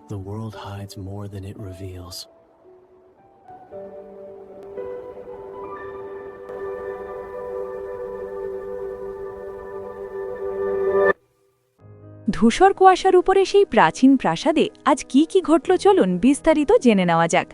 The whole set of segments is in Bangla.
The world hides more than it reveals. ধূসর কুয়াশার উপরে সেই প্রাচীন প্রাসাদে আজ কি ঘটল চলুন বিস্তারিত জেনে নেওয়া যাক।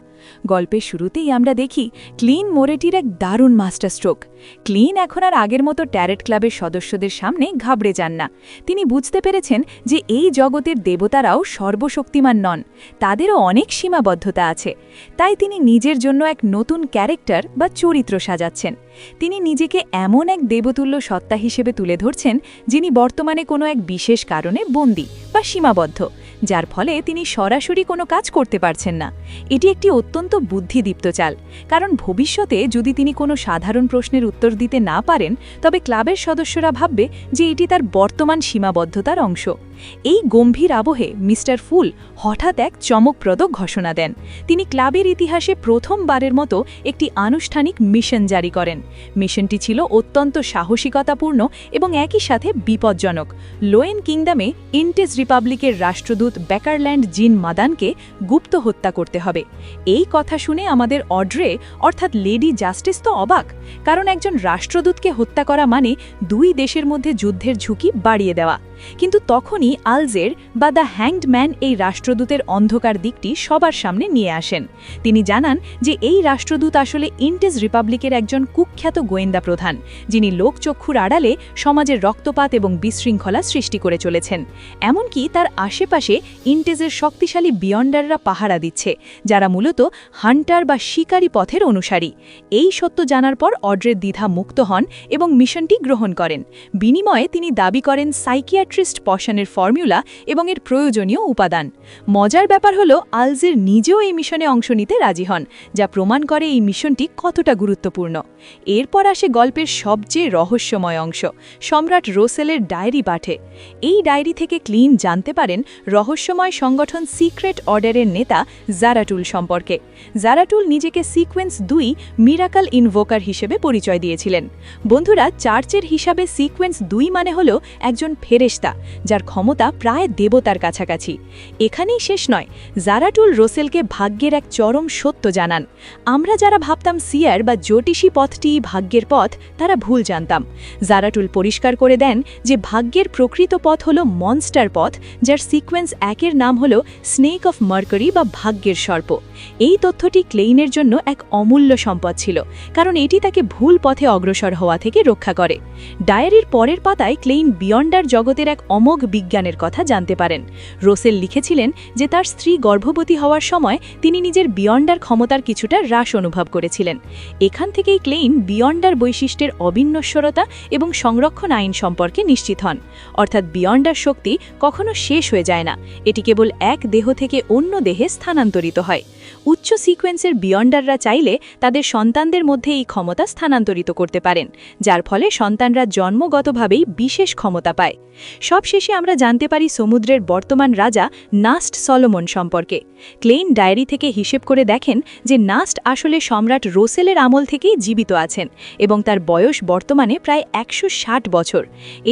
গল্পের শুরুতেই আমরা দেখি ক্লিন মোরেটির এক দারুণ মাস্টার স্ট্রোক। ক্লিন এখন আর আগের মতো ট্যারেট ক্লাবের সদস্যদের সামনে ঘাবড়ে যান না। তিনি বুঝতে পেরেছেন যে এই জগতের দেবতারাও সর্বশক্তিমান নন, তাদেরও অনেক সীমাবদ্ধতা আছে। তাই তিনি নিজের জন্য এক নতুন ক্যারেক্টার বা চরিত্র সাজাচ্ছেন। তিনি নিজেকে এমন এক দেবতুল্য সত্তা হিসেবে তুলে ধরছেন যিনি বর্তমানে কোনো এক বিশেষ কারণে বন্দী বা সীমাবদ্ধ, যার ফলে তিনি সরাসরি কোনো কাজ করতে পারছেন না। এটি একটি অত্যন্ত বুদ্ধিদীপ্ত চাল, কারণ ভবিষ্যতে যদি তিনি কোনো সাধারণ প্রশ্নের উত্তর দিতে না পারেন, তবে ক্লাবের সদস্যরা ভাববে যে এটি তার বর্তমান সীমাবদ্ধতার অংশ। এই গম্ভীর আবহে মিস্টার ফুল হঠাৎ এক চমকপ্রদ ঘোষণা দেন। তিনি ক্লাবের ইতিহাসে প্রথমবারের মতো একটি আনুষ্ঠানিক মিশন জারি করেন। মিশনটি ছিল অত্যন্ত সাহসিকতাপূর্ণ এবং একই সাথে বিপজ্জনক। লোয়েন কিংডমে ইন্টেস রিপাবলিকের রাষ্ট্রদূত বেকারল্যান্ড জিন মাদানকে গুপ্ত হত্যা করতে হবে। এই কথা শুনে আমাদের অড্রে অর্থাৎ লেডি জাস্টিস তো অবাক, কারণ একজন রাষ্ট্রদূতকে হত্যা করা মানে দুই দেশের মধ্যে যুদ্ধের ঝুঁকি বাড়িয়ে দেওয়া। কিন্তু তখনই আলজের বা দ্য হ্যাংড ম্যান এই রাষ্ট্রদূতের অন্ধকার দিকটি সবার সামনে নিয়ে আসেন। তিনি জানান যে এই রাষ্ট্রদূত আসলে ইন্টেস রিপাবলিকের একজন কুখ্যাত গোয়েন্দা প্রধান, যিনি লোকচক্ষুর আড়ালে সমাজের রক্তপাত এবং বিশৃঙ্খলা সৃষ্টি করে চলেছেন। এমনকি তার আশেপাশে ইন্টেসের শক্তিশালী বিয়ন্ডাররা পাহারা দিচ্ছে, যারা মূলত হান্টার বা শিকারী পথের অনুসারী। এই সত্য জানার পর অড্রের দ্বিধা মুক্ত হন এবং মিশনটি গ্রহণ করেন। বিনিময়ে তিনি দাবি করেন সাইকিয়াট্রিস্ট পশনের ফর্মুলা এবং এর প্রয়োজনীয় উপাদান। মজার ব্যাপার হলো আলজের নিজেও এই মিশনে অংশ নিতে রাজি হন, যা প্রমাণ করে এই মিশনটি কতটা গুরুত্বপূর্ণ। এরপর আসে গল্পের সবচেয়ে রহস্যময় অংশ, সম্রাট রোসেলের ডায়েরি পাঠে। এই ডায়েরি থেকে ক্লিন জানতে পারেন রহস্যময় সংগঠন সিক্রেট অর্ডারের নেতা জারাটুল সম্পর্কে। জারাটুল নিজেকে সিকোয়েন্স 2 মিরাকল ইনভোকার হিসেবে পরিচয় দিয়েছিলেন। বন্ধুরা, চার্চের হিসাবে সিকোয়েন্স 2 মানে হলো একজন ফেরেশতা, যার ক্ষমতা প্রায় দেবতার কাছাকাছি। এখানেই শেষ নয়, জারাটুল রোসেলকে ভাগ্যের এক চরম সত্য জানান। আমরা যারা ভাবতাম সিয়ার বা জ্যোতিষী পথটি ভাগ্যের পথ, তারা ভুল জানতাম। জারাটুল পরিষ্কার করে দেন যে ভাগ্যের প্রকৃত পথ হল মনস্টার পথ, যার সিকোয়েন্স 1 নাম হল স্নেক অফ মার্কারি বা ভাগ্যের সর্প। এই তথ্যটি ক্লেইনের জন্য এক অমূল্য সম্পদ ছিল, কারণ এটি তাকে ভুল পথে অগ্রসর হওয়া থেকে রক্ষা করে। ডায়েরির পরের পাতায় ক্লেইন বিয়ন্ডার জগতের এক অমোঘ বিজ্ঞানের কথা জানতে পারেন। রোসেল লিখেছিলেন যে তার স্ত্রী গর্ভবতী হওয়ার সময় তিনি নিজের বিয়ন্ডার ক্ষমতার কিছুটা হ্রাস অনুভব করেছিলেন। এখান থেকেই ক্লেইন বিয়ন্ডার বৈশিষ্ট্যের অবিনশ্বরতা এবং সংরক্ষণ আইন সম্পর্কে নিশ্চিত হন। অর্থাৎ বিয়ন্ডার শক্তি কখনো শেষ হয়ে যায় না, এটি কেবল এক দেহ থেকে অন্য দেহে স্থানান্তরিত হয়। উচ্চ সিকোয়েন্সের বিয়ন্ডাররা চাইলে তাদের সন্তানদের মধ্যে এই ক্ষমতা স্থানান্তরিত করতে পারেন, যার ফলে সন্তানরা জন্মগতভাবেই বিশেষ ক্ষমতা পায়। সবশেষে আমরা জানতে পারি সমুদ্রের বর্তমান রাজা নাস্ট সলোমন সম্পর্কে। ক্লেইন ডায়েরি থেকে হিসেব করে দেখেন যে নাস্ট আসলে সম্রাট রোসেলের আমল থেকেই জীবিত আছেন এবং তার বয়স বর্তমানে প্রায় 160 বছর।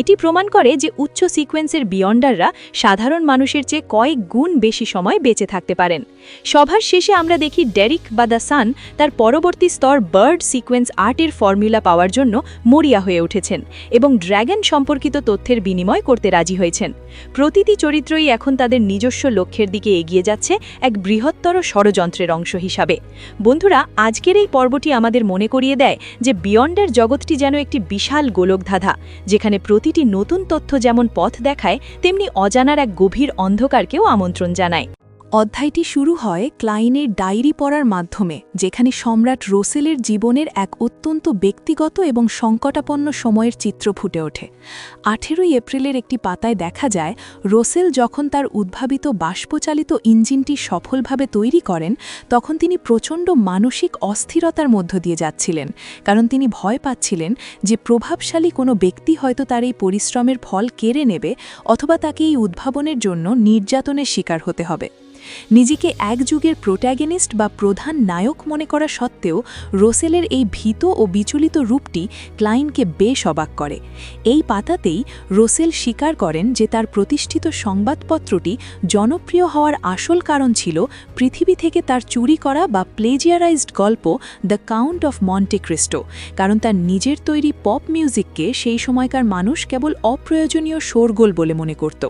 এটি প্রমাণ করে যে উচ্চ সিকোয়েন্সের বিয়ন্ডাররা সাধারণ মানুষের চেয়ে কয়েক গুণ বেশি সময় বেঁচে থাকতে পারেন। সভার শেষে আমরা দেখি ডেরিক বা দ্য সান তার পরবর্তী স্তর বার্ড সিকোয়েন্স 8 ফর্মুলা পাওয়ার জন্য মরিয়া হয়ে উঠেছেন এবং ড্র্যাগন সম্পর্কিত তথ্যের বিনিময় করতে রাজি হয়েছেন। প্রতিটি চরিত্রই এখন তাদের নিজস্ব লক্ষ্যের দিকে এগিয়ে যাচ্ছে এক বৃহত্তর ষড়যন্ত্রের অংশ হিসাবে। বন্ধুরা, আজকের এই পর্বটি আমাদের মনে করিয়ে দেয় যে বিয়ন্ডের জগৎটি যেন একটি বিশাল গোলকধাঁধা, যেখানে প্রতিটি নতুন তথ্য যেমন পথ দেখায়, তেমনি অজানার এক গভীর অন্ধকারকেও আমন্ত্রণ জানায়। অধ্যায়টি শুরু হয় ক্লাইনের ডায়েরি পড়ার মাধ্যমে, যেখানে সম্রাট রোসেলের জীবনের এক অত্যন্ত ব্যক্তিগত এবং সংকটাপন্ন সময়ের চিত্র ফুটে ওঠে। 18 এপ্রিলের একটি পাতায় দেখা যায় রোসেল যখন তার উদ্ভাবিত বাষ্পচালিত ইঞ্জিনটি সফলভাবে তৈরি করেন, তখন তিনি প্রচণ্ড মানসিক অস্থিরতার মধ্য দিয়ে যাচ্ছিলেন, কারণ তিনি ভয় পাচ্ছিলেন যে প্রভাবশালী কোনো ব্যক্তি হয়তো তার এই পরিশ্রমের ফল কেড়ে নেবে অথবা তাকে এই উদ্ভাবনের জন্য নির্যাতনের শিকার হতে হবে। নিজেকে এক যুগের প্রোট্যাগনিস্ট বা প্রধান নায়ক মনে করা সত্ত্বেও রোসেলের এই ভীত ও বিচলিত রূপটি ক্লাইনকে বেশ অবাক করে। এই পাতাতেই রোসেল স্বীকার করেন যে তার প্রতিষ্ঠিত সংবাদপত্রটি জনপ্রিয় হওয়ার আসল কারণ ছিল পৃথিবী থেকে তার চুরি করা বা প্লেজিয়ারাইজড গল্প the count of Monte Christo, কারণ তার নিজের তৈরি পপ মিউজিককে সেই সময়কার মানুষ কেবল অপ্রয়োজনীয় শোরগোল বলে মনে করত।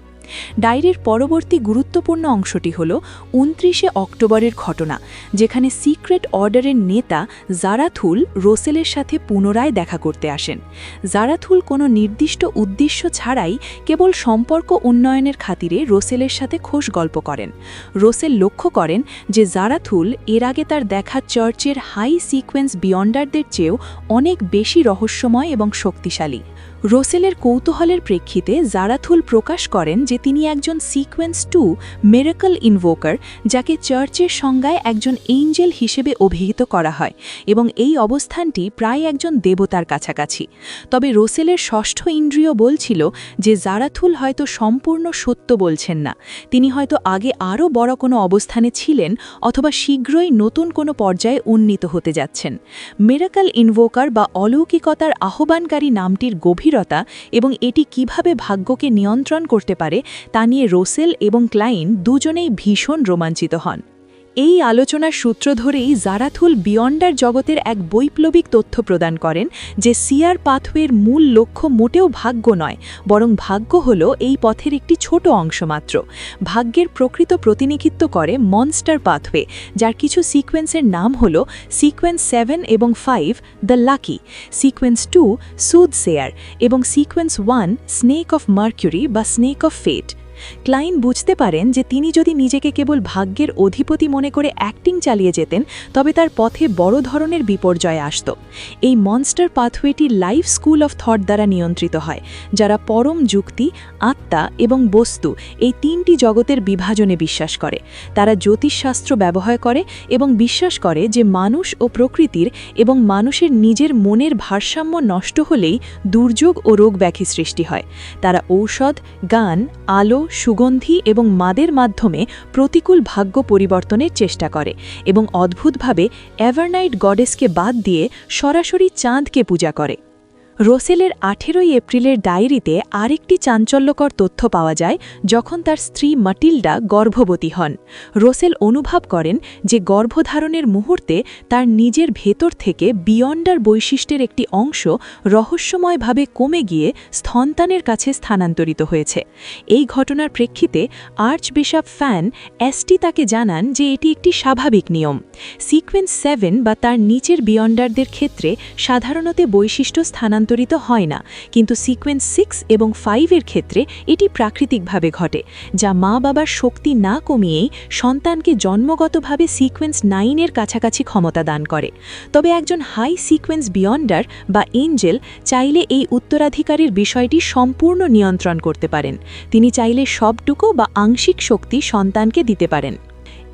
ডায়েরির পরবর্তী গুরুত্বপূর্ণ অংশটি হল ২৯শে অক্টোবরের ঘটনা, যেখানে সিক্রেট অর্ডারের নেতা জারাথুল রোসেলের সাথে পুনরায় দেখা করতে আসেন। জারাথুল কোনো নির্দিষ্ট উদ্দেশ্য ছাড়াই কেবল সম্পর্ক উন্নয়নের খাতিরে রোসেলের সাথে খোশ গল্প করেন। রোসেল লক্ষ্য করেন যে জারাথুল এর আগে তার দেখা চার্চের হাই সিকোয়েন্স বিয়ন্ডারদের চেয়েও অনেক বেশি রহস্যময় এবং শক্তিশালী। রোসেলের কৌতূহলের প্রেক্ষিতে জারাথুল প্রকাশ করেন যে তিনি একজন সিকোয়েন্স 2 মিরাকল ইনভোকার, যাকে চার্চের সংজ্ঞায় একজন এঞ্জেল হিসেবে অভিহিত করা হয়, এবং এই অবস্থানটি প্রায় একজন দেবতার কাছাকাছি। তবে রোসেলের ষষ্ঠ ইন্দ্রিয় বলছিল যে জারাথুল হয়তো সম্পূর্ণ সত্য বলছেন না, তিনি হয়তো আগে আরও বড় কোনো অবস্থানে ছিলেন অথবা শীঘ্রই নতুন কোনো পর্যায়ে উন্নীত হতে যাচ্ছেন। মিরাকল ইনভোকার বা অলৌকিকতার আহ্বানকারী নামটির গভীরতা এবং এটি কিভাবে ভাগ্যকে নিয়ন্ত্রণ করতে পারে তা নিয়ে রোসেল এবং ক্লাইন দুজনেই ভীষণ রোমাঞ্চিত হন। এই আলোচনার সূত্র ধরেই জারাথুল বিয়ন্ডার জগতের এক বৈপ্লবিক তথ্য প্রদান করেন যে সিয়ার পাথওয়ের মূল লক্ষ্য মোটেও ভাগ্য নয়, বরং ভাগ্য হল এই পথের একটি ছোট অংশ মাত্র। ভাগ্যের প্রকৃত প্রতিনিধিত্ব করে মনস্টার পাথওয়ে, যার কিছু সিকোয়েন্সের নাম হল সিকোয়েন্স 7 এবং 5 দ্য লাকি, সিকোয়েন্স 2 সুদসেয়ার এবং সিকোয়েন্স 1 স্নেক অফ মার্কিউরি বা স্নেক অফ ফেট। ক্লাইন বুঝতে পারেন যে তিনি যদি নিজেকে কেবল ভাগ্যের অধিপতি মনে করে অ্যাক্টিং চালিয়ে যেতেন তবে তার পথে বড় ধরনের বিপর্যয় আসত। এই মনস্টার পাথওয়েটি লাইফ স্কুল অফ থট দ্বারা নিয়ন্ত্রিত হয়, যারা পরম যুক্তি, আত্মা এবং বস্তু এই তিনটি জগতের বিভাজনে বিশ্বাস করে। তারা জ্যোতিষশাস্ত্র ব্যবহার করে এবং বিশ্বাস করে যে মানুষ ও প্রকৃতির এবং মানুষের নিজের মনের ভারসাম্য নষ্ট হলেই দুর্যোগ ও রোগ ব্যাধি সৃষ্টি হয়। তারা ঔষধ, গান, আলো, সুগন্ধি এবং মাদের মাধ্যমে প্রতিকূল ভাগ্য পরিবর্তনের চেষ্টা করে এবং অদ্ভুতভাবে এভারনাইট গডেসকে বাদ দিয়ে সরাসরি চাঁদকে পূজা করে। রোসেলের 18 এপ্রিলের ডায়েরিতে আরেকটি চাঞ্চল্যকর তথ্য পাওয়া যায় যখন তার স্ত্রী মাটিল্ডা গর্ভবতী হন। রোসেল অনুভব করেন যে গর্ভধারণের মুহূর্তে তার নিজের ভেতর থেকে বিয়ন্ডার বৈশিষ্ট্যের একটি অংশ রহস্যময়ভাবে কমে গিয়ে স্তন্তানের কাছে স্থানান্তরিত হয়েছে। এই ঘটনার প্রেক্ষিতে আর্চবিশপ ফ্যান এসটি তাকে জানান যে এটি একটি স্বাভাবিক নিয়ম। সিকোয়েন্স 7 বা তার নিচের বিয়ন্ডারদের ক্ষেত্রে সাধারণত বৈশিষ্ট্য স্থানান্তরিত হয় না, কিন্তু সিকোয়েন্স 6 এবং 5 এর ক্ষেত্রে এটি প্রাকৃতিকভাবে ঘটে, যা মা বাবার শক্তি না কমিয়েই সন্তানকে জন্মগতভাবে সিকোয়েন্স 9 এর কাছাকাছি ক্ষমতা দান করে। তবে একজন হাই সিকোয়েন্স বিয়ন্ডার বা এঞ্জেল চাইলে এই উত্তরাধিকারের বিষয়টি সম্পূর্ণ নিয়ন্ত্রণ করতে পারেন। তিনি চাইলে সবটুকু বা আংশিক শক্তি সন্তানকে দিতে পারেন।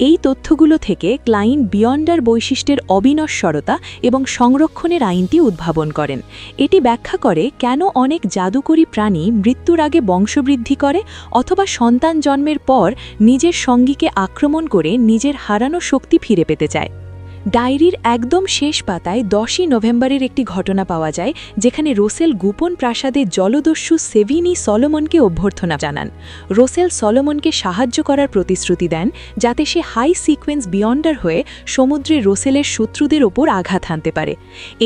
এই তথ্যগুলো থেকে ক্লাইন বিয়ন্ডার বৈশিষ্ট্যের অবিনশ্বরতা এবং সংরক্ষণের আইনটি উদ্ভাবন করেন। এটি ব্যাখ্যা করে কেন অনেক জাদুকরী প্রাণী মৃত্যুর আগে বংশবৃদ্ধি করে অথবা সন্তান জন্মের পর নিজের সঙ্গীকে আক্রমণ করে নিজের হারানো শক্তি ফিরে পেতে চায়। ডায়েরির একদম শেষ পাতায় 10ই নভেম্বরের একটি ঘটনা পাওয়া যায় যেখানে রোসেল গোপন প্রাসাদে জলদস্যু সেভিনি সলোমনকে অভ্যর্থনা জানান। রোসেল সলোমনকে সাহায্য করার প্রতিশ্রুতি দেন যাতে সে হাই সিকোয়েন্স বিয়ন্ডার হয়ে সমুদ্রে রোসেলের শত্রুদের ওপর আঘাত হানতে পারে।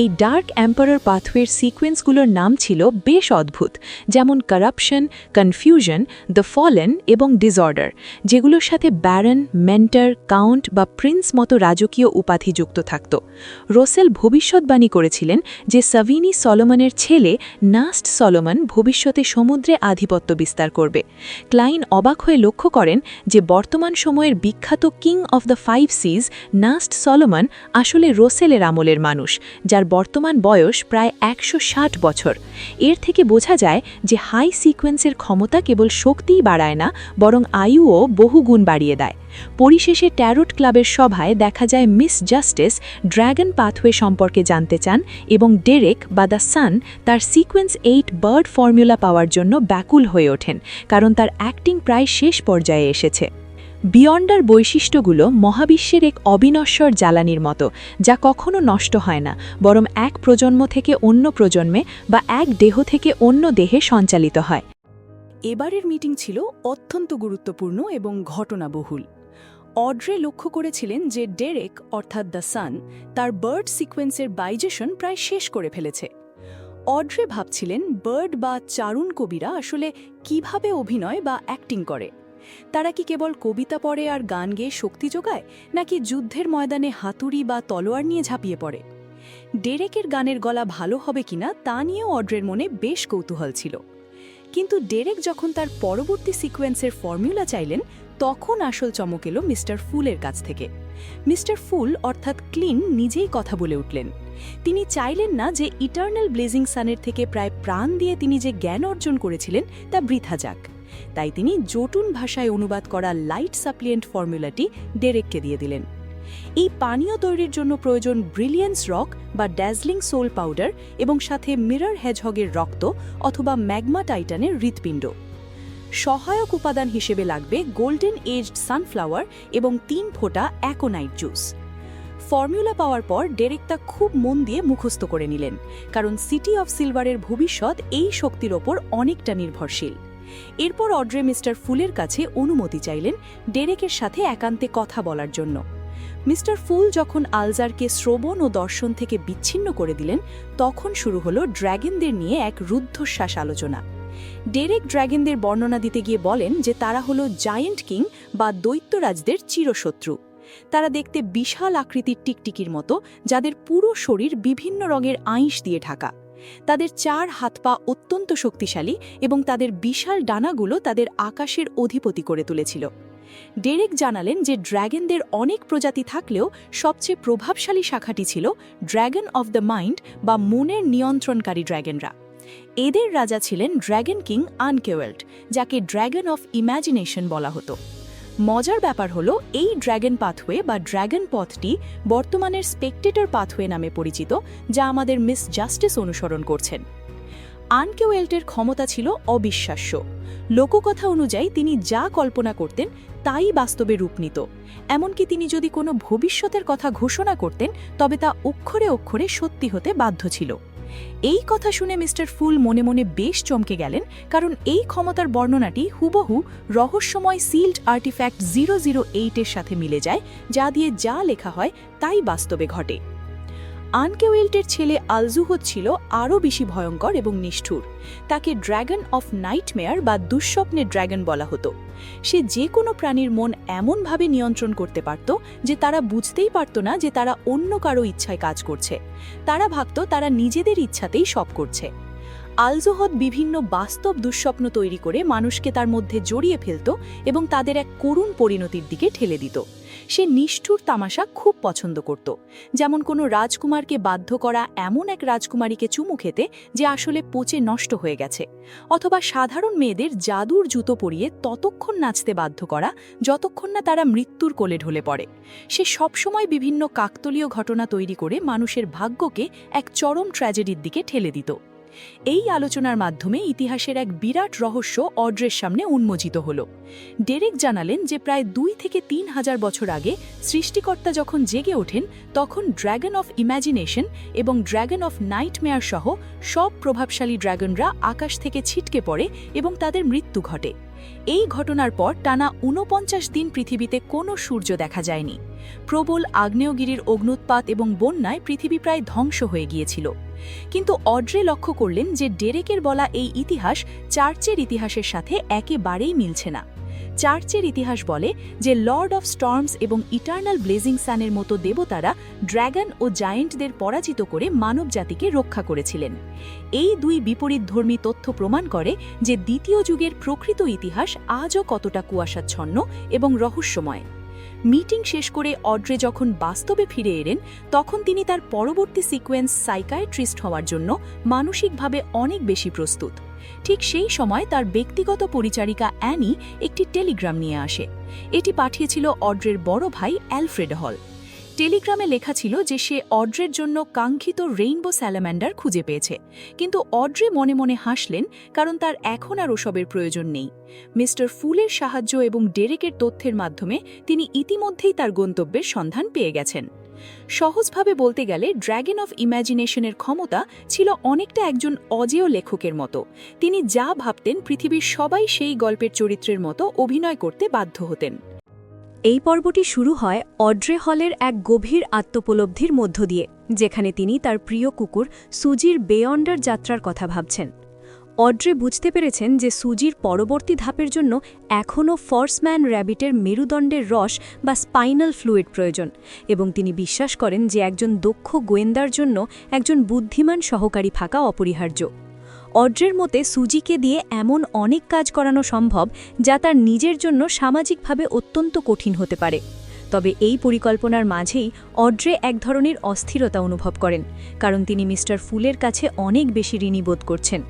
এই ডার্ক এম্পারার পাথওয়ের সিকোয়েন্সগুলোর নাম ছিল বেশ অদ্ভুত, যেমন কারাপশন, কনফিউশন, দ্য ফলেন এবং ডিসঅর্ডার, যেগুলোর সাথে ব্যারন, মেন্টর, কাউন্ট বা প্রিন্স মতো রাজকীয় উপাধি যুক্ত থাকত। রোসেল ভবিষ্যৎবাণী করেছিলেন যে সাভিনি সলোমনের ছেলে নাস্ট সলোমন ভবিষ্যতে সমুদ্রে আধিপত্য বিস্তার করবে। ক্লাইন অবাক হয়ে লক্ষ্য করেন যে বর্তমান সময়ের বিখ্যাত কিং অফ দ্য 5 সিজ নাস্ট সলোমন আসলে রোসেলের আমলের মানুষ, যার বর্তমান বয়স প্রায় 160 বছর। এর থেকে বোঝা যায় যে হাই সিকোয়েন্সের ক্ষমতা কেবল শক্তিই বাড়ায় না, বরং আয়ুও বহুগুণ বাড়িয়ে দেয়। পরিশেষে ট্যারোট ক্লাবের সভায় দেখা যায় মিস জাস্টিস ড্র্যাগন পাথওয়ে সম্পর্কে জানতে চান এবং ডেরেক বা দ্য সান তার সিকোয়েন্স 8 বার্ড ফর্মুলা পাওয়ার জন্য ব্যাকুল হয়ে ওঠেন, কারণ তার অ্যাক্টিং প্রায় শেষ পর্যায়ে এসেছে। বিয়ন্ডার বৈশিষ্ট্যগুলো মহাবিশ্বের এক অবিনশ্বর জ্বালানির মতো, যা কখনো নষ্ট হয় না, বরং এক প্রজন্ম থেকে অন্য প্রজন্মে বা এক দেহ থেকে অন্য দেহে সঞ্চালিত হয়। এবারের মিটিং ছিল অত্যন্ত গুরুত্বপূর্ণ এবং ঘটনাবহুল। অড্রে লক্ষ্য করেছিলেন যে ডেরেক অর্থাৎ দ্য সান তার বার্ড সিকোয়েন্সের বাইজেশন প্রায় শেষ করে ফেলেছে। অড্রে ভাবছিলেন বার্ড বা চারুণ কবিরা আসলে কিভাবে অভিনয় বা অ্যাক্টিং করে। তারা কি কেবল কবিতা পড়ে আর গান গেয়ে শক্তি যোগায়, নাকি যুদ্ধের ময়দানে হাতুড়ি বা তলোয়ার নিয়ে ঝাঁপিয়ে পড়ে? ডেরেকের গানের গলা ভালো হবে কিনা তা নিয়েও অড্রের মনে বেশ কৌতূহল ছিল। কিন্তু ডেরেক যখন তার পরবর্তী সিকোয়েন্সের ফর্মুলা চাইলেন, তখন আসল চমক এলো মিস্টার ফুলের কাছ থেকে। মিস্টার ফুল অর্থাৎ ক্লিন নিজেই কথা বলে উঠলেন। তিনি চাইলেন না যে ইটার্নাল ব্লেজিং সানের থেকে প্রায় প্রাণ দিয়ে তিনি যে জ্ঞান অর্জন করেছিলেন তা বৃথা যাক। তাই তিনি জটুন ভাষায় অনুবাদ করা লাইট সাপ্লিয়েন্ট ফর্মুলাটি ডেরেককে দিয়ে দিলেন। এই পানীয় তৈরির জন্য প্রয়োজন ব্রিলিয়েন্স রক বা ড্যাজলিং সোল পাউডার এবং সাথে মিরর হেজহগের রক্ত অথবা ম্যাগমা টাইটানের হৃৎপিণ্ড। সহায়ক উপাদান হিসেবে লাগবে গোল্ডেন এজড সানফ্লাওয়ার এবং 3 ফোঁটা অ্যাকোনাইট জুস। ফর্মুলা পাওয়ার পর ডেরেক তা খুব মন দিয়ে মুখস্থ করে নিলেন, কারণ সিটি অফ সিলভারের ভবিষ্যৎ এই শক্তির ওপর অনেকটা নির্ভরশীল। এরপর অড্রে মিস্টার ফুলের কাছে অনুমতি চাইলেন ডেরেকের সাথে একান্তে কথা বলার জন্য। মিস্টার ফুল যখন আলজারকে শ্রবণ ও দর্শন থেকে বিচ্ছিন্ন করে দিলেন, তখন শুরু হলো ড্র্যাগনদের নিয়ে এক রুদ্ধশ্বাস আলোচনা। ডেরেক ড্র্যাগনদের বর্ণনা দিতে গিয়ে বলেন যে তারা হলো জায়েন্ট কিং বা দৈত্যরাজদের চিরশত্রু। তারা দেখতে বিশাল আকৃতির টিকটিকির মতো, যাদের পুরো শরীর বিভিন্ন রঙের আঁইশ দিয়ে ঢাকা। তাদের 4 হাত পা অত্যন্ত শক্তিশালী এবং তাদের বিশাল ডানাগুলো তাদের আকাশের অধিপতি করে তুলেছিল। ডেরেক জানালেন যে ড্র্যাগনদের অনেক প্রজাতি থাকলেও সবচেয়ে প্রভাবশালী শাখাটি ছিল ড্র্যাগন অফ দ্য মাইন্ড বা মনের নিয়ন্ত্রণকারী ড্র্যাগনরা। এদের রাজা ছিলেন ড্র্যাগন কিং আনকেওয়েল্ট, যাকে ড্র্যাগন অফ ইম্যাজিনেশন বলা হতো। মজার ব্যাপার হলো এই ড্র্যাগন পাথওয়ে বা ড্র্যাগন পথটি বর্তমানের স্পেকটেটর পাথওয়ে নামে পরিচিত, যা আমাদের মিস জাস্টিস অনুসরণ করছেন। আনকেওয়েল্টের ক্ষমতা ছিল অবিশ্বাস্য। লোককথা অনুযায়ী তিনি যা কল্পনা করতেন তাই বাস্তবে রূপ নিত। এমনকি তিনি যদি কোনো ভবিষ্যতের কথা ঘোষণা করতেন, তবে তা অক্ষরে অক্ষরে সত্যি হতে বাধ্য ছিল। এই কথা শুনে মিস্টার ফুল মনে মনে বেশ চমকে গেলেন, কারণ এই ক্ষমতার বর্ণনাটি হুবহু রহস্যময় সিল্ড আর্টিফ্যাক্ট 008-এর সাথে মিলে যায়, যা দিয়ে যা লেখা হয় তাই বাস্তবে ঘটে। আনকেওয়েল্টের ছেলে আলজুহদ ছিল আরও বেশি ভয়ঙ্কর এবং নিষ্ঠুর। তাকে ড্র্যাগন অফ নাইটমেয়ার বা দুঃস্বপ্নের ড্র্যাগন বলা হতো। সে যে কোনো প্রাণীর মন এমনভাবে নিয়ন্ত্রণ করতে পারত যে তারা বুঝতেই পারত না যে তারা অন্য কারো ইচ্ছায় কাজ করছে। তারা ভাবত তারা নিজেদের ইচ্ছাতেই সব করছে। আলজুহদ বিভিন্ন বাস্তব দুঃস্বপ্ন তৈরি করে মানুষকে তার মধ্যে জড়িয়ে ফেলত এবং তাদের এক করুণ পরিণতির দিকে ঠেলে দিত। সে নিষ্ঠুর তামাশা খুব পছন্দ করত, যেমন কোনো রাজকুমারকে বাধ্য করা এমন এক রাজকুমারীকে চুমু খেতে যে আসলে পচে নষ্ট হয়ে গেছে, অথবা সাধারণ মেয়েদের জাদুর জুতো পরিয়ে ততক্ষণ নাচতে বাধ্য করা যতক্ষণ না তারা মৃত্যুর কোলে ঢলে পড়ে। সে সবসময় বিভিন্ন কাকতলীয় ঘটনা তৈরি করে মানুষের ভাগ্যকে এক চরম ট্র্যাজেডির দিকে ঠেলে দিত। এই আলোচনার মাধ্যমে ইতিহাসের এক বিরাট রহস্য অড্রের সামনে উন্মোচিত হল। ডেরেক জানালেন যে প্রায় 2 থেকে 3 হাজার বছর আগে সৃষ্টিকর্তা যখন জেগে ওঠেন, তখন ড্র্যাগন অফ ইম্যাজিনেশন এবং ড্র্যাগন অফ নাইটমেয়ার সহ সব প্রভাবশালী ড্র্যাগনরা আকাশ থেকে ছিটকে পড়ে এবং তাদের মৃত্যু ঘটে। এই ঘটনার পর টানা 49 দিন পৃথিবীতে কোনো সূর্য দেখা যায়নি। প্রবল আগ্নেয়গিরির অগ্নুৎপাত এবং বন্যায় পৃথিবী প্রায় ধ্বংস হয়ে গিয়েছিল। কিন্তু অড্রে লক্ষ্য করলেন যে ডেরেকের বলা এই ইতিহাস চার্চের ইতিহাসের সাথে একেবারেই মিলছে না। চার্চের ইতিহাস বলে যে লর্ড অফ স্টর্মস এবং ইটার্নাল ব্লেজিং সানের মতো দেবতারা ড্র্যাগন ও জায়েন্টদের পরাজিত করে মানবজাতিকে রক্ষা করেছিলেন। এই 2 বিপরীতধর্মী তথ্য প্রমাণ করে যে দ্বিতীয় যুগের প্রকৃত ইতিহাস আজও কতটা কুয়াশাচ্ছন্ন এবং রহস্যময়। মিটিং শেষ করে অড্রে যখন বাস্তবে ফিরে এলেন, তখন তিনি তার পরবর্তী সিকোয়েন্স সাইকায়াট্রিস্ট হওয়ার জন্য মানসিকভাবে অনেক বেশি প্রস্তুত। ঠিক সেই সময় তার ব্যক্তিগত পরিচারিকা অ্যানি একটি টেলিগ্রাম নিয়ে আসে। এটি পাঠিয়েছিল অড্রের বড় ভাই অ্যালফ্রেড হল। টেলিগ্রামে লেখা ছিল যে সে অড্রের জন্য কাঙ্ক্ষিত রেইনবো স্যালাম্যান্ডার খুঁজে পেয়েছে, কিন্তু অড্রে মনে মনে হাসলেন, কারণ তার এখন আর ওসবের প্রয়োজন নেই। মিস্টার ফুলের সাহায্য এবং ডেরেকের তথ্যের মাধ্যমে তিনি ইতিমধ্যেই তার গন্তব্যের সন্ধান পেয়ে গেছেন। সহজভাবে বলতে গেলে ড্র্যাগন অফ ইম্যাজিনেশনের ক্ষমতা ছিল অনেকটা একজন অজেয় লেখকের মতো। তিনি যা ভাবতেন পৃথিবীর সবাই সেই গল্পের চরিত্রের মতো অভিনয় করতে বাধ্য হতেন। এই পর্বটি শুরু হয় অড্রে হলের এক গভীর আত্মোপলব্ধির মধ্য দিয়ে, যেখানে তিনি তার প্রিয় কুকুর সুজির বেয়ন্ডার যাত্রার কথা ভাবছেন। অড্রে বুঝতে পেরেছেন যে সুজির পরবর্তী ধাপের জন্য এখনও ফর্সম্যান র্যাবিটের মেরুদণ্ডের রস বা স্পাইনাল ফ্লুইড প্রয়োজন, এবং তিনি বিশ্বাস করেন যে একজন দক্ষ গোয়েন্দার জন্য একজন বুদ্ধিমান সহকারী থাকা অপরিহার্য। অড্রের মতে সুজিকে দিয়ে এমন অনেক কাজ করানো সম্ভব যা তার নিজের জন্য সামাজিকভাবে অত্যন্ত কঠিন হতে পারে। তবে এই পরিকল্পনার মাঝেই অড্রে এক ধরনের অস্থিরতা অনুভব করেন, কারণ তিনি মিস্টার ফুলের কাছে অনেক বেশি ঋণী বোধ করছেন।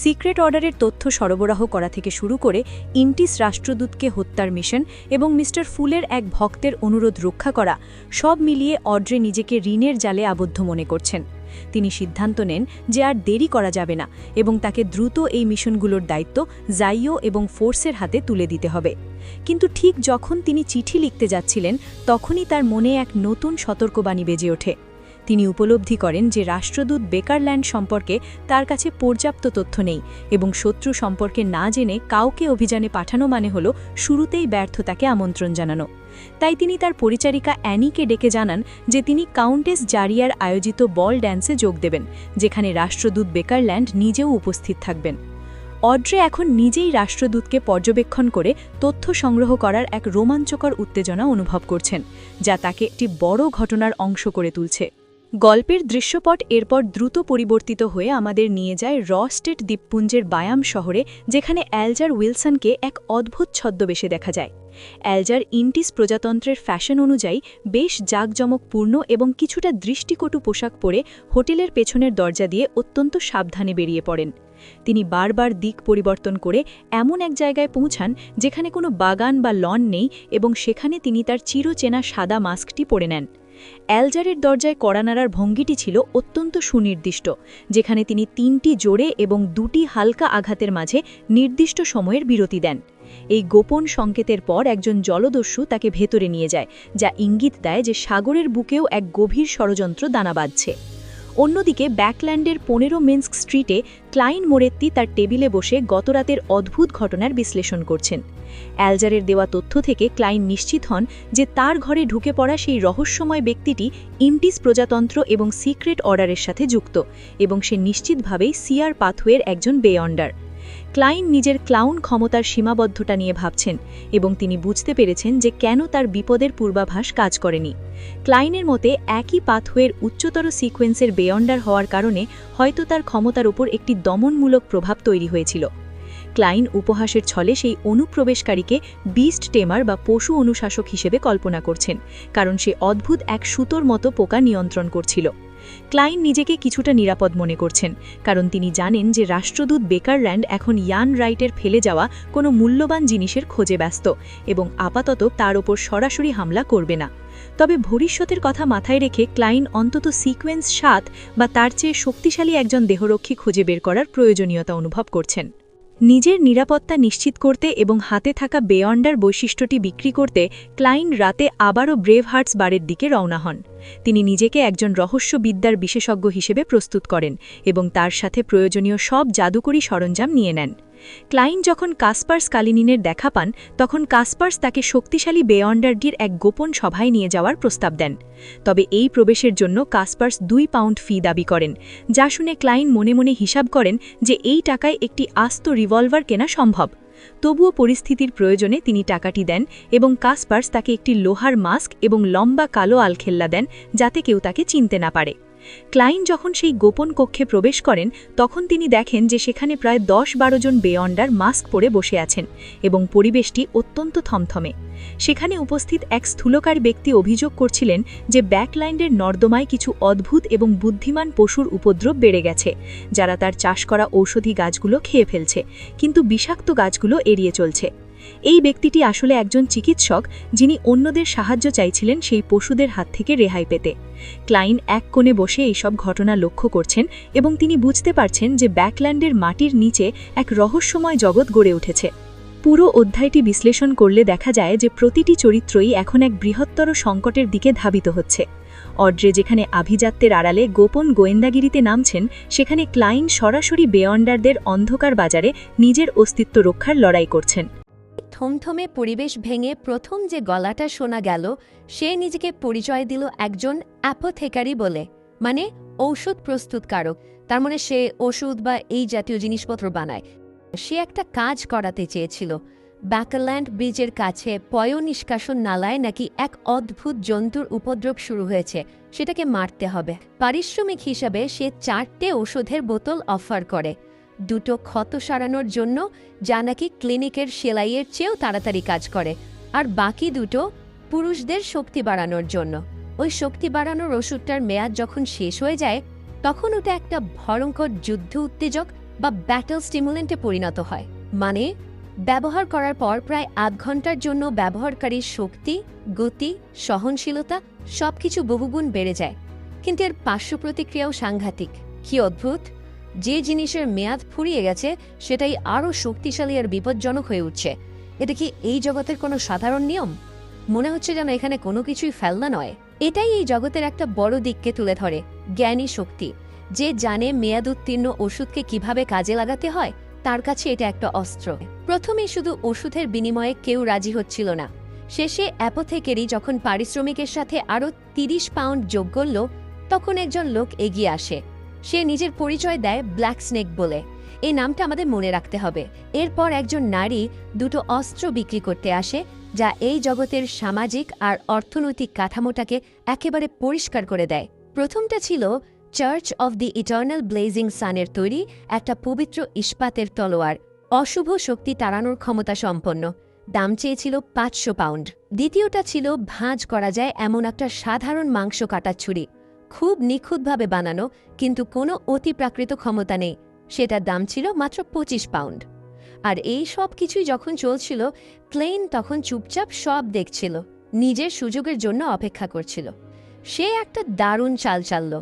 সিক্রেট অর্ডারের তথ্য সরবরাহ করা থেকে শুরু করে ইন্টিস রাষ্ট্রদূতকে হত্যার মিশন এবং মিস্টার ফুলের এক ভক্তের অনুরোধ রক্ষা করা, সব মিলিয়ে অড্রে নিজেকে ঋণের জালে আবদ্ধ মনে করছেন। তিনি সিদ্ধান্ত নেন যে আর দেরি করা যাবে না এবং তাকে দ্রুত এই মিশনগুলোর দায়িত্ব জাইও এবং ফোর্সের হাতে তুলে দিতে হবে। কিন্তু ঠিক যখন তিনি চিঠি লিখতে যাচ্ছিলেন, তখনই তার মনে এক নতুন সতর্কবাণী বেজে ওঠে। তিনি উপলব্ধি করেন যে রাষ্ট্রদূত বেকারল্যান্ড সম্পর্কে তার কাছে পর্যাপ্ত তথ্য নেই, এবং শত্রু সম্পর্কে না জেনে কাউকে অভিযানে পাঠানো মানে হল শুরুতেই ব্যর্থতাকে আমন্ত্রণ জানানো। তাই তিনি তার পরিচারিকা অ্যানিকে ডেকে জানান যে তিনি কাউন্টেস জারিয়ার আয়োজিত বল ড্যান্সে যোগ দেবেন, যেখানে রাষ্ট্রদূত বেকারল্যান্ড নিজেও উপস্থিত থাকবেন। অড্রে এখন নিজেই রাষ্ট্রদূতকে পর্যবেক্ষণ করে তথ্য সংগ্রহ করার এক রোমাঞ্চকর উত্তেজনা অনুভব করছেন, যা তাকে একটি বড় ঘটনার অংশ করে তুলছে। গল্পের দৃশ্যপট এরপর দ্রুত পরিবর্তিত হয়ে আমাদের নিয়ে যায় রস্টেড দ্বীপপুঞ্জের বায়াম শহরে, যেখানে অ্যালজার উইলসনকে এক অদ্ভুত ছদ্মবেশে দেখা যায়। অ্যালজার ইন্টিস প্রজাতন্ত্রের ফ্যাশন অনুযায়ী বেশ জাঁকজমকপূর্ণ এবং কিছুটা দৃষ্টিকটু পোশাক পরে হোটেলের পেছনের দরজা দিয়ে অত্যন্ত সাবধানে বেরিয়ে পড়েন। তিনি বারবার দিক পরিবর্তন করে এমন এক জায়গায় পৌঁছান যেখানে কোনো বাগান বা লন নেই, এবং সেখানে তিনি তার চিরচেনা সাদা মাস্কটি পরে নেন। অ্যালজারের দরজায় কড়া নাড়ার ভঙ্গিটি ছিল অত্যন্ত সুনির্দিষ্ট, যেখানে তিনি 3টি জোরে এবং 2টি হালকা আঘাতের মাঝে নির্দিষ্ট সময়ের বিরতি দেন। এই গোপন সংকেতের পর একজন জলদস্যু তাকে ভেতরে নিয়ে যায়, যা ইঙ্গিত দেয় যে সাগরের বুকেও এক গভীর ষড়যন্ত্র দানা বাঁধছে। অন্যদিকে ব্যাকল্যান্ডের 15 মিন্স্ক স্ট্রিটে ক্লাইন মোরেত্তি তার টেবিলে বসে গতরাতের অদ্ভুত ঘটনার বিশ্লেষণ করছেন। অ্যালজারের দেওয়া তথ্য থেকে ক্লাইন নিশ্চিত হন যে তার ঘরে ঢুকে পড়া সেই রহস্যময় ব্যক্তিটি ইন্টিস প্রজাতন্ত্র এবং সিক্রেট অর্ডারের সাথে যুক্ত, এবং সে নিশ্চিতভাবেই সিআর পাথওয়ের একজন বেয়ন্ডার। ক্লাইন নিজের ক্লাউন ক্ষমতার সীমাবদ্ধতা নিয়ে ভাবছেন, এবং তিনি বুঝতে পেরেছেন যে কেন তার বিপদের পূর্বাভাস কাজ করেনি। ক্লাইনের মতে একই পাথওয়ের উচ্চতর সিকোয়েন্সের বেয়ন্ডার হওয়ার কারণে হয়তো তার ক্ষমতার উপর একটি দমনমূলক প্রভাব তৈরি হয়েছিল। ক্লাইন উপহাসের ছলে সেই অনুপ্রবেশকারীকে বিস্ট টেমার বা পশু অনুশাসক হিসেবে কল্পনা করছেন, কারণ সে অদ্ভুত এক সুতোর মতো পোকা নিয়ন্ত্রণ করছিল। ক্লাইন নিজেকে কিছুটা নিরাপদ মনে করছেন, কারণ তিনি জানেন যে রাষ্ট্রদূত বেকারল্যান্ড এখন ইয়ান রাইটের ফেলে যাওয়া কোনো মূল্যবান জিনিসের খোঁজে ব্যস্ত, এবং আপাতত তার ওপর সরাসরি হামলা করবে না। তবে ভবিষ্যতের কথা মাথায় রেখে ক্লাইন অন্তত সিকোয়েন্স 7 বা তার চেয়ে শক্তিশালী একজন দেহরক্ষী খুঁজে বের করার প্রয়োজনীয়তা অনুভব করছেন। নিজের নিরাপত্তা নিশ্চিত করতে এবং হাতে থাকা বেয়ন্ডার বৈশিষ্ট্যটি বিক্রি করতে ক্লাইন রাতে আবারও ব্রেভ হার্টস বারের দিকে রওনা হন। তিনি নিজেকে একজন রহস্যবিদ্যার বিশেষজ্ঞ হিসেবে প্রস্তুত করেন এবং তার সাথে প্রয়োজনীয় সব জাদুকরী সরঞ্জাম নিয়ে নেন। ক্লাইন যখন কাসপার্স কালিনিনের দেখা পান, তখন কাসপার্স তাকে শক্তিশালী বেয়ন্ডারটির এক গোপন সভায় নিয়ে যাওয়ার প্রস্তাব দেন। তবে এই প্রবেশের জন্য কাসপার্স 2 পাউন্ড ফি দাবি করেন, যা শুনে ক্লাইন মনে মনে হিসাব করেন যে এই টাকায় একটি আস্ত রিভলভার কেনা সম্ভব। তবুও পরিস্থিতির প্রয়োজনে তিনি টাকাটি দেন, এবং কাসপার্স তাকে একটি লোহার মাস্ক এবং লম্বা কালো আলখেল্লা দেন, যাতে কেউ তাকে চিনতে না পারে। ক্লাইন যখন সেই গোপন কক্ষে প্রবেশ করেন, তখন তিনি দেখেন যে সেখানে প্রায় 10-12 জন বেয়ন্ডার মাস্ক পরে বসে আছেন, এবং পরিবেশটি অত্যন্ত থমথমে। সেখানে উপস্থিত এক স্থূলকার ব্যক্তি অভিযোগ করছিলেন যে ব্যাকল্যান্ডের নর্দমায় কিছু অদ্ভুত এবং বুদ্ধিমান পশুর উপদ্রব বেড়ে গেছে, যারা তার চাষ করা ঔষধি গাছগুলো খেয়ে ফেলছে, কিন্তু বিষাক্ত গাছগুলো এড়িয়ে চলছে। এই ব্যক্তিটি আসলে একজন চিকিৎসক, যিনি অন্যদের সাহায্য চাইছিলেন সেই পশুদের হাত থেকে রেহাই পেতে। ক্লাইন এক কোণে বসে এইসব ঘটনা লক্ষ্য করছেন এবং তিনি বুঝতে পারছেন যে ব্যাকল্যান্ডের মাটির নিচে এক রহস্যময় জগৎ গড়ে উঠেছে। পুরো অধ্যায়টি বিশ্লেষণ করলে দেখা যায় যে প্রতিটি চরিত্রই এখন এক বৃহত্তর সংকটের দিকে ধাবিত হচ্ছে। অড্রে যেখানে আভিজাত্যের আড়ালে গোপন গোয়েন্দাগিরিতে নামছেন, সেখানে ক্লাইন সরাসরি বেয়ন্ডারদের অন্ধকার বাজারে নিজের অস্তিত্ব রক্ষার লড়াই করছেন। থমথমে পরিবেশ ভেঙে প্রথম যে গলাটা শোনা গেল, সে নিজেকে পরিচয় দিল একজন অ্যাপোথেকারি বলে, মানে ঔষধ প্রস্তুতকারক। তার মানে সে ওষুধ বা এই জাতীয় জিনিসপত্র বানায়। সে একটা কাজ করাতে চেয়েছিল। ব্যাকল্যান্ড ব্রিজের কাছে পয়ঃনিষ্কাশন নালায় নাকি এক অদ্ভুত জন্তুর উপদ্রব শুরু হয়েছে, সেটাকে মারতে হবে। পারিশ্রমিক হিসাবে সে 4টে ওষুধের বোতল অফার করে, 2টো ক্ষত সারানোর জন্য, যা নাকি ক্লিনিকের সেলাইয়ের চেয়েও তাড়াতাড়ি কাজ করে, আর বাকি 2টো পুরুষদের শক্তি বাড়ানোর জন্য। ওই শক্তি বাড়ানোর ওষুধটার মেয়াদ যখন শেষ হয়ে যায়, তখন ওটা একটা ভয়ঙ্কর যুদ্ধ উত্তেজক বা ব্যাটল স্টিমুলেন্টে পরিণত হয়। মানে ব্যবহার করার পর প্রায় 8 ঘন্টার জন্য ব্যবহারকারীর শক্তি, গতি, সহনশীলতা সবকিছু বহুগুণ বেড়ে যায়। কিন্তু এর পার্শ্ব প্রতিক্রিয়াও সাংঘাতিক। কি অদ্ভুত! যে জিনিসের মেয়াদ ফুরিয়ে গেছে সেটাই আরও শক্তিশালী আর বিপজ্জনক হয়ে উঠছে। এটা কি এই জগতের কোনো সাধারণ নিয়ম? মনে হচ্ছে যেন এখানে কোনো কিছুই ফেলনা নয়। এটাই এই জগতের একটা বড় দিককে তুলে ধরে, জ্ঞানী শক্তি। যে জানে মেয়াদ উত্তীর্ণ ওষুধকে কিভাবে কাজে লাগাতে হয়, তার কাছে এটা একটা অস্ত্র। প্রথমে শুধু ওষুধের বিনিময়ে কেউ রাজি হচ্ছিল না। শেষে অ্যাপোথেকেরি যখন পারিশ্রমিকের সাথে আরও 30 পাউন্ড যোগ করল, তখন একজন লোক এগিয়ে আসে। সে নিজের পরিচয় দেয় ব্ল্যাক স্নেক বলে। এই নামটা আমাদের মনে রাখতে হবে। এরপর একজন নারী 2টো অস্ত্র বিক্রি করতে আসে, যা এই জগতের সামাজিক আর অর্থনৈতিক কাঠামোটাকে একেবারে পরিষ্কার করে দেয়। প্রথমটা ছিল church of the eternal blazing সানের তৈরি একটা পবিত্র ইস্পাতের তলোয়ার, অশুভ শক্তি তাড়ানোর ক্ষমতা সম্পন্ন। দাম চেয়েছিল 500 পাউন্ড। দ্বিতীয়টা ছিল ভাঁজ করা যায় এমন একটা সাধারণ মাংস কাটার ছুরি, খুব নিখুঁতভাবে বানানো, কিন্তু কোনো অতিপ্রাকৃত ক্ষমতা নেই। সেটার দাম ছিল মাত্র 25 পাউন্ড। আর এই সব কিছুই যখন চলছিল, ক্লেইন তখন চুপচাপ সব দেখছিল, নিজের সুযোগের জন্য অপেক্ষা করছিল। সে একটা দারুণ চাল চালল।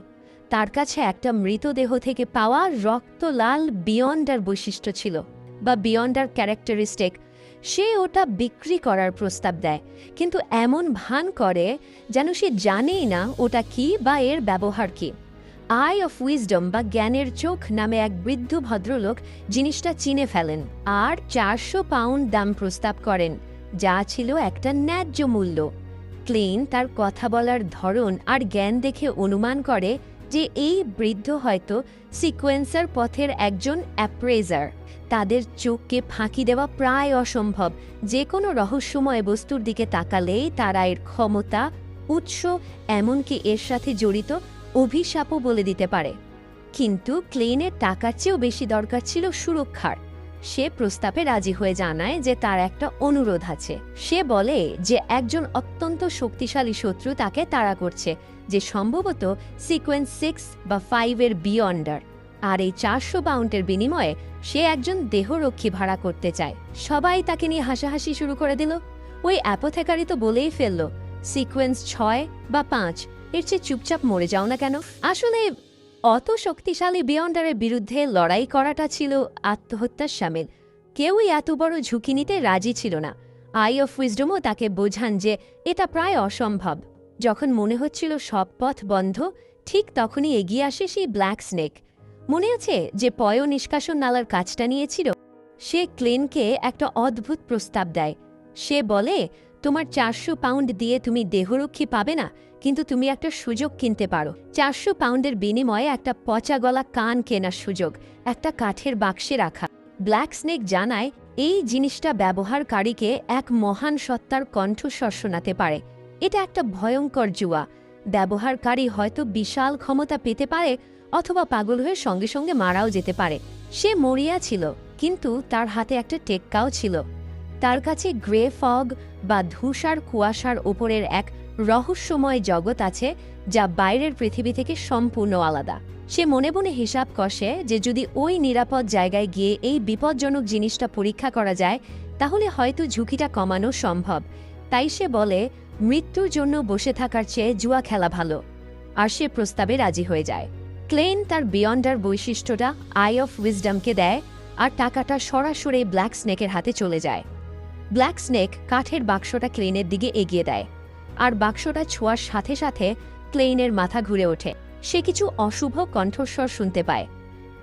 তার কাছে একটা মৃতদেহ থেকে পাওয়া রক্তলাল বিয়ন্ডার বৈশিষ্ট্য ছিল, বা বিয়ন্ডার ক্যারেক্টারিস্টিক। সে ওটা বিক্রি করার প্রস্তাব দেয়, কিন্তু এমন ভান করে যেন সে জানেই না ওটা কি বা এর ব্যবহার কি। আই অফ উইজডম বা জ্ঞানের চোখ নামে এক বৃদ্ধ ভদ্রলোক জিনিসটা চিনে ফেলেন আর 400 পাউন্ড দাম প্রস্তাব করেন, যা ছিল একটা ন্যায্য মূল্য। ক্লেইন তার কথা বলার ধরন আর জ্ঞান দেখে অনুমান করে যে এই বৃদ্ধ হয়তো সিকোয়েন্সার পথের একজন অ্যাপ্রেজার। তাদের চোখকে ফাঁকি দেওয়া প্রায় অসম্ভব। যে কোনো রহস্যময় বস্তুর দিকে তাকালেই তারা এর ক্ষমতা, উৎস, এমনকি এর সাথে জড়িত অভিশাপও বলে দিতে পারে। কিন্তু ক্লেইনের টাকার চেয়েও বেশি দরকার ছিল সুরক্ষার। সে প্রস্তাবে রাজি হয়ে জানায় যে তার একটা অনুরোধ আছে। সে বলে যে একজন অত্যন্ত শক্তিশালী শত্রু তাকে তাড়া করছে, যে সম্ভবত সিকোয়েন্স 6 বা 5 এর বিয়ন্ডার। আর এই 400 পাউন্ডের বিনিময়ে সে একজন দেহরক্ষী ভাড়া করতে চায়। সবাই তাকে নিয়ে হাসাহাসি শুরু করে দিল। ওই অ্যাপোথেকারি তো বলেই ফেলল, সিকোয়েন্স 6 বা 5, এর চেয়ে চুপচাপ মরে যাও না কেন? আসলে অত শক্তিশালী বিয়ন্ডারের বিরুদ্ধে লড়াই করাটা ছিল আত্মহত্যার শামিল। কেউই এত বড় ঝুঁকি নিতে রাজি ছিল না। আই অফ উইজডমও তাকে বোঝান যে এটা প্রায় অসম্ভব। যখন মনে হচ্ছিল সব পথ বন্ধ, ঠিক তখনই এগিয়ে আসে সেই ব্ল্যাক স্নেক। মনে আছে যে পয়ঃনিষ্কাশন নালার কাজটা নিয়েছিল? সে ক্লেনকে একটা অদ্ভুত প্রস্তাব দেয়। সে বলে, তোমার 400 পাউন্ড দিয়ে তুমি দেহরক্ষী পাবে না, কিন্তু তুমি একটা সুযোগ কিনতে পারো। 400 পাউন্ডের বিনিময়ে একটা পচা গলা কান কেনার সুযোগ, একটা কাঠের বাক্সে রাখা। ব্ল্যাক স্নেক জানায় এই জিনিসটা ব্যবহারকারীকে এক মহান সত্তার কণ্ঠস্বর শোনাতে পারে। এটা একটা ভয়ঙ্কর জুয়া। ব্যবহারকারী হয়তো বিশাল ক্ষমতা পেতে পারে, অথবা পাগল হয়ে সঙ্গে সঙ্গে মারাও যেতে পারে। সে মরিয়া ছিল, কিন্তু তার হাতে একটা টেক্কাও ছিল। তার কাছে গ্রে ফগ বা ধূসার কুয়াশার ওপরের এক রহস্যময় জগৎ আছে, যা বাইরের পৃথিবী থেকে সম্পূর্ণ আলাদা। সে মনে মনে হিসাব কষে যে যদি ওই নিরাপদ জায়গায় গিয়ে এই বিপজ্জনক জিনিসটা পরীক্ষা করা যায়, তাহলে হয়তো ঝুঁকিটা কমানো সম্ভব। তাই সে বলে মৃত্যুর জন্য বসে থাকার চেয়ে জুয়া খেলা ভালো, আর সে প্রস্তাবে রাজি হয়ে যায়। ক্লেন তার বিয়ন্ডার বৈশিষ্ট্যটা আই অফ উইজডমকে দেয়, আর টাকাটা সরাসরি ব্ল্যাক স্নেকের হাতে চলে যায়। ব্ল্যাক স্নেক কাঠের বাক্সটা ক্লেনের দিকে এগিয়ে দেয়, আর বাক্সটা ছোঁয়ার সাথে সাথে ক্লেইনের মাথা ঘুরে ওঠে। সে কিছু অশুভ কণ্ঠস্বর শুনতে পায়।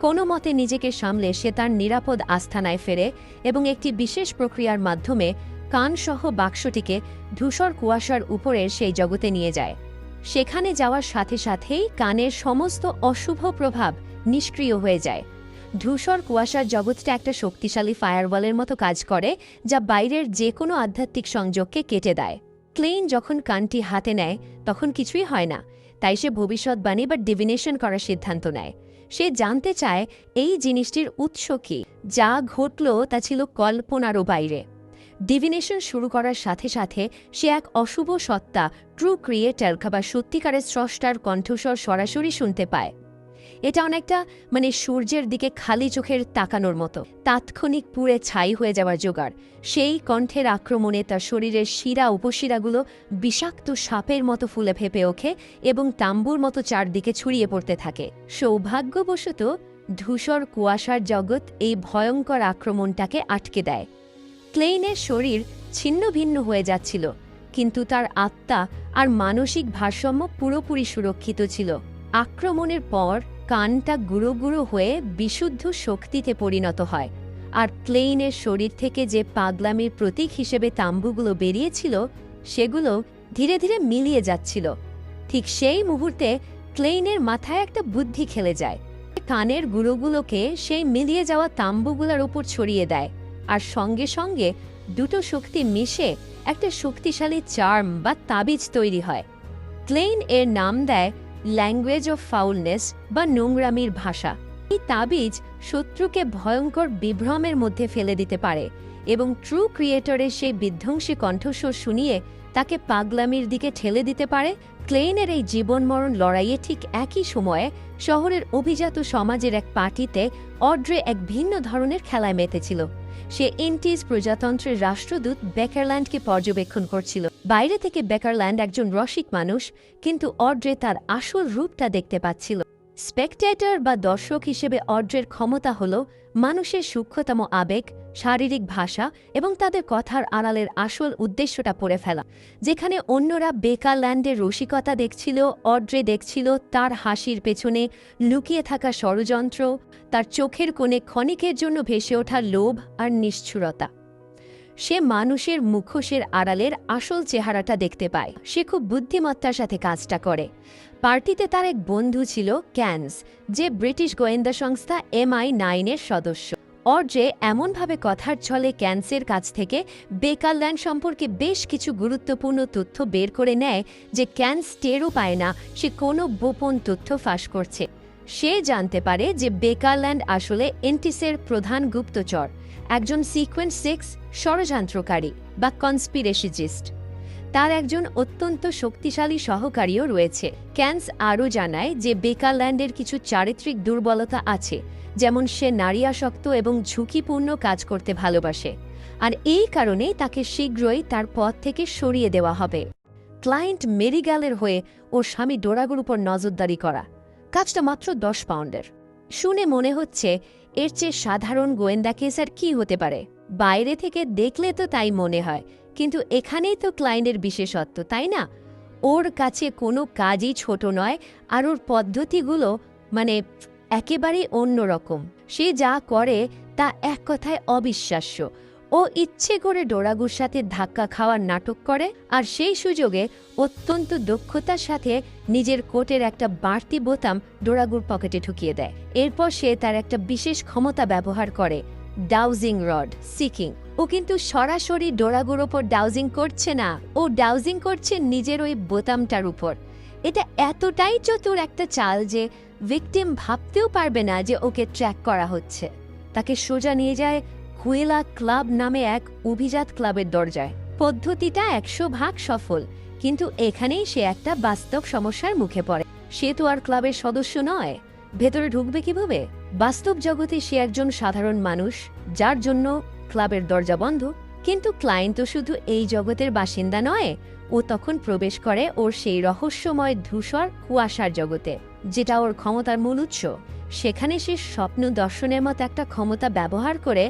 কোনো মতে নিজেকে সামলে সে তার নিরাপদ আস্থানায় ফেরে এবং একটি বিশেষ প্রক্রিয়ার মাধ্যমে কানসহ বাক্সটিকে ধূসর কুয়াশার উপরের সেই জগতে নিয়ে যায়। সেখানে যাওয়ার সাথে সাথেই কানের সমস্ত অশুভ প্রভাব নিষ্ক্রিয় হয়ে যায়। ধূসর কুয়াশার জগৎটা একটা শক্তিশালী ফায়ারওয়ালের মতো কাজ করে, যা বাইরের যে কোনো আধ্যাত্মিক সংযোগকে কেটে দেয়। ক্লেইন যখন কানটি হাতে নেয় তখন কিছুই হয় না, তাই সে ভবিষ্যৎবাণী বা ডিভিনেশন করার সিদ্ধান্ত নেয়। সে জানতে চায় এই জিনিসটির উৎস কী। যা ঘটল তা ছিল কল্পনারও বাইরে। ডিভিনেশন শুরু করার সাথে সাথে সে এক অশুভ সত্তা, ট্রু ক্রিয়েটর বা সত্যিকারের স্রষ্টার কণ্ঠস্বর সরাসরি শুনতে পায়। এটা অনেকটা সূর্যের দিকে খালি চোখের তাকানোর মতো, তাৎক্ষণিক পুড়ে ছাই হয়ে যাওয়ার জোগাড়। সেই কণ্ঠের আক্রমণে তার শরীরের শিরা উপশিরাগুলো বিষাক্ত সাপের মতো ফুলে ফেপে ওঠে এবং তাম্বুর মতো চারদিকে ছড়িয়ে পড়তে থাকে। সৌভাগ্যবশত ধূসর কুয়াশার জগৎ এই ভয়ঙ্কর আক্রমণটাকে আটকে দেয়। ক্লেইনের শরীর ছিন্ন ভিন্ন হয়ে যাচ্ছিল, কিন্তু তার আত্মা আর মানসিক ভারসাম্য পুরোপুরি সুরক্ষিত ছিল। আক্রমণের পর কানটা গুঁড়ো গুঁড়ো হয়ে বিশুদ্ধ শক্তিতে পরিণত হয়, আর ক্লেইনের শরীর থেকে যে পাগলামির প্রতীক হিসেবে তাম্বুগুলো বেরিয়েছিল সেগুলো ধীরে ধীরে মিলিয়ে যাচ্ছিল। ঠিক সেই মুহূর্তে ক্লেইনের মাথায় একটা বুদ্ধি খেলে যায়। কানের গুঁড়োগুলোকে সেই মিলিয়ে যাওয়া তাম্বুগুলোর উপর ছড়িয়ে দেয়, আর সঙ্গে সঙ্গে দুটো শক্তি মিশে একটা শক্তিশালী চার্ম বা তাবিজ তৈরি হয়। ক্লেইন এর নাম দেয় ল্যাঙ্গুয়েজ অফ ফাউলনেস বা নোংরামির ভাষা। এই তাবিজ শত্রুকে ভয়ঙ্কর বিভ্রমের মধ্যে ফেলে দিতে পারে এবং ট্রু ক্রিয়েটরের সেই বিধ্বংসী কণ্ঠস্বর শুনিয়ে তাকে পাগলামির দিকে ঠেলে দিতে পারে। ক্লেইনের এই জীবনমরণ লড়াইয়ে ঠিক একই সময়ে শহরের অভিজাত সমাজের এক পার্টিতে অড্রে এক ভিন্ন ধরনের খেলায় মেতেছিল। সে এন্টিস প্রজাতন্ত্রের রাষ্ট্রদূত বেকারল্যান্ডকে পর্যবেক্ষণ করছিল। বাইরে থেকে বেকারল্যান্ড একজন রসিক মানুষ, কিন্তু অড্রে তার আসল রূপটা দেখতে পাচ্ছিল। স্পেকটেটর বা দর্শক হিসেবে অড্রের ক্ষমতা হল মানুষের সূক্ষ্মতম আবেগ, শারীরিক ভাষা এবং তাদের কথার আড়ালের আসল উদ্দেশ্যটা পড়ে ফেলা। যেখানে অন্যরা বেকারল্যান্ডের রসিকতা দেখছিল, অড্রে দেখছিল তার হাসির পেছনে লুকিয়ে থাকা ষড়যন্ত্র, তার চোখের কোণে ক্ষণিকের জন্য ভেসে ওঠা লোভ আর নিষ্ঠুরতা। সে মানুষের মুখোশের আড়ালের আসল চেহারাটা দেখতে পায়। সে খুব বুদ্ধিমত্তার সাথে কাজটা করে। পার্টিতে তার এক বন্ধু ছিল ক্যান্স, যে ব্রিটিশ গোয়েন্দা সংস্থা MI9 এর সদস্য। অড্রে এমনভাবে কথার ছলে ক্যান্সের কাছ থেকে বেকারল্যান্ড সম্পর্কে বেশ কিছু গুরুত্বপূর্ণ তথ্য বের করে নেয়, যে ক্যান্স টেরও পায় না সে কোনো গোপন তথ্য ফাঁস করছে। সে জানতে পারে যে বেকারল্যান্ড আসলে এন্টিসের প্রধান গুপ্তচর, একজন সিকোয়েন্স 6 ষড়যন্ত্রকারী বা কনস্পিরেসিজিস্ট। তার একজন অত্যন্ত শক্তিশালী সহকারীও রয়েছে। ক্যান্স আরও জানায় যে বেকারল্যান্ডের কিছু চারিত্রিক দুর্বলতা আছে, যেমন সে নারী আসক্ত এবং ঝুঁকিপূর্ণ কাজ করতে ভালোবাসে, আর এই কারণেই তাকে শীঘ্রই তার পথ থেকে সরিয়ে দেওয়া হবে। ক্লায়েন্ট মেরিগ্যালের হয়ে ওর স্বামী ডোরাগোর উপর নজরদারি করা, কাজটা মাত্র 10 পাউন্ডের। শুনে মনে হচ্ছে এর চেয়ে সাধারণ গোয়েন্দা কেস আর কি হতে পারে। বাইরে থেকে দেখলে তো তাই মনে হয়, কিন্তু এখানেই তো ক্লায়েন্টের বিশেষত্ব, তাই না? ওর কাছে কোনো কাজই ছোট নয়, আর ওর পদ্ধতিগুলো একেবারেই অন্যরকম। সে যা করে তা এক কথায় অবিশ্বাস্য। ও ইচ্ছে করে ডোরাগুর সাথে ধাক্কা খাওয়ার নাটক করে, আর সেই সুযোগে অত্যন্ত দক্ষতার সাথে নিজের কোটের একটা বাড়তি বোতাম ডোরাগুর পকেটে ঢুকিয়ে দেয়। এরপর সে তার একটা বিশেষ ক্ষমতা ব্যবহার করে, ডাউজিং রড সিকিং। ও কিন্তু সরাসরি ডোরাগুর ওপর ডাউজিং করছে না, ও ডাউজিং করছে নিজের ওই বোতামটার উপর। এটা এতটাই চতুর একটা চাল যে ভিকটিম ভাবতেও পারবে না যে ওকে ট্র্যাক করা হচ্ছে। তাকে সোজা নিয়ে যায় হুয়েলা ক্লাব নামে এক অভিজাত ক্লাবের দরজায়। পদ্ধতিটা 100% সফল, কিন্তু এখানেই সে একটা বাস্তব সমস্যার মুখে পড়ে। সে তো আর ক্লাবের সদস্য নয়, ভেতরে ঢুকবে কিভাবে? বাস্তব জগতে সে একজন সাধারণ মানুষ, যার জন্য ক্লাবের দরজা বন্ধ। কিন্তু ক্লায়েন্ট তো শুধু এই জগতের বাসিন্দা নয়, ও তখন প্রবেশ করে ওর সেই রহস্যময় ধূসর কুয়াশার জগতে, যেটা ওর ক্ষমতার মূল উৎস। সেখানে সে স্বপ্ন দর্শনের মতো একটা ক্ষমতা ব্যবহার করে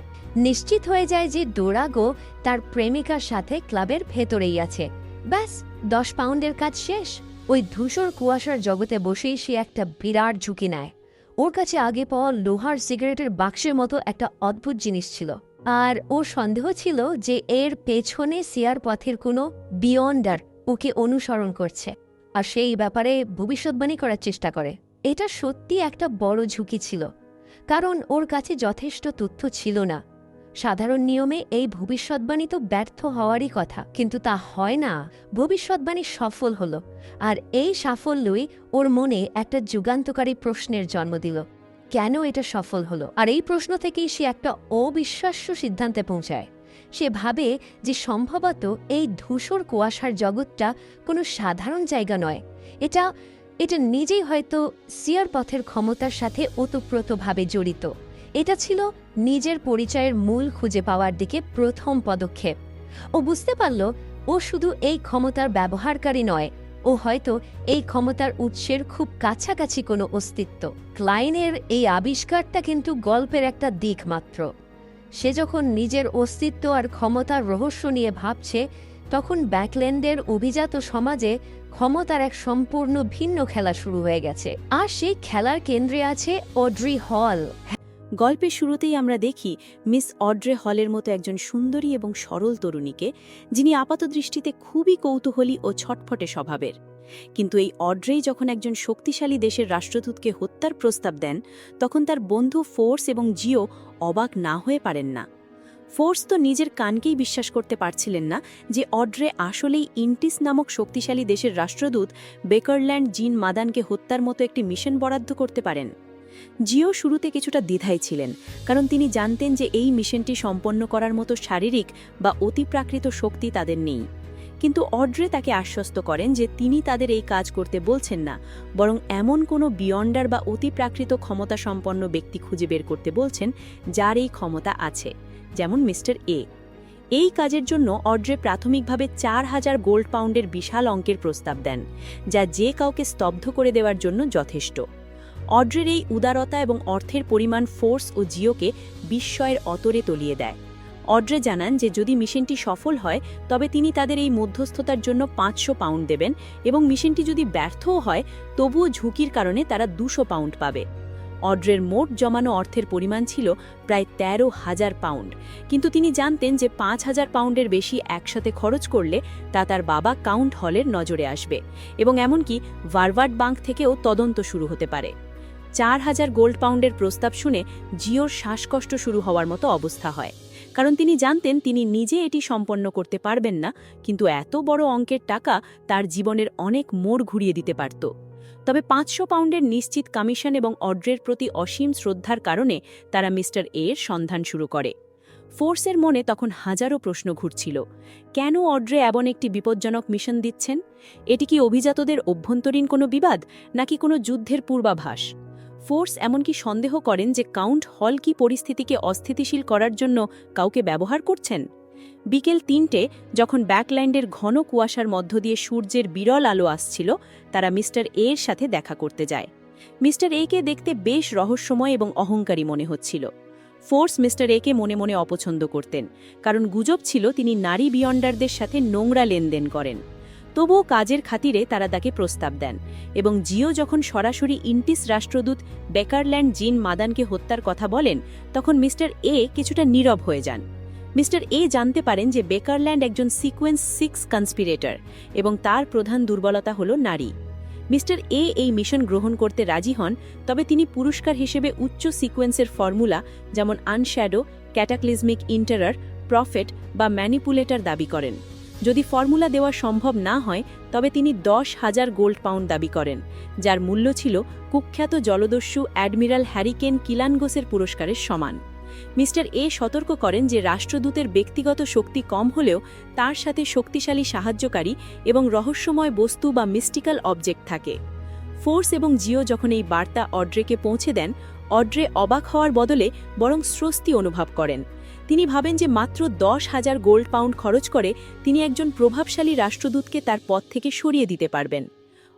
নিশ্চিত হয়ে যায় যে ডোরাগো তার প্রেমিকার সাথে ক্লাবের ভেতরেই আছে। ব্যাস, 10 পাউন্ডের কাজ শেষ। ওই ধূসর কুয়াশার জগতে বসেই সে একটা বিরাট ঝুঁকি নেয়। ওর কাছে আগে পাওয়া লোহার সিগারেটের বাক্সের মতো একটা অদ্ভুত জিনিস ছিল, আর ওর সন্দেহ ছিল যে এর পেছনে সিয়ার পথের কোনো বিয়ন্ডার ওকে অনুসরণ করছে, আর সেই ব্যাপারে ভবিষ্যৎবাণী করার চেষ্টা করে। এটা সত্যি একটা বড় ঝুঁকি ছিল, কারণ ওর কাছে যথেষ্ট তথ্য ছিল না। সাধারণ নিয়মে এই ভবিষ্যৎবাণী তো ব্যর্থ হওয়ারই কথা, কিন্তু তা হয় না। ভবিষ্যৎবাণী সফল হলো, আর এই সাফল্যই ওর মনে একটা যুগান্তকারী প্রশ্নের জন্ম দিল। কেন এটা সফল হলো? আর এই প্রশ্ন থেকেই সে একটা অবিশ্বাস্য সিদ্ধান্তে পৌঁছায়। সে ভাবে যে সম্ভবত এই ধূসর কুয়াশার জগৎটা কোনো সাধারণ জায়গা নয়, এটা নিজেই হয়তো সিয়ার পথের ক্ষমতার সাথে ওতপ্রোতভাবে জড়িত। এটা ছিল নিজের পরিচয়ের মূল খুঁজে পাওয়ার দিকে প্রথম পদক্ষেপ। ও বুঝতে পারল ও শুধু এই ক্ষমতার ব্যবহারকারী নয়, ও হয়তো এই ক্ষমতার উৎসের খুব কাছাকাছি কোনো অস্তিত্ব। ক্লাইনের এই আবিষ্কারটা কিন্তু গল্পের একটা দিক মাত্র। সে যখন নিজের অস্তিত্ব আর ক্ষমতার রহস্য নিয়ে ভাবছে, তখন ব্যাকল্যান্ডের অভিজাত সমাজে ক্ষমতার এক সম্পূর্ণ ভিন্ন খেলা শুরু হয়ে গেছে। আর সেই খেলার কেন্দ্রে আছে অড্রি হল। গল্পের শুরুতেই আমরা দেখি মিস অড্রে হলের মতো একজন সুন্দরী এবং সরল তরুণীকে, যিনি আপাতদৃষ্টিতে খুবই কৌতূহলী ও ছটফটে স্বভাবের। কিন্তু এই অড্রেই যখন একজন শক্তিশালী দেশের রাষ্ট্রদূতকে হত্যার প্রস্তাব দেন, তখন তার বন্ধু ফোর্স এবং জিও অবাক না হয়ে পারেন না। ফোর্স তো নিজের কানকেই বিশ্বাস করতে পারছিলেন না যে অড্রে আসলেই ইন্টিস নামক শক্তিশালী দেশের রাষ্ট্রদূত বেকারল্যান্ড জিন মাদানকে হত্যার মতো একটি মিশন বরাদ্দ করতে পারেন। জিও শুরুতে কিছুটা দ্বিধায় ছিলেন, কারণ তিনি জানতেন যে এই মিশনটি সম্পন্ন করার মতো শারীরিক বা অতিপ্রাকৃত শক্তি তাদের নেই। কিন্তু অড্রে তাকে আশ্বস্ত করেন যে তিনি তাদের এই কাজ করতে বলছেন না, বরং এমন কোনো বিয়ন্ডার বা অতিপ্রাকৃত ক্ষমতা সম্পন্ন ব্যক্তি খুঁজে বের করতে বলছেন যার এই ক্ষমতা আছে, যেমন মিস্টার এ। এই কাজের জন্য অড্রে প্রাথমিকভাবে 4000 গোল্ড পাউন্ডের বিশাল অঙ্কের প্রস্তাব দেন, যা যে কাউকে স্তব্ধ করে দেওয়ার জন্য যথেষ্ট। অড্রের এই উদারতা এবং অর্থের পরিমাণ ফোর্স ও জিওকে বিস্ময়ের অতরে তলিয়ে দেয়। অড্রে জানান যে যদি মিশনটি সফল হয়, তবে তিনি তাদের এই মধ্যস্থতার জন্য 500 পাউন্ড দেবেন, এবং মিশনটি যদি ব্যর্থও হয়, তবুও ঝুঁকির কারণে তারা 200 পাউন্ড পাবে। অড্রের মোট জমানো অর্থের পরিমাণ ছিল প্রায় 13,000 পাউন্ড, কিন্তু তিনি জানতেন যে 5,000 পাউন্ডের বেশি একসাথে খরচ করলে তা তার বাবা কাউন্ট হলের নজরে আসবে, এবং এমনকি ভারভার্ড ব্যাংক থেকেও তদন্ত শুরু হতে পারে। 4000 গোল্ড পাউন্ডের প্রস্তাব শুনে জিওর শ্বাসকষ্ট শুরু হওয়ার মতো অবস্থা হয়, কারণ তিনি জানতেন তিনি নিজে এটি সম্পন্ন করতে পারবেন না, কিন্তু এত বড় অঙ্কের টাকা তার জীবনের অনেক মোড় ঘুরিয়ে দিতে পারত। তবে 500 পাউন্ডের নিশ্চিত কমিশন এবং অড্রের প্রতি অসীম শ্রদ্ধার কারণে তারা মিস্টার এর সন্ধান শুরু করে। ফোর্সের মনে তখন হাজারো প্রশ্ন ঘুরছিল। কেন অড্রে এমন একটি বিপজ্জনক মিশন দিচ্ছেন? এটি কি অভিজাতদের অভ্যন্তরীণ কোনো বিবাদ, নাকি কোনো যুদ্ধের পূর্বাভাস? ফোর্স এমনকি সন্দেহ করেন যে কাউন্ট হল কি পরিস্থিতিকে অস্থিতিশীল করার জন্য কাউকে ব্যবহার করছেন। বিকেল 3টে, যখন ব্যাকল্যান্ডের ঘন কুয়াশার মধ্য দিয়ে সূর্যের বিরল আলো আসছিল, তারা মিস্টার এর সাথে দেখা করতে যায়। মিস্টার একে দেখতে বেশ রহস্যময় এবং অহংকারী মনে হচ্ছিল। ফোর্স মিস্টার একে মনে মনে অপছন্দ করতেন, কারণ গুজব ছিল তিনি নারী বিয়ন্ডারদের সাথে নোংরা লেনদেন করেন। তবুও কাজের খাতিরে তারা তাকে প্রস্তাব দেন, এবং জিও যখন সরাসরি ইন্টিস রাষ্ট্রদূত বেকারল্যান্ড জিন মাদানকে হত্যার কথা বলেন, তখন মিস্টার এ কিছুটা নীরব হয়ে যান। মিস্টার এ জানতে পারেন যে বেকারল্যান্ড একজন সিকোয়েন্স 6 কনস্পিরেটর, এবং তার প্রধান দুর্বলতা হল নারী। মিস্টার এ এই মিশন গ্রহণ করতে রাজি হন, তবে তিনি পুরস্কার হিসেবে উচ্চ সিকোয়েন্সের ফর্মুলা, যেমন আনশ্যাডো, ক্যাটাক্লিজমিক ইন্টারার, প্রফেট বা ম্যানিপুলেটর দাবি করেন। যদি ফর্মুলা দেওয়া সম্ভব না হয়, তবে তিনি 10,000 গোল্ড পাউন্ড দাবি করেন, যার মূল্য ছিল কুখ্যাত জলদস্যু অ্যাডমিরাল হ্যারিকেন কিলানগোসের পুরস্কারের সমান। মিস্টার এ সতর্ক করেন যে রাষ্ট্রদূতের ব্যক্তিগত শক্তি কম হলেও তার সাথে শক্তিশালী সাহায্যকারী এবং রহস্যময় বস্তু বা মিস্টিক্যাল অবজেক্ট থাকে। ফোর্স এবং জিও যখন এই বার্তা অড্রেকে পৌঁছে দেন, অড্রে অবাক হওয়ার বদলে বরং স্বস্তি অনুভব করেন। তিনি ভাবেন যে মাত্র 10,000 গোল্ড পাউন্ড খরচ করে তিনি একজন প্রভাবশালী রাষ্ট্রদূতকে তার পদ থেকে সরিয়ে দিতে পারবেন।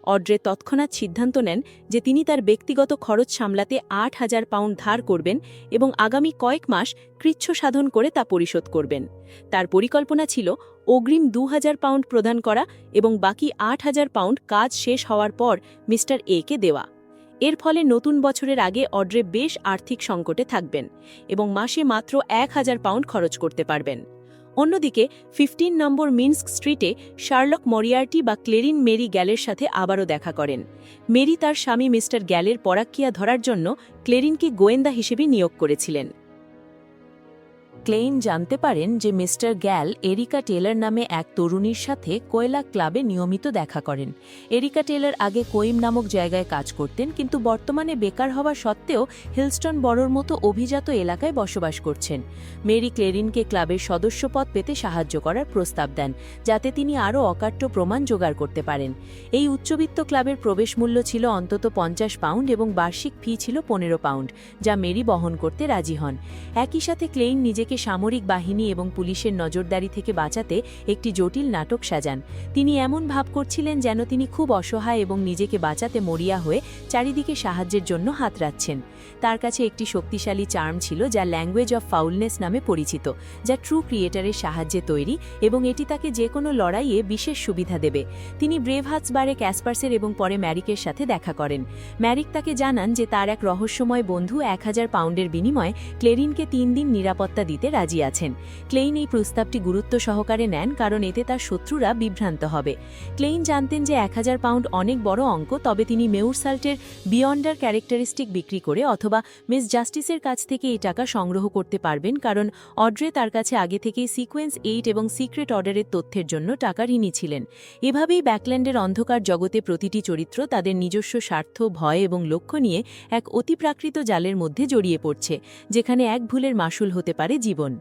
অড্রে তৎক্ষণাৎ সিদ্ধান্ত নেন যে তিনি তার ব্যক্তিগত খরচ সামলাতে 8,000 পাউন্ড ধার করবেন এবং আগামী কয়েক মাস কৃচ্ছ সাধন করে তা পরিশোধ করবেন। তার পরিকল্পনা ছিল অগ্রিম 2,000 পাউন্ড প্রদান করা এবং বাকি 8,000 পাউন্ড কাজ শেষ হওয়ার পর মিস্টার একে দেওয়া। এর ফলে নতুন বছরের আগে অড্রে বেশ আর্থিক সংকটে থাকবেন এবং মাসে মাত্র 1,000 পাউন্ড খরচ করতে পারবেন। অন্যদিকে 15 নম্বর মিন্স্ক স্ট্রিটে শার্লক মরিয়ার্টি বা ক্লেরিন মেরি গ্যালের সাথে আবারও দেখা করেন। মেরি তার স্বামী মিস্টার গ্যালের পরাক্কিয়া ধরার জন্য ক্লেরিনকে গোয়েন্দা হিসেবে নিয়োগ করেছিলেন। ক্লেইন জানতে পারেন যে মিস্টার গ্যাল এরিকা টেলর নামে এক তরুণীর সাথে কোয়েলা ক্লাবে নিয়মিত দেখা করেন। এরিকা টেলর আগে কোইম নামক জায়গায় কাজ করতেন, কিন্তু বর্তমানে বেকার হওয়া সত্ত্বেও হিলস্টন বরোর মতো অভিজাত এলাকায় বসবাস করছেন। মেরি ক্লেরিনকে ক্লাবের সদস্যপদ পেতে সাহায্য করার প্রস্তাব দেন, যাতে তিনি আরও অকাট্য প্রমাণ জোগাড় করতে পারেন। এই উচ্চবিত্ত ক্লাবের প্রবেশ মূল্য ছিল অন্তত 50 পাউন্ড এবং বার্ষিক ফি ছিল 15 পাউন্ড, যা মেরি বহন করতে রাজি হন। একই সাথে ক্লেইন নিজেকে সামরিক বাহিনী এবং পুলিশের নজরদারি থেকে বাঁচাতে একটি জটিল নাটক সাজান। তিনি এমন ভাব করছিলেন যেন তিনি খুব অসহায় এবং নিজেকে বাঁচাতে মরিয়া হয়ে চারিদিকে সাহায্যের জন্য হাত রাখছেন। তার কাছে একটি শক্তিশালী চার্ম ছিল যা ল্যাঙ্গুয়েজ অফ ফাউলনেস নামে পরিচিত, যা ট্রু ক্রিয়েটারের সাহায্যে তৈরি এবং এটি তাকে যে কোনো লড়াইয়ে বিশেষ সুবিধা দেবে। তিনি ব্রেভহার্টসবারে ক্যাসপার্সের এবং পরে ম্যারিকের সাথে দেখা করেন। ম্যারিক তাকে জানান যে তার এক রহস্যময় বন্ধু 1,000 পাউন্ডের বিনিময়ে ক্লেরিনকে 3 দিন নিরাপত্তা দিতে রাজি আছেন। ক্লেইন এই প্রস্তাবটি গুরুত্ব সহকারে নেন, কারণ এতে তার শত্রুরা বিভ্রান্ত হবে। ক্লেইন জানতেন যে 1,000 পাউন্ড অনেক বড় অঙ্ক, তবে তিনি মেউরসাল্টের বিয়ন্ডার ক্যারেক্টারিস্টিক বিক্রি করে অথবা মিস জাস্টিসের কাছ থেকে এই টাকা সংগ্রহ করতে পারবেন, কারণ অড্রে তার কাছে আগে থেকেই সিকোয়েন্স 8 এবং সিক্রেট অর্ডারের তথ্যের জন্য টাকা ঋণী ছিলেন। এভাবেই ব্যাকল্যান্ডের অন্ধকার জগতে প্রতিটি চরিত্র তাদের নিজস্ব স্বার্থ, ভয় এবং লক্ষ্য নিয়ে এক অতিপ্রাকৃত জালের মধ্যে জড়িয়ে পড়ছে, যেখানে এক ভুলের মাসুল হতে পারে জীবন।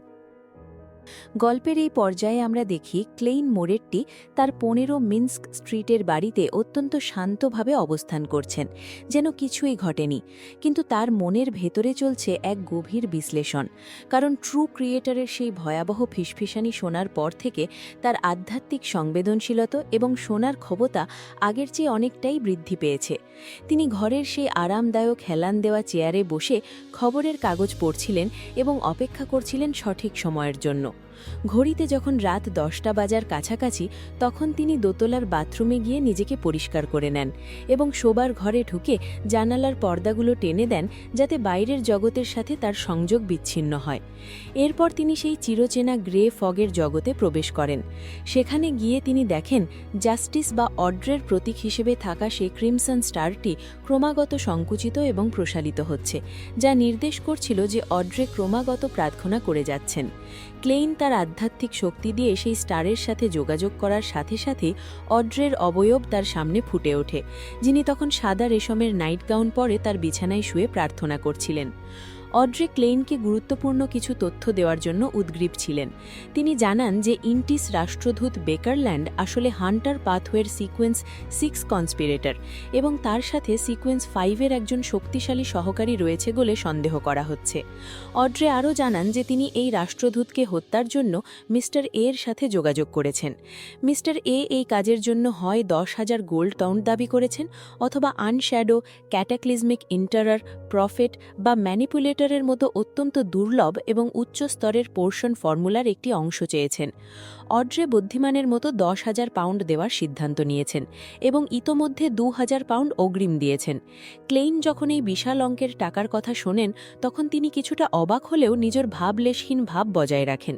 গল্পের এই পর্যায়ে আমরা দেখি ক্লেইন মোরেট্টি তার 15 মিন্স্ক স্ট্রিটের বাড়িতে অত্যন্ত শান্তভাবে অবস্থান করছেন, যেন কিছুই ঘটেনি। কিন্তু তার মনের ভেতরে চলছে এক গভীর বিশ্লেষণ, কারণ ট্রু ক্রিয়েটারের সেই ভয়াবহ ফিসফিসানি শোনার পর থেকে তার আধ্যাত্মিক সংবেদনশীলতা এবং শোনার ক্ষমতা আগের চেয়ে অনেকটাই বৃদ্ধি পেয়েছে। তিনি ঘরের সেই আরামদায়ক হেলান দেওয়া চেয়ারে বসে খবরের কাগজ পড়ছিলেন এবং অপেক্ষা করছিলেন সঠিক সময়ের জন্য। ঘড়িতে যখন রাত 10টা বাজার কাছাকাছি, তখন তিনি দোতলার বাথরুমে গিয়ে নিজেকে পরিষ্কার করে নেন এবং শোবার ঘরে ঢুকে জানালার পর্দাগুলো টেনে দেন, যাতে বাইরের জগতের সাথে তার সংযোগ বিচ্ছিন্ন হয়। এরপর তিনি সেই চিরচেনা গ্রে ফগের জগতে প্রবেশ করেন। সেখানে গিয়ে তিনি দেখেন জাস্টিস বা অড্রের প্রতীক হিসেবে থাকা সেই ক্রিমসন স্টারটি ক্রমাগত সংকুচিত এবং প্রসারিত হচ্ছে, যা নির্দেশ করছিল যে অড্রে ক্রমাগত প্রার্থনা করে যাচ্ছেন। ক্লেইন তার আধ্যাত্মিক শক্তি দিয়ে সেই স্টারের সাথে যোগাযোগ করার সাথে সাথেই অড্রের অবয়ব তার সামনে ফুটে ওঠে, যিনি তখন সাদা রেশমের নাইট গাউন পরে তার বিছানায় শুয়ে প্রার্থনা করছিলেন। অড্রে ক্লেইনকে গুরুত্বপূর্ণ কিছু তথ্য দেওয়ার জন্য উদ্গ্রীব ছিলেন। তিনি জানান যে ইন্টিস রাষ্ট্রদূত বেকারল্যান্ড আসলে হান্টার পাথওয়ের সিকোয়েন্স 6 কনস্পিরেটর এবং তার সাথে সিকোয়েন্স 5-এর একজন শক্তিশালী সহকারী রয়েছে বলে সন্দেহ করা হচ্ছে। অড্রে আরও জানান যে তিনি এই রাষ্ট্রদূতকে হত্যার জন্য মিস্টার এর সাথে যোগাযোগ করেছেন। মিস্টার এই কাজের জন্য হয় 10,000 গোল্ড পাউন্ড দাবি করেছেন, অথবা আনশ্যাডো, ক্যাটাক্লিজমিক ইন্টারার, প্রফেট বা ম্যানিপুলেটরের মতো অত্যন্ত দুর্লভ এবং উচ্চ স্তরের পোর্শন ফর্মুলার একটি অংশ চেয়েছেন। অড্রে বুদ্ধিমানের মতো 10,000 পাউন্ড দেওয়ার সিদ্ধান্ত নিয়েছেন এবং ইতোমধ্যে 2,000 পাউন্ড অগ্রিম দিয়েছেন। ক্লেইন যখন এই বিশাল অঙ্কের টাকার কথা শোনেন, তখন তিনি কিছুটা অবাক হলেও নিজের ভাবলেশহীন ভাব বজায় রাখেন।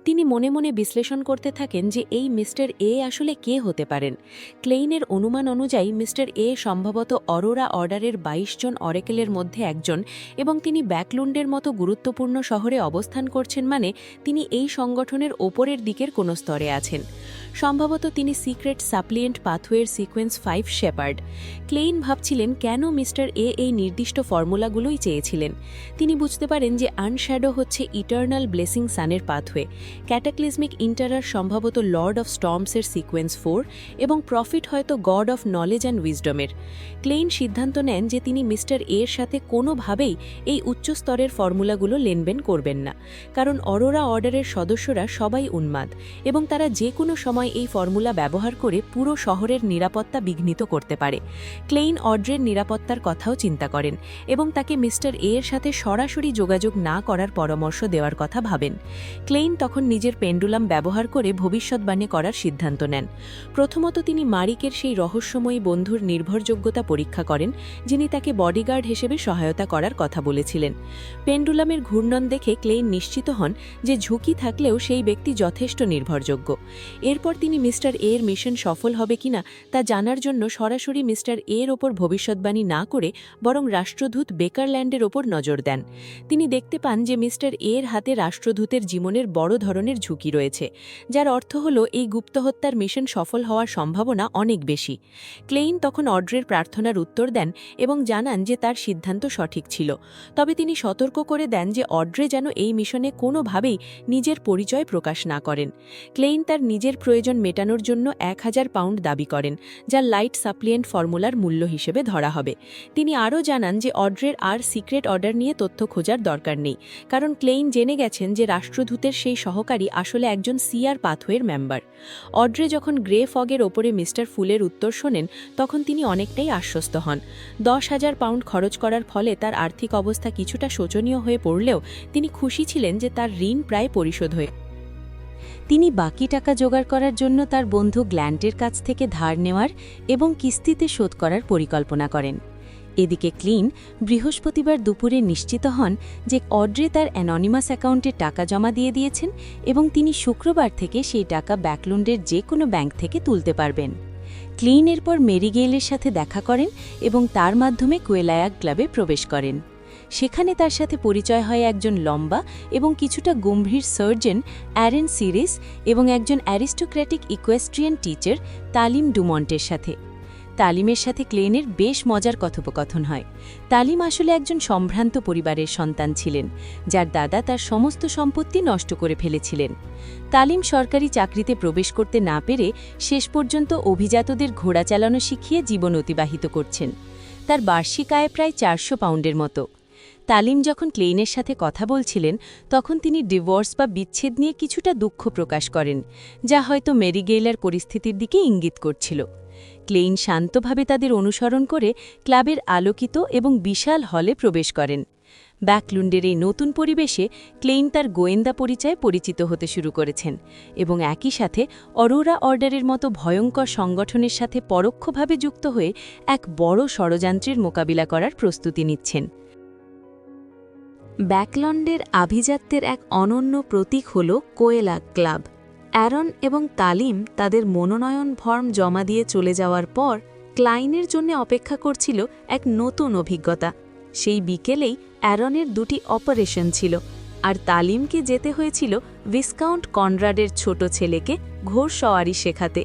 তিনি মনে মনে বিশ্লেষণ করতে থাকেন যে এই মিস্টার এ আসলে কে হতে পারেন। ক্লেইনের অনুমান অনুযায়ী মিস্টার এ সম্ভবত অরোরা অর্ডারের 22 জন অরেকেলের মধ্যে একজন, এবং তিনি ব্যাকলুন্ডের মতো গুরুত্বপূর্ণ শহরে অবস্থান করছেন, মানে তিনি এই সংগঠনের ওপরের দিকের কোনো স্তরে আছেন। সম্ভবত তিনি সিক্রেট সাপ্লিয়েন্ট পাথওয়ের সিকোয়েন্স 5 শেপার্ড। ক্লেইন ভাবছিলেন কেন মিস্টার এ এই নির্দিষ্ট ফর্মুলাগুলোই চেয়েছিলেন। তিনি বুঝতে পারেন যে আনশ্যাডো হচ্ছে ইটার্নাল ব্লেসিং সানের পাথওয়ে, ক্যাটাক্লিজমিক ইন্টারার সম্ভবত লর্ড অফ স্টর্মসের সিকোয়েন্স 4 এবং প্রফিট হয়তো গড অফ নলেজ অ্যান্ড উইজডমের। ক্লেইন সিদ্ধান্ত নেন যে তিনি মিস্টার এর সাথে কোনোভাবেই এই উচ্চ স্তরের ফর্মুলাগুলো লেনদেন করবেন না, কারণ অরোরা অর্ডারের সদস্যরা সবাই উন্মাদ এবং তারা যে কোনো সময় এই ফর্মুলা ব্যবহার করে পুরো শহরের নিরাপত্তা বিঘ্নিত করতে পারে। ক্লেইন অড্রের নিরাপত্তার কথাও চিন্তা করেন এবং তাকে মিস্টার এর সাথে সরাসরি যোগাযোগ না করার পরামর্শ দেওয়ার কথা ভাবেন। ক্লেইন তখন নিজের পেন্ডুলাম ব্যবহার করে ভবিষ্যৎবাণী করার সিদ্ধান্ত নেন। প্রথমত তিনি মারিকের সেই রহস্যময়ী বন্ধুর নির্ভরযোগ্যতা পরীক্ষা করেন, যিনি তাকে বডিগার্ড হিসেবে সহায়তা করার কথা বলেছিলেন। পেন্ডুলামের ঘূর্ণন দেখে ক্লেইন নিশ্চিত হন যে ঝুঁকি থাকলেও সেই ব্যক্তি যথেষ্ট নির্ভরযোগ্য। এরপর তিনি মিস্টার এর মিশন সফল হবে কিনা তা জানার জন্য সরাসরি মিস্টার এর ওপর ভবিষ্যৎবাণী না করে বরং রাষ্ট্রদূত বেকারল্যান্ডের ওপর নজর দেন। তিনি দেখতে পান যে মিস্টার এর হাতে রাষ্ট্রদূতের জীবনের বড় ধরনের ঝুঁকি রয়েছে, যার অর্থ হল এই গুপ্তহত্যার মিশন সফল হওয়ার সম্ভাবনা অনেক বেশি। ক্লেইন তখন অড্রের প্রার্থনার উত্তর দেন এবং জানান যে তার সিদ্ধান্ত সঠিক ছিল, তবে তিনি সতর্ক করে দেন যে অড্রে যেন এই মিশনে কোনোভাবেই নিজের পরিচয় প্রকাশ না করেন। ক্লেইন তার নিজের প্রয়োজন মেটানোর জন্য 1000 পাউন্ড দাবি করেন, যা লাইট সাপ্লিয়েন্ট ফর্মুলার মূল্য হিসেবে ধরা হবে। তিনি আরও জানান যে অড্রের আর সিক্রেট অর্ডার নিয়ে তথ্য খোঁজার দরকার নেই, কারণ ক্লেইন জেনে গেছেন যে রাষ্ট্রদূতের সেই সহকারী আসলে একজন সিআর পাথওয়ের মেম্বার। অড্রে যখন গ্রে ফগের ওপরে মিস্টার ফুলের উত্তর শোনেন তখন তিনি অনেকটাই আশ্বস্ত হন। 10,000 পাউন্ড খরচ করার ফলে তার আর্থিক অবস্থা কিছুটা শোচনীয় হয়ে পড়লেও তিনি খুশি ছিলেন যে তার ঋণ প্রায় পরিশোধ হয়ে। তিনি বাকি টাকা জোগাড় করার জন্য তার বন্ধু গ্ল্যান্টের কাছ থেকে ধার নেওয়ার এবং কিস্তিতে শোধ করার পরিকল্পনা করেন। এদিকে ক্লিন বৃহস্পতিবার দুপুরে নিশ্চিত হন যে অড্রে তার অ্যাননিমাস অ্যাকাউন্টে টাকা জমা দিয়ে দিয়েছেন এবং তিনি শুক্রবার থেকে সেই টাকা ব্যাকলুন্ডের যে কোনো ব্যাংক থেকে তুলতে পারবেন। ক্লিন এরপর মেরিগেইলের সাথে দেখা করেন এবং তার মাধ্যমে কোয়েলায়াক ক্লাবে প্রবেশ করেন। সেখানে তার সাথে পরিচয় হয় একজন লম্বা এবং কিছুটা গম্ভীর সার্জন অ্যারেন সিরিস এবং একজন অ্যারিস্টোক্র্যাটিক ইকুয়েস্ট্রিয়ান টিচার তালিম ডুমন্টের সাথে। তালিমের সাথে ক্লেনের বেশ মজার কথোপকথন হয়। তালিম আসলে একজন সম্ভ্রান্ত পরিবারের সন্তান ছিলেন, যার দাদা তার সমস্ত সম্পত্তি নষ্ট করে ফেলেছিলেন। তালিম সরকারি চাকরিতে প্রবেশ করতে না পেরে শেষ পর্যন্ত অভিজাতদের ঘোড়া চালানো শিখিয়ে জীবন অতিবাহিত করছেন। তার বার্ষিক আয় প্রায় 400 পাউন্ডের মতো। তালিম যখন ক্লেইনের সাথে কথা বলছিলেন তখন তিনি ডিভোর্স বা বিচ্ছেদ নিয়ে কিছুটা দুঃখ প্রকাশ করেন, যা হয়তো মেরিগেইলার পরিস্থিতির দিকে ইঙ্গিত করছিল। ক্লেইন শান্তভাবে তাদের অনুসরণ করে ক্লাবের আলোকিত এবং বিশাল হলে প্রবেশ করেন। ব্যাকলুন্ডের এই নতুন পরিবেশে ক্লেইন তার গোয়েন্দা পরিচয়ে পরিচিত হতে শুরু করেছেন এবং একই সাথে অরোরা অর্ডারের মতো ভয়ঙ্কর সংগঠনের সাথে পরোক্ষভাবে যুক্ত হয়ে এক বড় ষড়যন্ত্রের মোকাবিলা করার প্রস্তুতি নিচ্ছেন। ব্যাকলন্ডের আভিজাত্যের এক অনন্য প্রতীক হল কোয়েলাক ক্লাব। অ্যারন এবং তালিম তাদের মনোনয়ন ফর্ম জমা দিয়ে চলে যাওয়ার পর ক্লাইনের জন্য অপেক্ষা করছিল এক নতুন অভিজ্ঞতা। সেই বিকেলেই অ্যারনের 2টি অপারেশন ছিল, আর তালিমকে যেতে হয়েছিল ভিসকাউন্ট কনরাডের ছোট ছেলেকে ঘোড়সওয়ারি শেখাতে,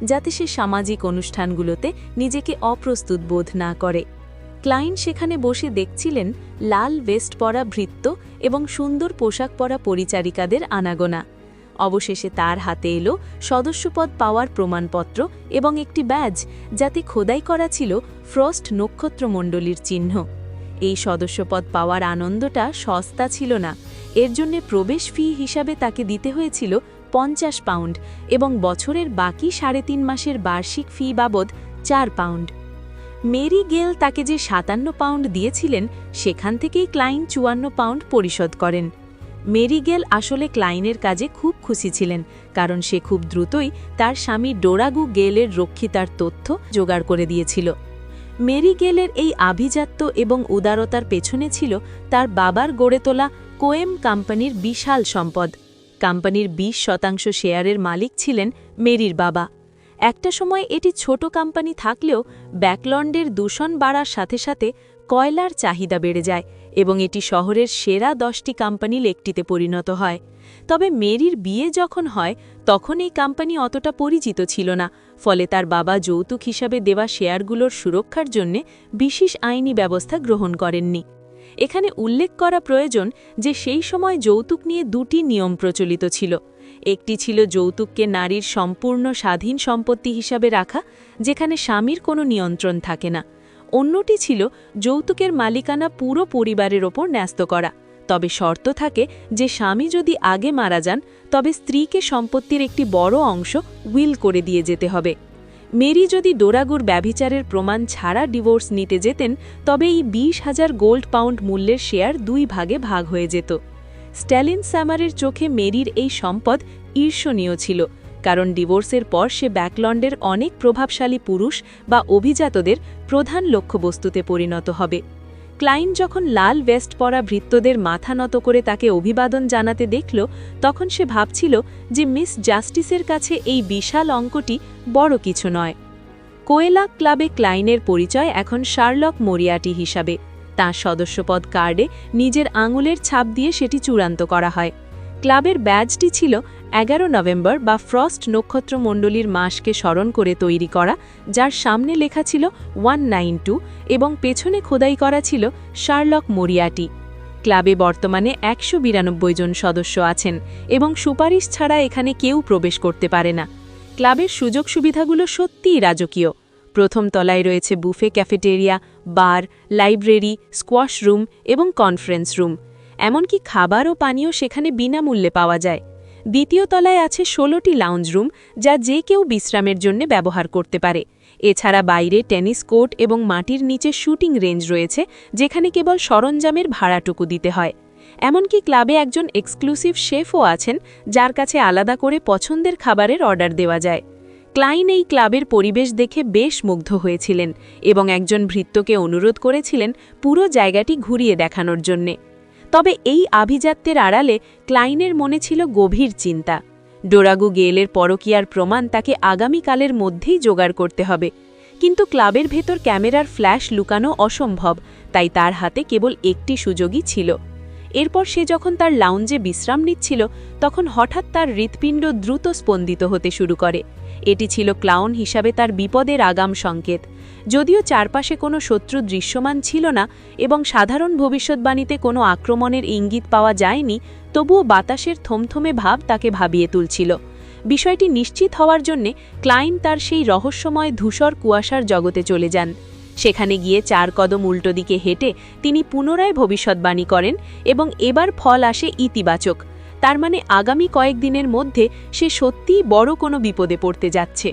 যাতে সে সামাজিক অনুষ্ঠানগুলোতে নিজেকে অপ্রস্তুত বোধ না করে। ক্লাইন সেখানে বসে দেখছিলেন লাল ভেস্ট পরা ভৃত্য এবং সুন্দর পোশাক পরা পরিচারিকাদের আনাগোনা। অবশেষে তার হাতে এলো সদস্যপদ পাওয়ার প্রমাণপত্র এবং একটি ব্যাজ, যাতে খোদাই করা ছিল ফ্রস্ট নক্ষত্রমণ্ডলীর চিহ্ন। এই সদস্যপদ পাওয়ার আনন্দটা সস্তা ছিল না। এর জন্য প্রবেশ ফি হিসাবে তাকে দিতে হয়েছিল 50 পাউন্ড এবং বছরের বাকি 3.5 মাসের বার্ষিক ফি বাবদ 4 পাউন্ড। মেরি গেল তাকে যে 57 পাউন্ড দিয়েছিলেন সেখান থেকেই ক্লাইন 54 পাউন্ড পরিশোধ করেন। মেরি গেল আসলে ক্লাইনের কাজে খুব খুশি ছিলেন, কারণ সে খুব দ্রুতই তার স্বামী ডোরাগু গেলের রক্ষিতার তথ্য জোগাড় করে দিয়েছিল। মেরি গেলের এই আভিজাত্য এবং উদারতার পেছনে ছিল তার বাবার গড়ে তোলা কোয়েম কোম্পানির বিশাল সম্পদ। কোম্পানির 20% শেয়ারের মালিক ছিলেন মেরির বাবা। একটা সময় এটি ছোট কোম্পানি থাকলেও ব্যাকলন্ডের দূষণ বাড়ার সাথে সাথে কয়লার চাহিদা বেড়ে যায় এবং এটি শহরের সেরা 10টি কোম্পানির একটিতে পরিণত হয়। তবে মেরির বিয়ে যখন হয় তখন এই কোম্পানি অতটা পরিচিত ছিল না, ফলে তার বাবা যৌতুক হিসাবে দেওয়া শেয়ারগুলোর সুরক্ষার জন্য বিশেষ আইনি ব্যবস্থা গ্রহণ করেননি। এখানে উল্লেখ করা প্রয়োজন যে সেই সময় যৌতুক নিয়ে দুটি নিয়ম প্রচলিত ছিল। একটি ছিল যৌতুককে নারীর সম্পূর্ণ স্বাধীন সম্পত্তি হিসাবে রাখা, যেখানে স্বামীর কোনো নিয়ন্ত্রণ থাকে না। অন্যটি ছিল যৌতুকের মালিকানা পুরো পরিবারের ওপর ন্যস্ত করা, তবে শর্ত থাকে যে স্বামী যদি আগে মারা যান তবে স্ত্রীকে সম্পত্তির একটি বড় অংশ উইল করে দিয়ে যেতে হবে। মেরি যদি ডোরাগুর ব্যভিচারের প্রমাণ ছাড়া ডিভোর্স নিতে যেতেন তবে এই 20,000 গোল্ড পাউন্ড মূল্যের শেয়ার 2 ভাগে ভাগ হয়ে যেত। স্ট্যালিন স্যামারের চোখে মেরির এই সম্পদ ঈর্ষণীয় ছিল, কারণ ডিভোর্সের পর সে ব্যাকল্যান্ডের অনেক প্রভাবশালী পুরুষ বা অভিজাতদের প্রধান লক্ষ্যবস্তুতে পরিণত হবে। ক্লাইন যখন লাল ভেস্ট পরা ভৃত্যদের মাথা নত করে তাকে অভিবাদন জানাতে দেখল, তখন সে ভাবছিল যে মিস জাস্টিসের কাছে এই বিশাল অঙ্কটি বড় কিছু নয়। কোয়েলাক ক্লাবে ক্লাইনের পরিচয় এখন শার্লক মোরিয়াটি হিসাবে। তাঁর সদস্যপদ কার্ডে নিজের আঙুলের ছাপ দিয়ে সেটি চূড়ান্ত করা হয়। ক্লাবের ব্যাজটি ছিল 11 নভেম্বর বা ফ্রস্ট নক্ষত্রমণ্ডলীর মাসকে স্মরণ করে তৈরি করা, যার সামনে লেখা ছিল 192 এবং পেছনে খোদাই করা ছিল শার্লক মোরিয়াটি। ক্লাবে বর্তমানে 192 জন সদস্য আছেন এবং সুপারিশ ছাড়া এখানে কেউ প্রবেশ করতে পারে না। ক্লাবের সুযোগ সুবিধাগুলো সত্যিই রাজকীয়। প্রথম তলায় রয়েছে বুফে ক্যাফেটেরিয়া, বার, লাইব্রেরি, স্কোয়াশ রুম এবং কনফারেন্স রুম। এমনকি খাবার ও পানীয় সেখানে বিনামূল্যে পাওয়া যায়। দ্বিতীয় তলায় আছে 16টি লাউঞ্জ রুম, যা যে কেউ বিশ্রামের জন্য ব্যবহার করতে পারে। এছাড়া বাইরে টেনিস কোর্ট এবং মাটির নিচে শুটিং রেঞ্জ রয়েছে, যেখানে কেবল সরঞ্জামের ভাড়াটুকু দিতে হয়। এমনকি ক্লাবে একজন এক্সক্লুসিভ শেফও আছেন, যার কাছে আলাদা করে পছন্দের খাবারের অর্ডার দেওয়া যায়। ক্লাইন এই ক্লাবের পরিবেশ দেখে বেশ মুগ্ধ হয়েছিলেন এবং একজন ভৃত্যকে অনুরোধ করেছিলেন পুরো জায়গাটি ঘুরিয়ে দেখানোর জন্যে। তবে এই আভিজাত্যের আড়ালে ক্লাইনের মনে ছিল গভীর চিন্তা। ডোরাগু গেলের পরকীয়ার প্রমাণ তাকে আগামীকালের মধ্যেই জোগাড় করতে হবে, কিন্তু ক্লাবের ভেতর ক্যামেরার ফ্ল্যাশ লুকানো অসম্ভব, তাই তার হাতে কেবল একটি সুযোগই ছিল। এরপর সে যখন তার লাউঞ্জে বিশ্রাম নিচ্ছিল, তখন হঠাৎ তার হৃৎপিণ্ড দ্রুত স্পন্দিত হতে শুরু করে। এটি ছিল ক্লাউন হিসাবে তার বিপদের আগাম সংকেত। যদিও চারপাশে কোনো শত্রু দৃশ্যমান ছিল না এবং সাধারণ ভবিষ্যৎবাণীতে কোনো আক্রমণের ইঙ্গিত পাওয়া যায়নি, তবুও বাতাসের থমথমে ভাব তাকে ভাবিয়ে তুলছিল। বিষয়টি নিশ্চিত হওয়ার জন্যে ক্লাইন তার সেই রহস্যময় ধূসর কুয়াশার জগতে চলে যান। সেখানে গিয়ে 4 কদম উল্টো দিকে হেঁটে তিনি পুনরায় ভবিষ্যৎবাণী করেন এবং এবার ফল আসে ইতিবাচক। তার মানে আগামী কয়েকদিনের মধ্যে সে সত্যিই বড় কোনো বিপদে পড়তে যাচ্ছে।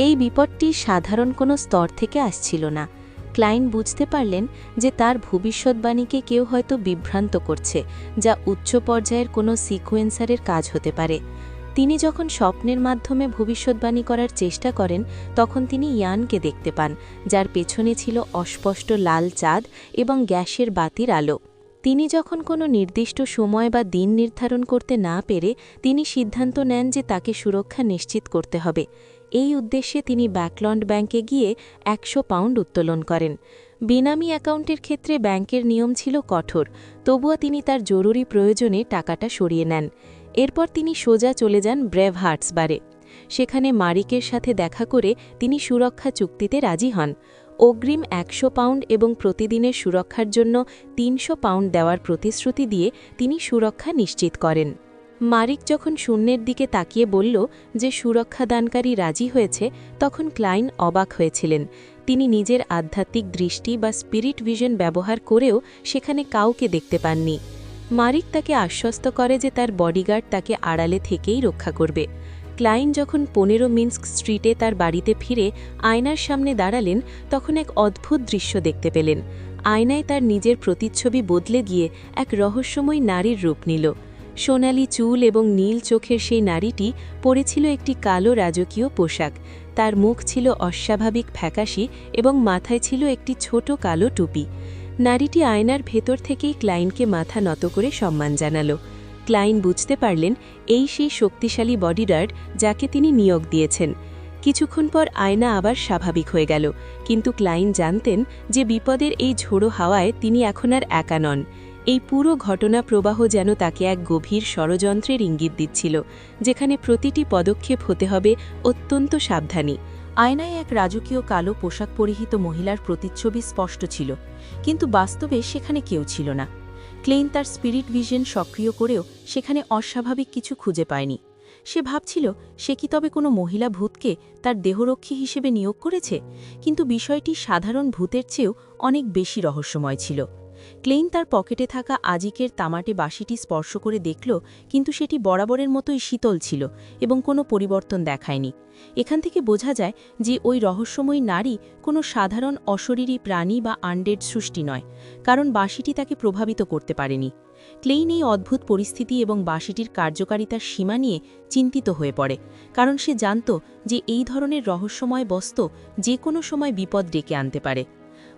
এই বিপদটি সাধারণ কোনো স্তর থেকে আসছিল না। ক্লাইন বুঝতে পারলেন যে তার ভবিষ্যৎবাণীকে কেউ হয়তো বিভ্রান্ত করছে, যা উচ্চ পর্যায়ের কোনো সিকোয়েন্সারের কাজ হতে পারে। তিনি যখন স্বপ্নের মাধ্যমে ভবিষ্যৎবাণী করার চেষ্টা করেন, তখন তিনি ইয়ানকে দেখতে পান, যার পেছনে ছিল অস্পষ্ট লাল চাঁদ এবং গ্যাসের বাতির আলো। তিনি যখন কোনো নির্দিষ্ট সময় বা দিন নির্ধারণ করতে না পেরে তিনি সিদ্ধান্ত নেন যে তাকে সুরক্ষা নিশ্চিত করতে হবে। এই উদ্দেশ্যে তিনি ব্যাকল্যান্ড ব্যাংকে গিয়ে 100 পাউন্ড উত্তোলন করেন। বেনামি অ্যাকাউন্টের ক্ষেত্রে ব্যাংকের নিয়ম ছিল কঠোর, তবুও তিনি তার জরুরি প্রয়োজনে টাকাটা সরিয়ে নেন। এরপর তিনি সোজা চলে যান ব্রেভহার্টস বারে। সেখানে মারিকের সাথে দেখা করে তিনি সুরক্ষা চুক্তিতে রাজি হন। অগ্রিম 100 পাউন্ড এবং প্রতিদিনের সুরক্ষার জন্য 300 পাউন্ড দেওয়ার প্রতিশ্রুতি দিয়ে তিনি সুরক্ষা নিশ্চিত করেন। মারিক যখন শূন্যের দিকে তাকিয়ে বলল যে সুরক্ষাদানকারী রাজি হয়েছে, তখন ক্লাইন অবাক হয়েছিলেন। তিনি নিজের আধ্যাত্মিক দৃষ্টি বা স্পিরিট ভিশন ব্যবহার করেও সেখানে কাউকে দেখতে পাননি। মারিক তাকে আশ্বস্ত করে যে তার বডিগার্ড তাকে আড়ালে থেকেই রক্ষা করবে। ক্লাইন যখন 15 মিন্স্ক স্ট্রিটে তার বাড়িতে ফিরে আয়নার সামনে দাঁড়ালেন, তখন এক অদ্ভুত দৃশ্য দেখতে পেলেন। আয়নায় তার নিজের প্রতিচ্ছবি বদলে গিয়ে এক রহস্যময় নারীর রূপ নিল। সোনালি চুল এবং নীল চোখের সেই নারীটি পরেছিল একটি কালো রাজকীয় পোশাক। তার মুখ ছিল অস্বাভাবিক ফ্যাকাশি এবং মাথায় ছিল একটি ছোট কালো টুপি। নারীটি আয়নার ভেতর থেকেই ক্লাইনকে মাথা নত করে সম্মান জানালো। ক্লাইন বুঝতে পারলেন এই সেই শক্তিশালী বডিগার্ড যাকে তিনি নিয়োগ দিয়েছেন। কিছুক্ষণ পর আয়না আবার স্বাভাবিক হয়ে গেল, কিন্তু ক্লাইন জানতেন যে বিপদের এই ঝোড়ো হাওয়ায় তিনি এখন আর একা নন। এই পুরো ঘটনা প্রবাহ যেন তাকে এক গভীর ষড়যন্ত্রের ইঙ্গিত দিচ্ছিল, যেখানে প্রতিটি পদক্ষেপ হতে হবে অত্যন্ত সাবধানী। আয়নায় এক রাজকীয় কালো পোশাক পরিহিত মহিলার প্রতিচ্ছবি স্পষ্ট ছিল, কিন্তু বাস্তবে সেখানে কেউ ছিল না। ক্লেইন তার স্পিরিট ভিশন সক্রিয় করেও সেখানে অস্বাভাবিক কিছু খুঁজে পায়নি। সে ভাবছিল সে কি তবে কোনো মহিলা ভূতকে তার দেহরক্ষী হিসেবে নিয়োগ করেছে, কিন্তু বিষয়টি সাধারণ ভূতের চেয়েও অনেক বেশি রহস্যময় ছিল। ক্লেইন তার পকেটে থাকা আজিকের তামাটে বাঁশিটি স্পর্শ করে দেখল, কিন্তু সেটি বরাবরের মতোই শীতল ছিল এবং কোনো পরিবর্তন দেখায়নি। এখান থেকে বোঝা যায় যে ওই রহস্যময়ী নারী কোনো সাধারণ অশরীরী প্রাণী বা আনডেড সৃষ্টি নয়, কারণ বাঁশিটি তাকে প্রভাবিত করতে পারেনি। ক্লেইন এই অদ্ভুত পরিস্থিতি এবং বাঁশিটির কার্যকারিতার সীমা নিয়ে চিন্তিত হয়ে পড়ে, কারণ সে জানত যে এই ধরনের রহস্যময় বস্তু যে কোনো সময় বিপদ ডেকে আনতে পারে।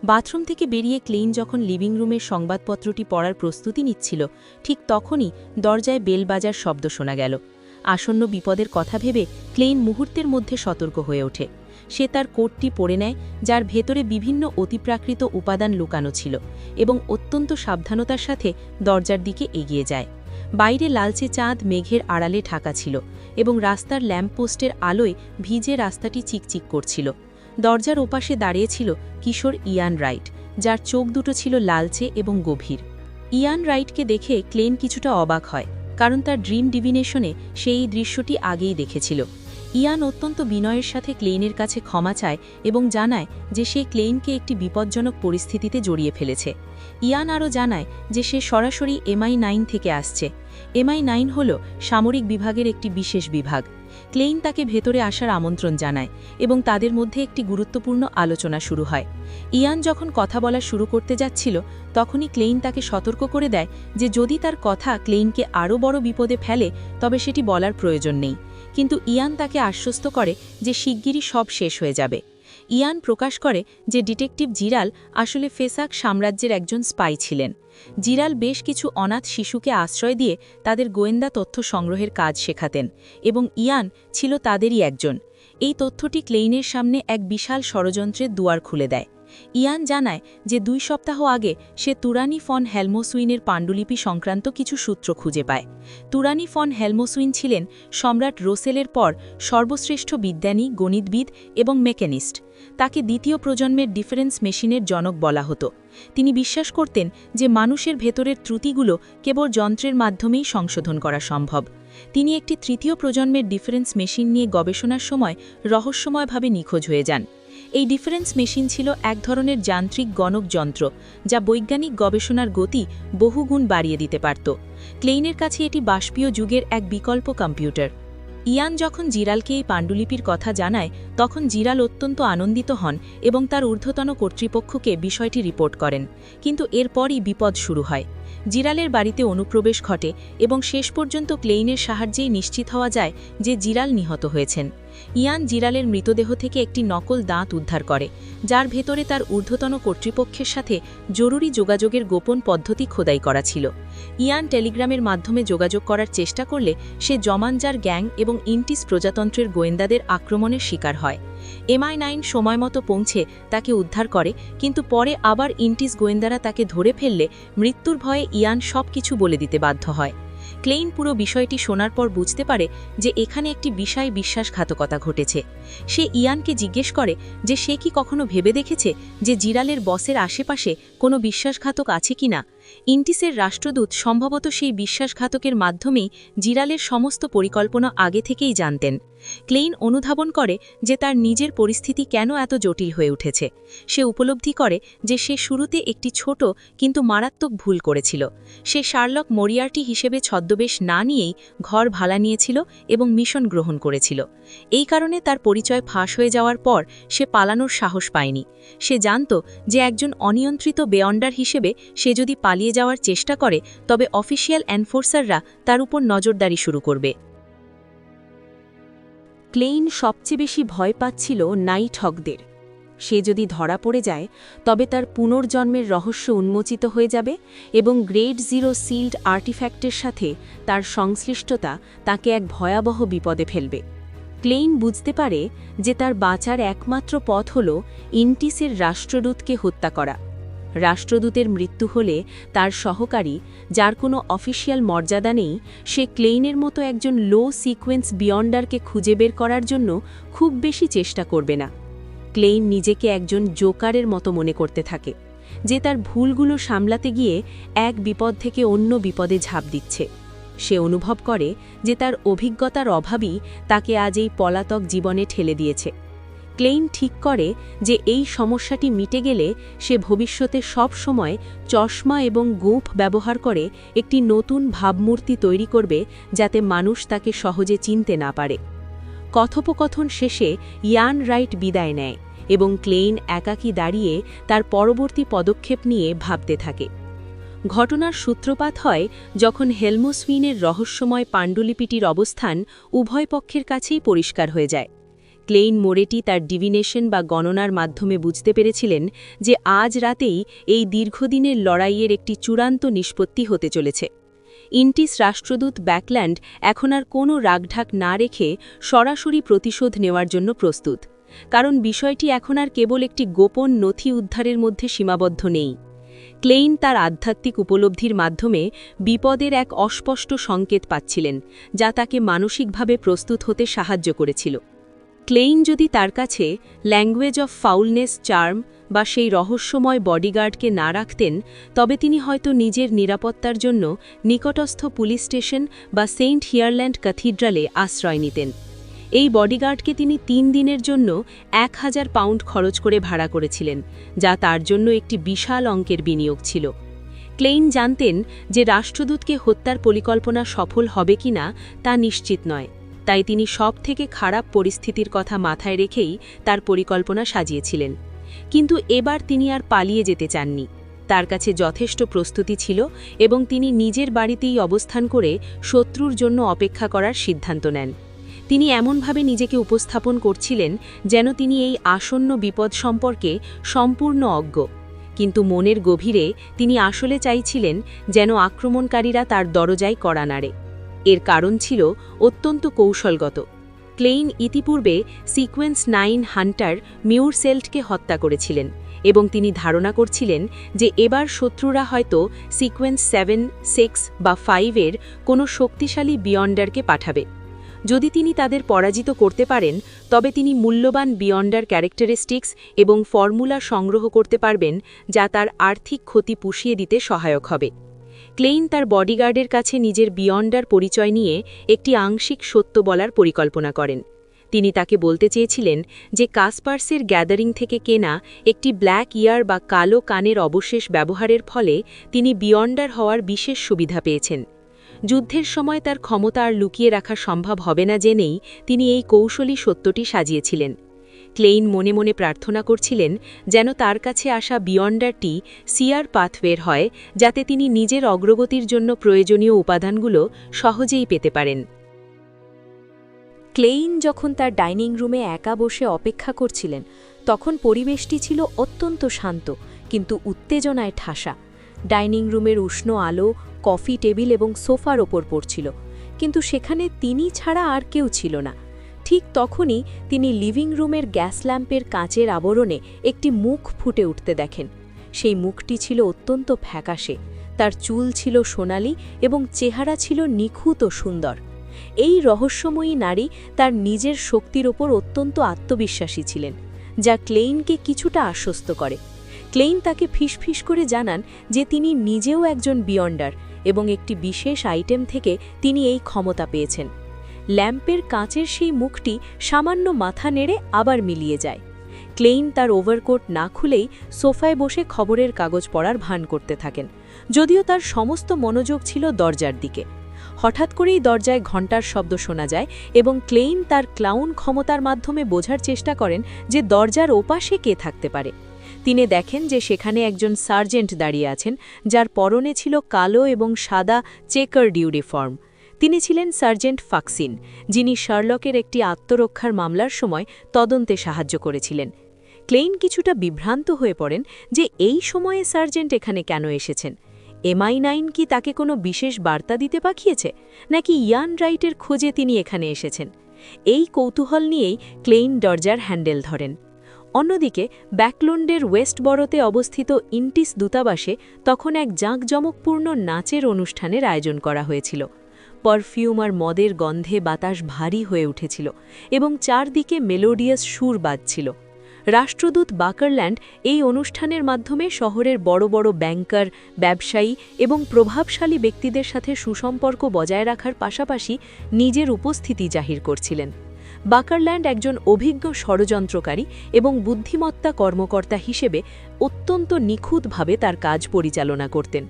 বাথরুম থেকে বেরিয়ে ক্লেইন যখন লিভিং রুমের সংবাদপত্রটি পড়ার প্রস্তুতি নিচ্ছিল, ঠিক তখনই দরজায় বেল বাজার শব্দ শোনা গেল। আসন্ন বিপদের কথা ভেবে ক্লেইন মুহূর্তের মধ্যে সতর্ক হয়ে ওঠে। সে তার কোটটি পরে নেয়, যার ভেতরে বিভিন্ন অতিপ্রাকৃত উপাদান লুকানো ছিল, এবং অত্যন্ত সাবধানতার সাথে দরজার দিকে এগিয়ে যায়। বাইরে লালচে চাঁদ মেঘের আড়ালে ঢাকা ছিল, এবং রাস্তার ল্যাম্পপোস্টের আলোয় ভিজে রাস্তাটি চিকচিক করছিল। দরজার ওপাশে দাঁড়িয়েছিল কিশোর ইয়ান রাইট, যার চোখ দুটো ছিল লালচে এবং গভীর। ইয়ান রাইটকে দেখে ক্লেইন কিছুটা অবাক হয়, কারণ তার ড্রিম ডিভিনেশনে সে এই দৃশ্যটি আগেই দেখেছিল। ইয়ান অত্যন্ত বিনয়ের সাথে ক্লেইনের কাছে ক্ষমা চায় এবং জানায় যে সে ক্লেইনকে একটি বিপজ্জনক পরিস্থিতিতে জড়িয়ে ফেলেছে। ইয়ান আরও জানায় যে সে সরাসরি MI9 থেকে আসছে। MI9 হল সামরিক বিভাগের একটি বিশেষ বিভাগ। ক্লেইন তাকে ভেতরে আসার আমন্ত্রণ জানায় এবং তাদের মধ্যে একটি গুরুত্বপূর্ণ আলোচনা শুরু হয়। ইয়ান যখন কথা বলা শুরু করতে যাচ্ছিল, তখনই ক্লেইন তাকে সতর্ক করে দেয় যে যদি তার কথা ক্লেইনকে আরও বড় বিপদে ফেলে তবে সেটি বলার প্রয়োজন নেই, কিন্তু ইয়ান তাকে আশ্বস্ত করে যে শিগগিরই সব শেষ হয়ে যাবে। ইয়ান প্রকাশ করে যে ডিটেকটিভ জিরাল আসলে ফেসাক সাম্রাজ্যের একজন স্পাই ছিলেন। জিরাল বেশ কিছু অনাথ শিশুকে আশ্রয় দিয়ে তাদের গোয়েন্দা তথ্য সংগ্রহের কাজ শেখাতেন, এবং ইয়ান ছিল তাদেরই একজন। এই তথ্যটি ক্লেইনের সামনে এক বিশাল ষড়যন্ত্রের দুয়ার খুলে দেয়। ইয়ান জানায় যে 2 সপ্তাহ আগে সে তুরানি ফন হেলমোসুইনের পাণ্ডুলিপি সংক্রান্ত কিছু সূত্র খুঁজে পায়। তুরানি ফন হেলমোসুইন ছিলেন সম্রাট রোসেলের পর সর্বশ্রেষ্ঠ বিজ্ঞানী, গণিতবিদ এবং মেকানিস্ট। তাকে দ্বিতীয় প্রজন্মের ডিফারেন্স মেশিনের জনক বলা হতো। তিনি বিশ্বাস করতেন যে মানুষের ভেতরের ত্রুটিগুলো কেবল যন্ত্রের মাধ্যমেই সংশোধন করা সম্ভব। তিনি একটি তৃতীয় প্রজন্মের ডিফারেন্স মেশিন নিয়ে গবেষণার সময় রহস্যময়ভাবে নিখোঁজ হয়ে যান। এই ডিফারেন্স মেশিন ছিল এক ধরনের যান্ত্রিক গণক যন্ত্র, যা বৈজ্ঞানিক গবেষণার গতি বহুগুণ বাড়িয়ে দিতে পারত। ক্লেইনের কাছে এটি বাষ্পীয় যুগের এক বিকল্প কম্পিউটার। ইয়ান যখন জিরালকে এই পাণ্ডুলিপির কথা জানায়, তখন জিরাল অত্যন্ত আনন্দিত হন এবং তার ঊর্ধ্বতন কর্তৃপক্ষকে বিষয়টি রিপোর্ট করেন, কিন্তু এরপরই বিপদ শুরু হয়। জিরালের বাড়িতে অনুপ্রবেশ ঘটে এবং শেষ পর্যন্ত ক্লেইনের সাহায্যেই নিশ্চিত হওয়া যায় যে জিরাল নিহত হয়েছেন। ইয়ান জিরালের মৃতদেহ থেকে একটি নকল দাঁত উদ্ধার করে, যার ভেতরে তার ঊর্ধ্বতন কর্তৃপক্ষের সাথে জরুরি যোগাযোগের গোপন পদ্ধতি খোদাই করা ছিল। ইয়ান টেলিগ্রামের মাধ্যমে যোগাযোগ করার চেষ্টা করলে সে জমানজার গ্যাং এবং ইন্টিস প্রজাতন্ত্রের গোয়েন্দাদের আক্রমণের শিকার হয়। MI9 সময়মতো পৌঁছে তাকে উদ্ধার করে, কিন্তু পরে আবার ইন্টিস গোয়েন্দারা তাকে ধরে ফেললে মৃত্যুর ভয়ে ইয়ান সবকিছু বলে দিতে বাধ্য হয়। ক্লেইন পুরো বিষয়টি শোনার পর বুঝতে পারে যে এখানে একটি বিশাল বিশ্বাসঘাতকতা ঘটেছে। সে ইয়ানকে জিজ্ঞেস করে যে সে কি কখনো ভেবে দেখেছে যে জিরালের বসের আশেপাশে কোনো বিশ্বাসঘাতক আছে কিনা। ইন্টিসের রাষ্ট্রদূত সম্ভবত সেই বিশ্বাসঘাতকের মাধ্যমেই জিরালের সমস্ত পরিকল্পনা আগে থেকেই জানতেন। ক্লেইন অনুধাবন করে যে তার নিজের পরিস্থিতি কেন এত জটিল হয়ে উঠেছে। সে উপলব্ধি করে যে সে শুরুতে একটি ছোট কিন্তু মারাত্মক ভুল করেছিল। সে শার্লক মরিয়ার্টি হিসেবে ছদ্মবেশ না নিয়েই ঘর ভাড়া নিয়েছিল এবং মিশন গ্রহণ করেছিল। এই কারণে তার পরিচয় ফাঁস হয়ে যাওয়ার পর সে পালানোর সাহস পায়নি। সে জানত যে একজন অনিয়ন্ত্রিত বেয়ন্ডার হিসেবে সে যদি পালিয়ে যাওয়ার চেষ্টা করে তবে অফিসিয়াল এনফোর্সাররা তার উপর নজরদারি শুরু করবে। ক্লেইন সবচেয়ে বেশি ভয় পাচ্ছিল নাইট হকদের। সে যদি ধরা পড়ে যায় তবে তার পুনর্জন্মের রহস্য উন্মোচিত হয়ে যাবে এবং গ্রেড 0 সিল্ড আর্টিফ্যাক্টের সাথে তার সংশ্লিষ্টতা তাকে এক ভয়াবহ বিপদে ফেলবে। ক্লেইন বুঝতে পারে যে তার বাঁচার একমাত্র পথ হল ইন্টিসের রাষ্ট্রদূতকে হত্যা করা। রাষ্ট্রদূতের মৃত্যু হলে তার সহকারী, যার কোনো অফিসিয়াল মর্যাদা নেই, সে ক্লেইনের মতো একজন লো সিকোয়েন্স বিয়ন্ডারকে খুঁজে বের করার জন্য খুব বেশি চেষ্টা করবে না। ক্লেইন নিজেকে একজন জোকারের মতো মনে করতে থাকে, যে তার ভুলগুলো সামলাতে গিয়ে এক বিপদ থেকে অন্য বিপদে ঝাঁপ দিচ্ছে। সে অনুভব করে যে তার অভিজ্ঞতার অভাবই তাকে আজ এই পলাতক জীবনে ঠেলে দিয়েছে। ক্লেইন ঠিক করে যে এই সমস্যাটি মিটে গেলে সে ভবিষ্যতে সব সময় চশমা এবং গোঁফ ব্যবহার করে একটি নতুন ভাবমূর্তি তৈরি করবে, যাতে মানুষ তাকে সহজে চিনতে না পারে। কথোপকথন শেষে ইয়ান রাইট বিদায় নেয় এবং ক্লেইন একাকী দাঁড়িয়ে তার পরবর্তী পদক্ষেপ নিয়ে ভাবতে থাকে। ঘটনার সূত্রপাত হয় যখন হেলমোসফিনের রহস্যময় পাণ্ডুলিপিটির অবস্থান উভয় পক্ষের কাছেই পরিষ্কার হয়ে যায়। ক্লেইন মোরেটি তার ডিভিনেশন বা গণনার মাধ্যমে বুঝতে পেরেছিলেন যে আজ রাতেই এই দীর্ঘদিনের লড়াইয়ের একটি চূড়ান্ত নিষ্পত্তি হতে চলেছে। ইন্টিস রাষ্ট্রদূত ব্যাকল্যান্ড এখন আর কোনো রাগঢাক না রেখে সরাসরি প্রতিশোধ নেওয়ার জন্য প্রস্তুত, কারণ বিষয়টি এখন আর কেবল একটি গোপন নথি উদ্ধারের মধ্যে সীমাবদ্ধ নেই। ক্লেইন তার আধ্যাত্মিক উপলব্ধির মাধ্যমে বিপদের এক অস্পষ্ট সংকেত পাচ্ছিলেন, যা তাকে মানসিকভাবে প্রস্তুত হতে সাহায্য করেছিল। ক্লেইন যদি তার কাছে ল্যাঙ্গুয়েজ অফ ফাউলনেস চার্ম বা সেই রহস্যময় বডিগার্ডকে না রাখতেন, তবে তিনি হয়তো নিজের নিরাপত্তার জন্য নিকটস্থ পুলিশ স্টেশন বা সেন্ট হিয়ারল্যান্ড ক্যাথিড্রালে আশ্রয় নিতেন। এই বডিগার্ডকে তিনি 3 দিনের জন্য 1000 পাউন্ড খরচ করে ভাড়া করেছিলেন, যা তার জন্য একটি বিশাল অঙ্কের বিনিয়োগ ছিল। ক্লেইন জানতেন যে রাষ্ট্রদূতকে হত্যার পরিকল্পনা সফল হবে কিনা তা নিশ্চিত নয়, তাই তিনি সবথেকে খারাপ পরিস্থিতির কথা মাথায় রেখেই তার পরিকল্পনা সাজিয়েছিলেন। কিন্তু এবার তিনি আর পালিয়ে যেতে চাননি। তার কাছে যথেষ্ট প্রস্তুতি ছিল এবং তিনি নিজের বাড়িতেই অবস্থান করে শত্রুর জন্য অপেক্ষা করার সিদ্ধান্ত নেন। তিনি এমনভাবে নিজেকে উপস্থাপন করছিলেন যেন তিনি এই আসন্ন বিপদ সম্পর্কে সম্পূর্ণ অজ্ঞ, কিন্তু মনের গভীরে তিনি আসলে চাইছিলেন যেন আক্রমণকারীরা তার দরজায় কড়া নাড়ে। এর কারণ ছিল অত্যন্ত কৌশলগত। ক্লেইন ইতিপূর্বে সিকোয়েন্স 9 হান্টার মিউরসেল্টকে হত্যা করেছিলেন এবং তিনি ধারণা করছিলেন যে এবার শত্রুরা হয়তো সিকোয়েন্স 7, 6 বা 5-এর কোনো শক্তিশালী বিয়ন্ডারকে পাঠাবে। যদি তিনি তাদের পরাজিত করতে পারেন, তবে তিনি মূল্যবান বিয়ন্ডার ক্যারেক্টারিস্টিক্স এবং ফর্মুলা সংগ্রহ করতে পারবেন, যা তার আর্থিক ক্ষতি পুষিয়ে দিতে সহায়ক হবে। ক্লেইন তার বডিগার্ডের কাছে নিজের বিয়ন্ডার পরিচয় নিয়ে একটি আংশিক সত্য বলার পরিকল্পনা করেন। তিনি তাকে বলতে চেয়েছিলেন যে কাসপার্সের গ্যাদারিং থেকে কেনা একটি ব্ল্যাক ইয়ার বা কালো কানের অবশেষ ব্যবহারের ফলে তিনি বিয়ন্ডার হওয়ার বিশেষ সুবিধা পেয়েছেন। যুদ্ধের সময় তার ক্ষমতা আর লুকিয়ে রাখা সম্ভব হবে না জেনেই তিনি এই কৌশলী সত্যটি সাজিয়েছিলেন। ক্লেইন মনে মনে প্রার্থনা করছিলেন যেন তার কাছে আসা বিয়ন্ডারটি সিয়ার পাথওয়ের হয়, যাতে তিনি নিজের অগ্রগতির জন্য প্রয়োজনীয় উপাদানগুলো সহজেই পেতে পারেন। ক্লেইন যখন তার ডাইনিং রুমে একা বসে অপেক্ষা করছিলেন, তখন পরিবেশটি ছিল অত্যন্ত শান্ত কিন্তু উত্তেজনায় ঠাসা। ডাইনিং রুমের উষ্ণ আলো কফি টেবিল এবং সোফার ওপর পড়ছিল, কিন্তু সেখানে তিনি ছাড়া আর কেউ ছিল না। ঠিক তখনই তিনি লিভিং রুমের গ্যাস ল্যাম্পের কাঁচের আবরণে একটি মুখ ফুটে উঠতে দেখেন। সেই মুখটি ছিল অত্যন্ত ফ্যাকাশে, তার চুল ছিল সোনালি এবং চেহারা ছিল নিখুঁত ও সুন্দর। এই রহস্যময়ী নারী তার নিজের শক্তির ওপর অত্যন্ত আত্মবিশ্বাসী ছিলেন, যা ক্লেইনকে কিছুটা আশ্বস্ত করে। ক্লেইন তাকে ফিসফিস করে জানান যে তিনি নিজেও একজন বিয়ন্ডার এবং একটি বিশেষ আইটেম থেকে তিনি এই ক্ষমতা পেয়েছেন। ল্যাম্পের কাঁচের সেই মুখটি সামান্য মাথা নেড়ে আবার মিলিয়ে যায়। ক্লেইন তার ওভারকোট না খুলেই সোফায় বসে খবরের কাগজ পড়ার ভান করতে থাকেন, যদিও তার সমস্ত মনোযোগ ছিল দরজার দিকে। হঠাৎ করেই দরজায় ঘণ্টার শব্দ শোনা যায় এবং ক্লেইন তার ক্লাউন ক্ষমতার মাধ্যমে বোঝার চেষ্টা করেন যে দরজার ওপাশে কে থাকতে পারে। তিনি দেখেন যে সেখানে একজন সার্জেন্ট দাঁড়িয়ে আছেন, যার পরনে ছিল কালো এবং সাদা চেকার্ড ইউনিফর্ম। তিনি ছিলেন সার্জেন্ট ফাক্সিন, যিনি শার্লকের একটি আত্মরক্ষার মামলার সময় তদন্তে সাহায্য করেছিলেন। ক্লেইন কিছুটা বিভ্রান্ত হয়ে পড়েন যে এই সময়ে সার্জেন্ট এখানে কেন এসেছেন। MI9 কি তাকে কোনো বিশেষ বার্তা দিতে পাঠিয়েছে, নাকি ইয়ান রাইটের খোঁজে তিনি এখানে এসেছেন? এই কৌতূহল নিয়েই ক্লেইন দরজার হ্যান্ডেল ধরেন। অন্যদিকে ব্যাকলন্ডের ওয়েস্টবরোতে অবস্থিত ইন্টিস দূতাবাসে তখন এক জাঁকজমকপূর্ণ নাচের অনুষ্ঠানের আয়োজন করা হয়েছিল। পারফিউম আর মদের গন্ধে বাতাস ভারী হয়ে উঠেছিল এবং চারদিকে মেলোডিয়াস সুর বাজছিল। রাষ্ট্রদূত বাকারল্যান্ড এই অনুষ্ঠানের মাধ্যমে শহরের বড় বড় ব্যাংকার, ব্যবসায়ী এবং প্রভাবশালী ব্যক্তিদের সাথে সুসম্পর্ক বজায় রাখার পাশাপাশি নিজের উপস্থিতি জাহির করছিলেন। বাকারল্যান্ড একজন অভিজ্ঞ ষড়যন্ত্রকারী এবং বুদ্ধিমত্তা কর্মকর্তা হিসেবে অত্যন্ত নিখুঁতভাবে তার কাজ পরিচালনা করতেন।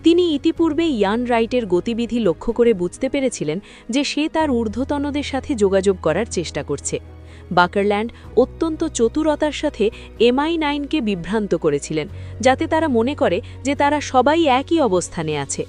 তিনি ইতিপূর্বে ইয়ান রাইটের গতিবিধি লক্ষ্য করে বুঝতে পেরেছিলেন যে সে তার ঊর্ধ্বতনদের সাথে যোগাযোগ করার চেষ্টা করছে। বাকারল্যান্ড অত্যন্ত চতুরতার সাথে MI9কে বিভ্রান্ত করেছিলেন, যাতে তারা মনে করে যে তারা সবাই একই অবস্থানে আছে।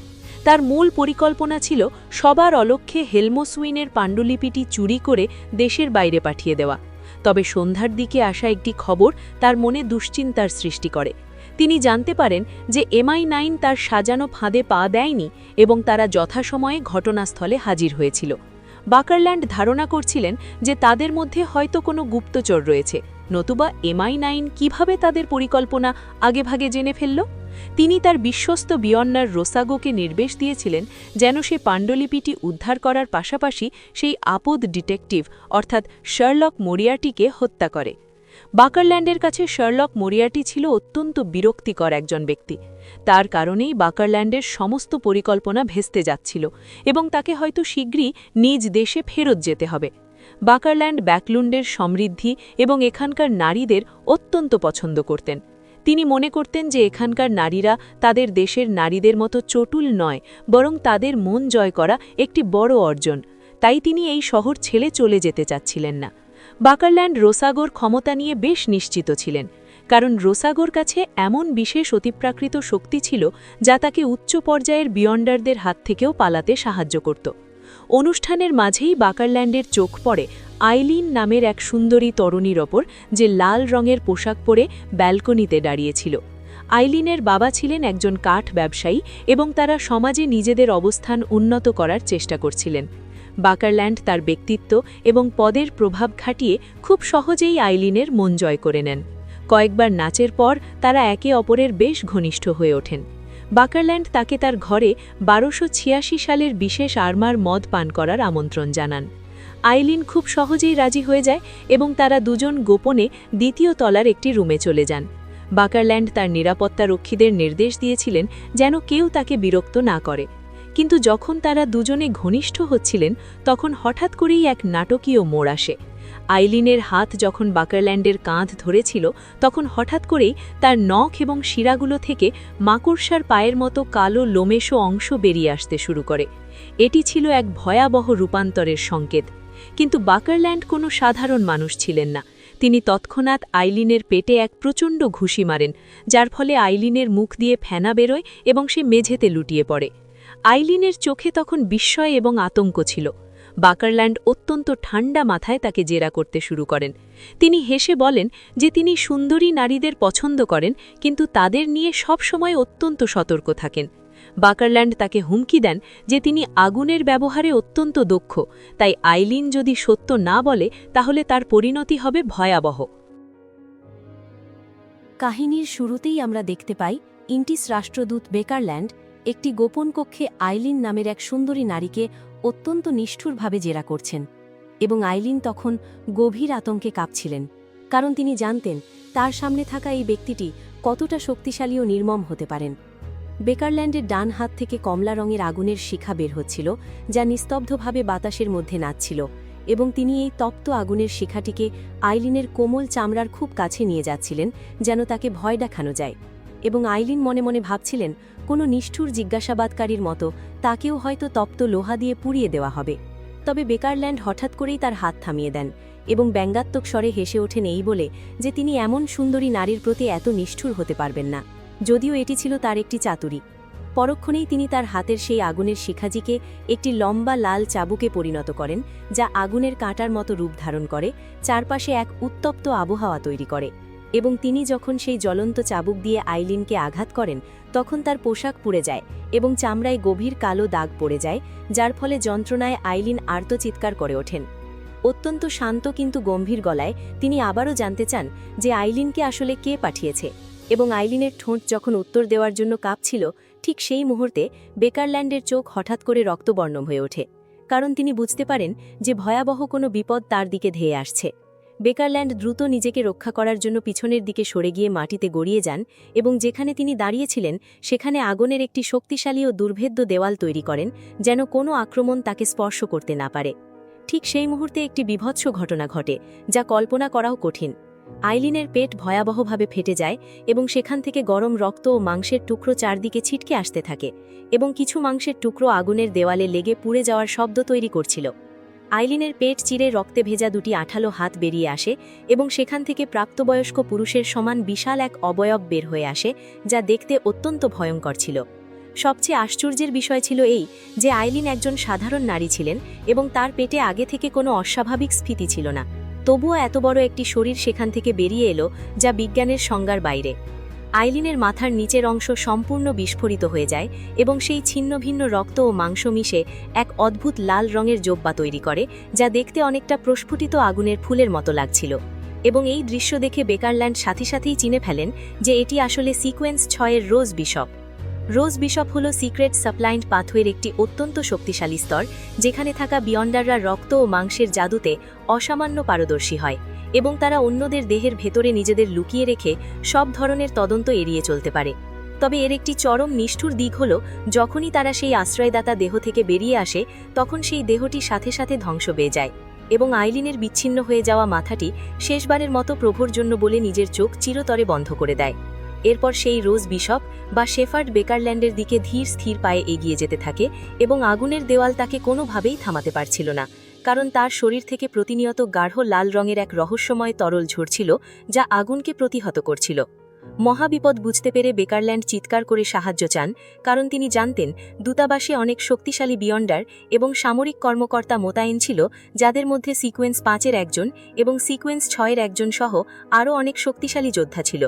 তার মূল পরিকল্পনা ছিল সবার অলক্ষ্যে হেলমোসুইনের পাণ্ডুলিপিটি চুরি করে দেশের বাইরে পাঠিয়ে দেওয়া। তবে সন্ধ্যার দিকে আসা একটি খবর তার মনে দুশ্চিন্তার সৃষ্টি করে। তিনি জানতে পারেন যে MI9 তার সাজানো ফাঁদে পা দেয়নি এবং তারা যথাসময়ে ঘটনাস্থলে হাজির হয়েছিল। বাকারল্যান্ড ধারণা করছিলেন যে তাদের মধ্যে হয়তো কোনো গুপ্তচর রয়েছে, নতুবা MI9 কিভাবে তাদের পরিকল্পনা আগেভাগে জেনে ফেলল। তিনি তার বিশ্বস্ত বিয়ন্নার রোসাগোকে নির্দেশ দিয়েছিলেন যেন সে পাণ্ডুলিপিটি উদ্ধার করার পাশাপাশি সেই আপদ ডিটেকটিভ অর্থাৎ শার্লক মোরিয়ার্টিকে হত্যা করে। বাকারল্যান্ডের কাছে শার্লক মোরিয়ার্টি ছিল অত্যন্ত বিরক্তিকর একজন ব্যক্তি। তার কারণেই বাকারল্যান্ডের সমস্ত পরিকল্পনা ভেস্তে যাচ্ছিল এবং তাকে হয়তো শীঘ্রই নিজ দেশে ফেরত যেতে হবে। বাকারল্যান্ড ব্যাকলুন্ডের সমৃদ্ধি এবং এখানকার নারীদের অত্যন্ত পছন্দ করতেন। তিনি মনে করতেন যে এখানকার নারীরা তাদের দেশের নারীদের মতো চটুল নয়, বরং তাদের মন জয় করা একটি বড় অর্জন। তাই তিনি এই শহর ছেড়ে চলে যেতে চাচ্ছিলেন না। বাকারল্যান্ড রোসাগোর ক্ষমতা নিয়ে বেশ নিশ্চিত ছিলেন, কারণ রোসাগোর কাছে এমন বিশেষ অতিপ্রাকৃত শক্তি ছিল যা তাকে উচ্চ পর্যায়ের বিয়ন্ডারদের হাত থেকেও পালাতে সাহায্য করত। অনুষ্ঠানের মাঝেই বাকারল্যান্ডের চোখ পড়ে আইলিন নামের এক সুন্দরী তরুণীর ওপর, যে লাল রঙের পোশাক পরে ব্যালকনিতে দাঁড়িয়েছিল। আইলিনের বাবা ছিলেন একজন কাঠ ব্যবসায়ী এবং তারা সমাজে নিজেদের অবস্থান উন্নত করার চেষ্টা করছিলেন। বাকারল্যান্ড তার ব্যক্তিত্ব এবং পদের প্রভাব খাটিয়ে খুব সহজেই আইলিনের মন জয় করে নেন। কয়েকবার নাচের পর তারা একে অপরের বেশ ঘনিষ্ঠ হয়ে ওঠেন। বাকারল্যান্ড তাকে তার ঘরে 1286 সালের বিশেষ আর্মার মদ পান করার আমন্ত্রণ জানান। আইলিন খুব সহজেই রাজি হয়ে যায় এবং তারা দুজন গোপনে দ্বিতীয় তলার একটি রুমে চলে যান। বাকারল্যান্ড তার নিরাপত্তারক্ষীদের নির্দেশ দিয়েছিলেন যেন কেউ তাকে বিরক্ত না করে। কিন্তু যখন তারা দুজনে ঘনিষ্ঠ হচ্ছিলেন তখন হঠাৎ করেই এক নাটকীয় মোড় আসে। আইলিনের হাত যখন বাকারল্যান্ডের কাঁধ ধরেছিল তখন হঠাৎ করেই তার নখ এবং শিরাগুলো থেকে মাকড়সার পায়ের মতো কালো লোমেশো অংশ বেরিয়ে আসতে শুরু করে। এটি ছিল এক ভয়াবহ রূপান্তরের সংকেত। কিন্তু বাকারল্যান্ড কোনো সাধারণ মানুষ ছিলেন না। তিনি তৎক্ষণাৎ আইলিনের পেটে এক প্রচণ্ড ঘুষি মারেন, যার ফলে আইলিনের মুখ দিয়ে ফেনা বেরোয় এবং সে মেঝেতে লুটিয়ে পড়ে। আইলিনের চোখে তখন বিস্ময় এবং আতঙ্ক ছিল। বাকারল্যান্ড অত্যন্ত ঠান্ডা মাথায় তাকে জেরা করতে শুরু করেন। তিনি হেসে বলেন যে তিনি সুন্দরী নারীদের পছন্দ করেন, কিন্তু তাদের নিয়ে সবসময় অত্যন্ত সতর্ক থাকেন। বাকারল্যান্ড তাকে হুমকি দেন যে তিনি আগুনের ব্যবহারে অত্যন্ত দক্ষ, তাই আইলিন যদি সত্য না বলে তাহলে তার পরিণতি হবে ভয়াবহ। কাহিনীর শুরুতেই আমরা দেখতে পাই ইন্টিস রাষ্ট্রদূত বেকারল্যান্ড একটি গোপন কক্ষে আইলিন নামের এক সুন্দরী নারীকে অত্যন্ত নিষ্ঠুরভাবে জেরা করছেন, এবং আইলিন তখন গভীর আতঙ্কে কাঁপছিলেন, কারণ তিনি জানতেন তার সামনে থাকা এই ব্যক্তিটি কতটা শক্তিশালী ও নির্মম হতে পারেন। বেকারল্যান্ডের ডান হাত থেকে কমলা রঙের আগুনের শিখা বের হচ্ছিল, যা নিস্তব্ধভাবে বাতাসের মধ্যে নাচছিল, এবং তিনি এই তপ্ত আগুনের শিখাটিকে আইলিনের কোমল চামড়ার খুব কাছে নিয়ে যাচ্ছিলেন যেন তাকে ভয় দেখানো যায়। এবং আইলিন মনে মনে ভাবছিলেন কোনো নিষ্ঠুর জিজ্ঞাসাবাদকারীর মতো তাকেও হয়তো তপ্ত লোহা দিয়ে পুড়িয়ে দেওয়া হবে। তবে বেকারল্যান্ড হঠাৎ করেই তার হাত থামিয়ে দেন এবং ব্যঙ্গাত্মক স্বরে হেসে ওঠেন এই বলে যে তিনি এমন সুন্দরী নারীর প্রতি এত নিষ্ঠুর হতে পারবেন না, যদিও এটি ছিল তার একটি চাতুরি। পরক্ষণেই তিনি তার হাতের সেই আগুনের শিখাজিকে একটি লম্বা লাল চাবুকে পরিণত করেন, যা আগুনের কাঁটার মতো রূপ ধারণ করে, চারপাশে এক উত্তপ্ত আবহাওয়া তৈরি করে। এবং তিনি যখন সেই জ্বলন্ত চাবুক দিয়ে আইলিনকে আঘাত করেন তখন তার পোশাক পুড়ে যায় এবং চামড়ায় গভীর কালো দাগ পড়ে যায়, যার ফলে যন্ত্রণায় আইলিন আর্তচিৎকার করে ওঠেন। অত্যন্ত শান্ত কিন্তু গম্ভীর গলায় তিনি আবারও জানতে চান যে আইলিনকে আসলে কে পাঠিয়েছে, এবং আইলিনের ঠোঁট যখন উত্তর দেওয়ার জন্য কাঁপছিল, ঠিক সেই মুহূর্তে বেকারল্যান্ডের চোখ হঠাৎ করে রক্তবর্ণ হয়ে ওঠে, কারণ তিনি বুঝতে পারেন যে ভয়াবহ কোনো বিপদ তার দিকে ধেয়ে আসছে। বেকারল্যান্ড দ্রুত নিজেকে রক্ষা করার জন্য পিছনের দিকে সরে গিয়ে মাটিতে গড়িয়ে যান এবং যেখানে তিনি দাঁড়িয়েছিলেন সেখানে আগুনের একটি শক্তিশালী ও দুর্ভেদ্য দেওয়াল তৈরি করেন, যেন কোনো আক্রমণ তাকে স্পর্শ করতে না পারে। ঠিক সেই মুহূর্তে একটি বীভৎস ঘটনা ঘটে, যা কল্পনা করাও কঠিন। আইলিনের পেট ভয়াবহভাবে ফেটে যায় এবং সেখান থেকে গরম রক্ত ও মাংসের টুকরো চারদিকে ছিটকে আসতে থাকে, এবং কিছু মাংসের টুকরো আগুনের দেওয়ালে লেগে পুড়ে যাওয়ার শব্দ তৈরি করছিল। আইলিনের পেট চিরে রক্তে ভেজা দুটি আঠালো হাত বেরিয়ে আসে এবং সেখান থেকে প্রাপ্তবয়স্ক পুরুষের সমান বিশাল এক অবয়ব বের হয়ে আসে, যা দেখতে অত্যন্ত ভয়ঙ্কর ছিল। সবচেয়ে আশ্চর্যের বিষয় ছিল এই যে আইলিন একজন সাধারণ নারী ছিলেন এবং তার পেটে আগে থেকে কোনো অস্বাভাবিক স্ফীতি ছিল না, তবুও এত বড় একটি শরীর সেখান থেকে বেরিয়ে এলো, যা বিজ্ঞানের সংজ্ঞার বাইরে। আইলিনের মাথার নিচের অংশ সম্পূর্ণ বিস্ফোরিত হয়ে যায় এবং সেই ছিন্ন ভিন্ন রক্ত ও মাংস মিশে এক অদ্ভুত লাল রঙের জোব্বা তৈরি করে, যা দেখতে অনেকটা প্রস্ফুটিত আগুনের ফুলের মতো লাগছিল। এবং এই দৃশ্য দেখে বেকারল্যান্ড সাথে সাথেই চিনে ফেলেন যে এটি আসলে সিকোয়েন্স 6-এর রোজ বিশপ। রোজ বিশপ হল সিক্রেট সাপ্লাইন্ড পাথওয়ের একটি অত্যন্ত শক্তিশালী স্তর, যেখানে থাকা বিয়ন্ডাররা রক্ত ও মাংসের জাদুতে অসামান্য পারদর্শী হয় এবং তারা অন্যদের দেহের ভেতরে নিজেদের লুকিয়ে রেখে সব ধরনের তদন্ত এড়িয়ে চলতে পারে। তবে এর একটি চরম নিষ্ঠুর দিক হল, যখনই তারা সেই আশ্রয়দাতা দেহ থেকে বেরিয়ে আসে, তখন সেই দেহটি সাথে সাথে ধ্বংস পেয়ে যায় এবং আইলিনের বিচ্ছিন্ন হয়ে যাওয়া মাথাটি শেষবারের মতো প্রভুর জন্য বলে নিজের চোখ চিরতরে বন্ধ করে দেয়। এরপর সেই রোজ বিশপ বা শেফার্ড বেকারল্যান্ডের দিকে ধীর স্থির পায়ে এগিয়ে যেতে থাকে এবং আগুনের দেওয়াল তাকে কোনোভাবেই থামাতে পারছিল না, কারণ তার শরীর থেকে প্রতিনিয়ত গাঢ় লাল রঙের এক রহস্যময় তরল ঝরছিল, যা আগুনকে প্রতিহত করছিল। মহাবিপদ বুঝতে পেরে বেকারল্যান্ড চিৎকার করে সাহায্য চান, কারণ তিনি জানতেন দূতাবাসে অনেক শক্তিশালী বিয়ন্ডার এবং সামরিক কর্মকর্তা মোতায়েন ছিল, যাদের মধ্যে সিকোয়েন্স 5-এর একজন এবং সিকোয়েন্স 6-এর একজন সহ আরও অনেক শক্তিশালী যোদ্ধা ছিল।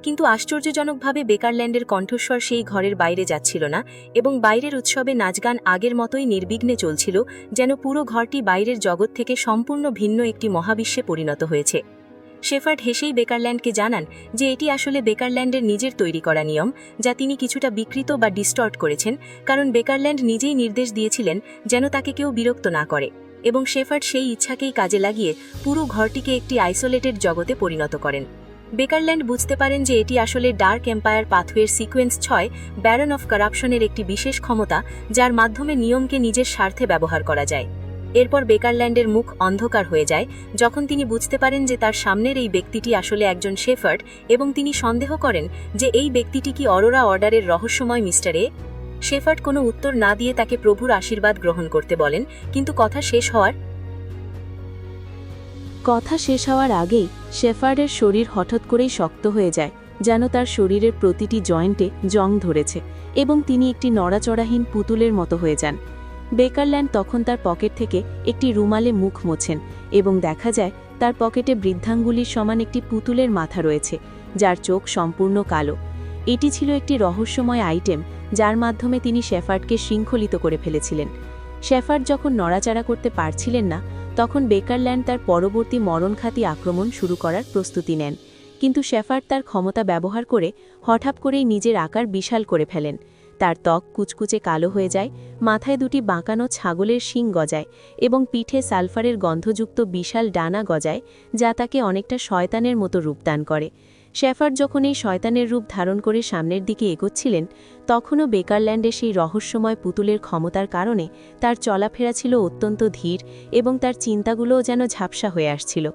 কিন্তু আশ্চর্যজনকভাবে বেকারল্যান্ডের কণ্ঠস্বর সেই ঘরের বাইরে যাচ্ছিল না এবং বাইরের উৎসবে নাচগান আগের মতোই নির্বিঘ্নে চলছিল, যেন পুরো ঘরটি বাইরের জগৎ থেকে সম্পূর্ণ ভিন্ন একটি মহাবিশ্বে পরিণত হয়েছে। শেফার্ড হেসেই বেকারল্যান্ডকে জানান যে এটি আসলে বেকারল্যান্ডের নিজের তৈরি করা নিয়ম, যা তিনি কিছুটা বিকৃত বা ডিস্টর্ট করেছেন, কারণ বেকারল্যান্ড নিজেই নির্দেশ দিয়েছিলেন যেন তাকে কেউ বিরক্ত না করে, এবং শেফার্ড সেই ইচ্ছাকেই কাজে লাগিয়ে পুরো ঘরটিকে একটি আইসোলেটেড জগতে পরিণত করেন। বেকারল্যান্ড বুঝতে পারেন যে এটি আসলে ডার্ক এম্পায়ার পাথওয়ের সিকোয়েন্স 6 ব্যারন অফ কারাপশনের একটি বিশেষ ক্ষমতা, যার মাধ্যমে নিয়মকে নিজের স্বার্থে ব্যবহার করা যায়। এরপর বেকারল্যান্ডের মুখ অন্ধকার হয়ে যায় যখন তিনি বুঝতে পারেন যে তার সামনের এই ব্যক্তিটি আসলে একজন শেফার্ড, এবং তিনি সন্দেহ করেন যে এই ব্যক্তিটি কি অরোরা অর্ডারের রহস্যময় মিস্টার এ। শেফার্ড কোনো উত্তর না দিয়ে তাকে প্রভুর আশীর্বাদ গ্রহণ করতে বলেন, কিন্তু কথা শেষ হওয়ার আগেই শেফার্ডের শরীর হঠাৎ করেই শক্ত হয়ে যায়, যেন তার শরীরের প্রতিটি জয়েন্টে জং ধরেছে, এবং তিনি একটি নড়াচড়াহীন পুতুলের মতো হয়ে যান। বেকারল্যান্ড তখন তার পকেট থেকে একটি রুমালে মুখ মোছেন এবং দেখা যায় তার পকেটে বৃদ্ধাঙ্গুলির সমান একটি পুতুলের মাথা রয়েছে, যার চোখ সম্পূর্ণ কালো। এটি ছিল একটি রহস্যময় আইটেম, যার মাধ্যমে তিনি শেফার্ডকে শৃঙ্খলিত করে ফেলেছিলেন। শেফার্ড যখন নড়াচড়া করতে পারছিলেন না, তখন বেকারল্যান্ড তার পরবর্তী মরণঘাতী আক্রমণ শুরু করার প্রস্তুতি নেন, কিন্তু শেফার্ড তার ক্ষমতা ব্যবহার করে হঠাৎ করেই নিজের আকার বিশাল করে ফেলেন। তার ত্বক কুচকুচে কালো হয়ে যায়, মাথায় দুটি বাঁকানো ছাগলের শিং গজায় এবং পিঠে সালফারের গন্ধযুক্ত বিশাল ডানা গজায়, যা তাকে অনেকটা শয়তানের মতো রূপদান করে। শেফার্ড যখন এই শয়তানের রূপ ধারণ করে সামনের দিকে এগোচ্ছিলেন, তখনও বেকারল্যান্ডের সেই রহস্যময় পুতুলের ক্ষমতার কারণে তার চলাফেরা ছিল অত্যন্ত ধীর এবং তার চিন্তাগুলোও যেন ঝাপসা হয়ে আসছিল।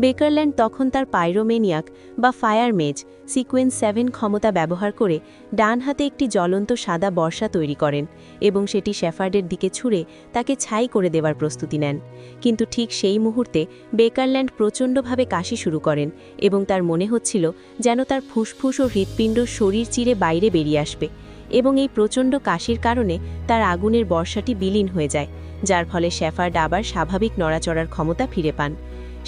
বেকারল্যান্ড তখন তার পাইরোমেনিয়াক বা ফায়ার মেজ সিকোয়েন্স 7 ক্ষমতা ব্যবহার করে ডান হাতে একটি জ্বলন্ত সাদা বর্ষা তৈরি করেন এবং সেটি শেফার্ডের দিকে ছুঁড়ে তাকে ছাই করে দেওয়ার প্রস্তুতি নেন। কিন্তু ঠিক সেই মুহূর্তে বেকারল্যান্ড প্রচণ্ডভাবে কাশি শুরু করেন এবং তার মনে হচ্ছিল যেন তার ফুসফুস ও হৃৎপিণ্ড শরীর চিরে বাইরে বেরিয়ে আসবে, এবং এই প্রচণ্ড কাশির কারণে তার আগুনের বর্ষাটি বিলীন হয়ে যায়, যার ফলে শেফার্ড আবার স্বাভাবিক নড়াচড়ার ক্ষমতা ফিরে পান।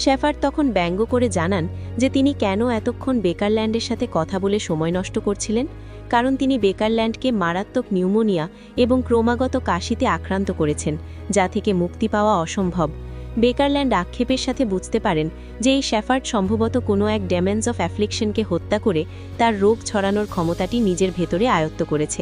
শেফার্ড তখন ব্যঙ্গ করে জানান যে তিনি কেন এতক্ষণ বেকারল্যান্ডের সাথে কথা বলে সময় নষ্ট করছিলেন, কারণ তিনি বেকারল্যান্ডকে মারাত্মক নিউমোনিয়া এবং ক্রমাগত কাশিতে আক্রান্ত করেছেন, যা থেকে মুক্তি পাওয়া অসম্ভব। বেকারল্যান্ড আক্ষেপের সাথে বুঝতে পারেন যে এই শেফার্ড সম্ভবত কোনো এক ডেমেন্স অফ অ্যাফ্লিকশনকে হত্যা করে তার রোগ ছড়ানোর ক্ষমতাটি নিজের ভেতরে আয়ত্ত করেছে।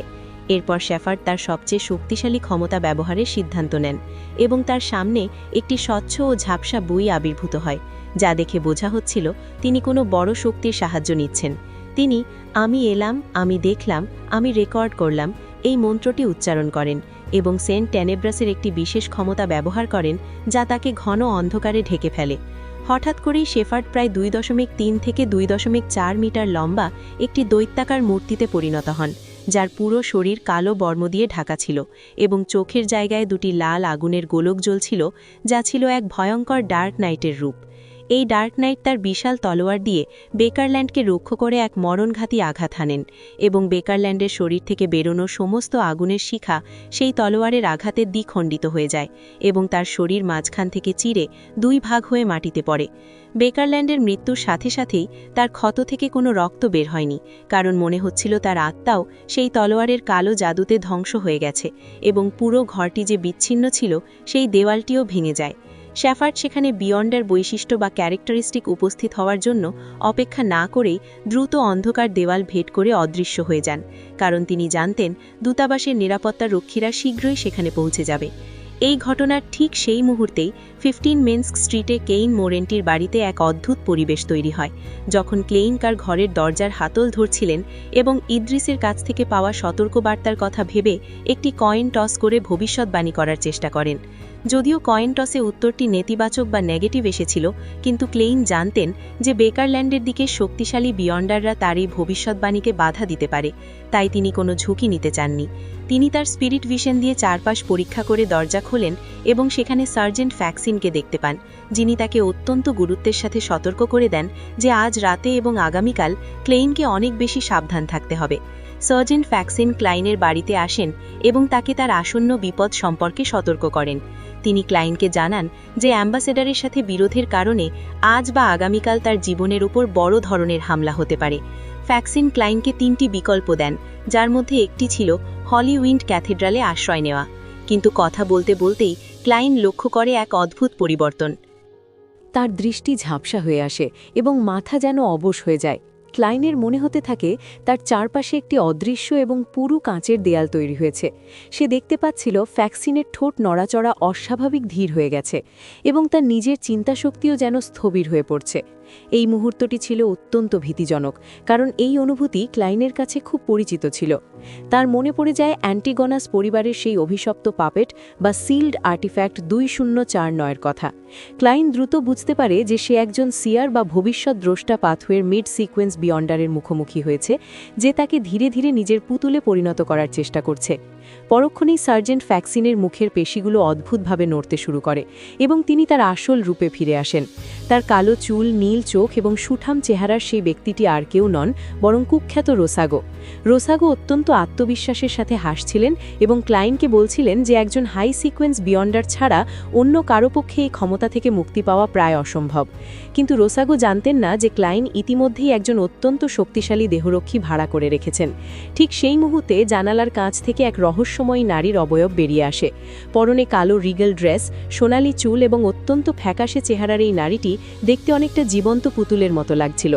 এরপর শেফার্ড তার সবচেয়ে শক্তিশালী ক্ষমতা ব্যবহারের সিদ্ধান্ত নেন এবং তার সামনে একটি স্বচ্ছ ও ঝাপসা বই আবির্ভূত হয়, যা দেখে বোঝা হচ্ছিল তিনি কোনো বড় শক্তির সাহায্য নিচ্ছেন। তিনি আমি এলাম, আমি দেখলাম, আমি রেকর্ড করলাম এই মন্ত্রটি উচ্চারণ করেন এবং সেন্ট টেনেব্রাসের একটি বিশেষ ক্ষমতা ব্যবহার করেন যা তাকে ঘন অন্ধকারে ঢেকে ফেলে। হঠাৎ করেই শেফার্ড প্রায় 2.3 থেকে 2.4 মিটার লম্বা একটি দৈত্যাকার মূর্তিতে পরিণত হন, যার পুরো শরীর কালো বর্ম দিয়ে ঢাকা ছিল এবং চোখের জায়গায় দুটি লাল আগুনের গোলক জ্বলছিল, যা ছিল এক ভয়ঙ্কর ডার্ক নাইটের রূপ। এই ডার্ক নাইট তার বিশাল তলোয়ার দিয়ে বেকারল্যান্ডকে রক্ষা করে এক মরণঘাতী আঘাত হানেন এবং বেকারল্যান্ডের শরীর থেকে বেরোনো সমস্ত আগুনের শিখা সেই তলোয়ারের আঘাতের দ্বিখণ্ডিত হয়ে যায় এবং তার শরীর মাঝখান থেকে চিরে 2 ভাগ হয়ে মাটিতে পড়ে। বেকারল্যান্ডের মৃত্যুর সাথে সাথেই তার ক্ষত থেকে কোনো রক্ত বের হয়নি, কারণ মনে হচ্ছিল তার আত্মাও সেই তলোয়ারের কালো জাদুতে ধ্বংস হয়ে গেছে এবং পুরো ঘরটি যে বিচ্ছিন্ন ছিল সেই দেওয়ালটিও ভেঙে যায়। শেফার্ড সেখানে বিয়ন্ডার বৈশিষ্ট্য বা ক্যারেক্টারিস্টিক উপস্থিত হওয়ার জন্য অপেক্ষা না করেই দ্রুত অন্ধকার দেওয়াল ভেদ করে অদৃশ্য হয়ে যান, কারণ তিনি জানতেন দূতাবাসের নিরাপত্তা রক্ষীরা শীঘ্রই সেখানে পৌঁছে যাবে। এই ঘটনার ঠিক সেই মুহূর্তেই 15 মেনস্ক স্ট্রিটে কেইন মোরেন্টির বাড়িতে এক অদ্ভুত পরিবেশ তৈরি হয়, যখন ক্লেইন কার ঘরের দরজার হাতল ধরছিলেন এবং ইদ্রিসের কাছ থেকে পাওয়া সতর্কবার্তার কথা ভেবে একটি কয়েন টস করে ভবিষ্যৎবাণী করার চেষ্টা করেন। যদিও কয়েন টসে উত্তরটি নেতিবাচক বা নেগেটিভ এসেছিল, কিন্তু ক্লেইন জানতেন যে বেকারল্যান্ডের দিকে শক্তিশালী বিয়ন্ডাররা তার এই ভবিষ্যৎবাণীকে বাধা দিতে পারে, তাই তিনি কোনো ঝুঁকি নিতে চাননি। তিনি তার স্পিরিট ভিশন দিয়ে চারপাশ পরীক্ষা করে দরজা খোলেন এবং সেখানে সার্জেন্ট ফ্যাক্সিনকে দেখতে পান, যিনি তাকে অত্যন্ত গুরুত্বের সাথে সতর্ক করে দেন যে আজ রাতে এবং আগামীকাল ক্লেইনকে অনেক বেশি সাবধান থাকতে হবে। সার্জেন্ট ফ্যাক্সিন ক্লাইনের বাড়িতে আসেন এবং তাকে তার আসন্ন বিপদ সম্পর্কে সতর্ক করেন। তিনি ক্লাইনকে জানান যে অ্যাম্বাসেডারের সাথে বিরোধের কারণে আজ বা আগামীকাল তার জীবনের উপর বড় ধরনের হামলা হতে পারে। ফ্যাক্সিন ক্লাইনকে 3টি বিকল্প দেন, যার মধ্যে একটি ছিল হলিউইন্ড ক্যাথেড্রালে আশ্রয় নেওয়া। কিন্তু কথা বলতে বলতেই ক্লাইন লক্ষ্য করে এক অদ্ভুত পরিবর্তন। তার দৃষ্টি ঝাপসা হয়ে আসে এবং মাথা যেন অবশ হয়ে যায়। ক্লাইনের মনে হতে থাকে তার চারপাশে একটি অদৃশ্য এবং পুরু কাঁচের দেয়াল তৈরি হয়েছে। সে দেখতে পাচ্ছিল ফ্যাক্সিনের ঠোঁট নড়াচড়া অস্বাভাবিক ধীর হয়ে গেছে এবং তার নিজের চিন্তাশক্তিও যেন স্থবির হয়ে পড়ছে। এই মুহূর্তটি ছিল অত্যন্ত ভীতিজনক, কারণ এই অনুভূতি ক্লাইনের কাছে খুব পরিচিত ছিল। তার মনে পড়ে যায় অ্যান্টিগনাস পরিবারের সেই অভিশপ্ত পাপেট বা সিল্ড আর্টিফ্যাক্ট 2049-এর কথা। ক্লাইন দ্রুত বুঝতে পারে যে সে একজন সিয়ার বা ভবিষ্যৎ দ্রষ্টা পাথওয়ের মিড সিকোয়েন্স বিয়ন্ডারের মুখোমুখি হয়েছে, যে তাকে ধীরে ধীরে নিজের পুতুলে পরিণত করার চেষ্টা করছে। পরক্ষণেই সার্জেন্ট ফ্যাক্সিনের মুখের পেশিগুলো অদ্ভুতভাবে নড়তে শুরু করে এবং তিনি তার আসল রূপে ফিরে আসেন। তার কালো চুল, নীল চোখ এবং সুঠাম চেহারার সেই ব্যক্তিটি আর কেউ নন, বরং কুখ্যাত রোসাগো। রোসাগো অত্যন্ত আত্মবিশ্বাসের সাথে হাসছিলেন এবং ক্লাইনকে বলছিলেন যে একজন হাই সিকোয়েন্স বিয়ন্ডার ছাড়া অন্য কারো পক্ষে এই ক্ষমতা থেকে মুক্তি পাওয়া প্রায় অসম্ভব। কিন্তু রোসাগো জানতেন না যে ক্লাইন ইতিমধ্যেই একজন অত্যন্ত শক্তিশালী দেহরক্ষী ভাড়া করে রেখেছেন। ঠিক সেই মুহূর্তে জানালার কাঁচ থেকে এক রহস্যময়ী নারীর অবয়ব বেরিয়ে আসে। পরনে কালো রিগেল ড্রেস, সোনালি চুল এবং অত্যন্ত ফ্যাকাশে চেহারার এই নারীটি দেখতে অনেকটা জীবন্ত পুতুলের মতো লাগছিল।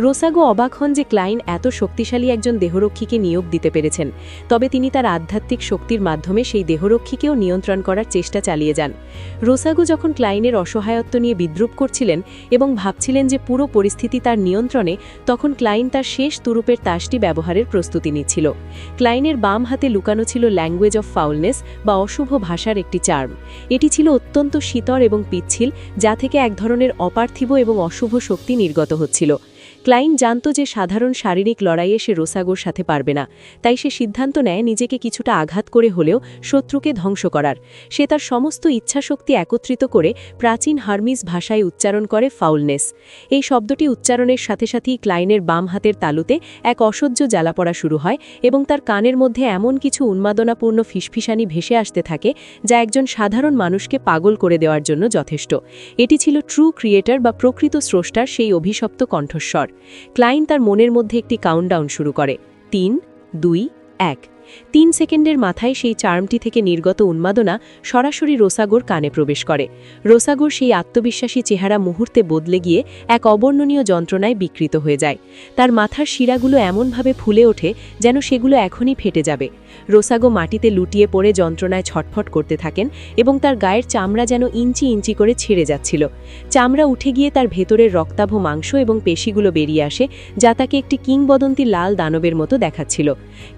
রোসাগো অবাক হন যে ক্লাইন এত শক্তিশালী একজন দেহরক্ষীকে নিয়োগ দিতে পেরেছেন, তবে তিনি তার আধ্যাত্মিক শক্তির মাধ্যমে সেই দেহরক্ষীকেও নিয়ন্ত্রণ করার চেষ্টা চালিয়ে যান। রোসাগো যখন ক্লাইনের অসহায়ত্ব নিয়ে বিদ্রূপ করছিলেন এবং ভাবছিলেন যে পুরো পরিস্থিতি তার নিয়ন্ত্রণে, তখন ক্লাইন তার শেষ তুরুপের তাসটি ব্যবহারের প্রস্তুতি নিচ্ছিল। ক্লাইনের বাম হাতে লুকানো ছিল ল্যাঙ্গুয়েজ অফ ফাউলনেস বা অশুভ ভাষার একটি চার্ম। এটি ছিল অত্যন্ত শীতল এবং পিচ্ছিল, যা থেকে এক ধরনের অপার্থিব এবং অশুভ শক্তি নির্গত হচ্ছিল। ক্লাইন জানত যে সাধারণ শারীরিক লড়াইয়ে সে রোসাগোর সাথে পারবে না, তাই সে সিদ্ধান্ত নেয় নিজেকে কিছুটা আঘাত করে হলেও শত্রুকে ধ্বংস করার। সে তার সমস্ত ইচ্ছাশক্তি একত্রিত করে প্রাচীন হার্মিস ভাষায় উচ্চারণ করে ফাউলনেস। এই শব্দটি উচ্চারণের সাথে সাথেই ক্লাইনের বাম হাতের তালুতে এক অসহ্য জ্বালা পড়া শুরু হয় এবং তার কানের মধ্যে এমন কিছু উন্মাদনাপূর্ণ ফিসফিসানি ভেসে আসতে থাকে যা একজন সাধারণ মানুষকে পাগল করে দেওয়ার জন্য যথেষ্ট। এটি ছিল ট্রু ক্রিয়েটর বা প্রকৃত স্রষ্টার সেই অভিশপ্ত কণ্ঠস্বর। ক্লাইন তার মনের মধ্যে একটি কাউন্টডাউন শুরু করে, 3, 2, 1। 3 সেকেন্ডের মাথায় সেই চার্মটি থেকে নির্গত উন্মাদনা সরাসরি রোসাগোর কানে প্রবেশ করে। রোসাগোর সেই আত্মবিশ্বাসী চেহারা মুহূর্তে বদলে গিয়ে এক অবর্ণনীয় যন্ত্রণায় বিকৃত হয়ে যায়। তার মাথার শিরাগুলো এমনভাবে ফুলে ওঠে যেন সেগুলো এখনই ফেটে যাবে। রোসাগো মাটিতে লুটিয়ে পড়ে যন্ত্রণায় ছটফট করতে থাকেন এবং তার গায়ের চামড়া যেন ইঞ্চি ইঞ্চি করে ছিঁড়ে যাচ্ছিল। চামড়া উঠে গিয়ে তার ভেতরের রক্তাভ মাংস এবং পেশিগুলো বেরিয়ে আসে, যা তাকে একটি কিংবদন্তি লাল দানবের মতো দেখাচ্ছিল।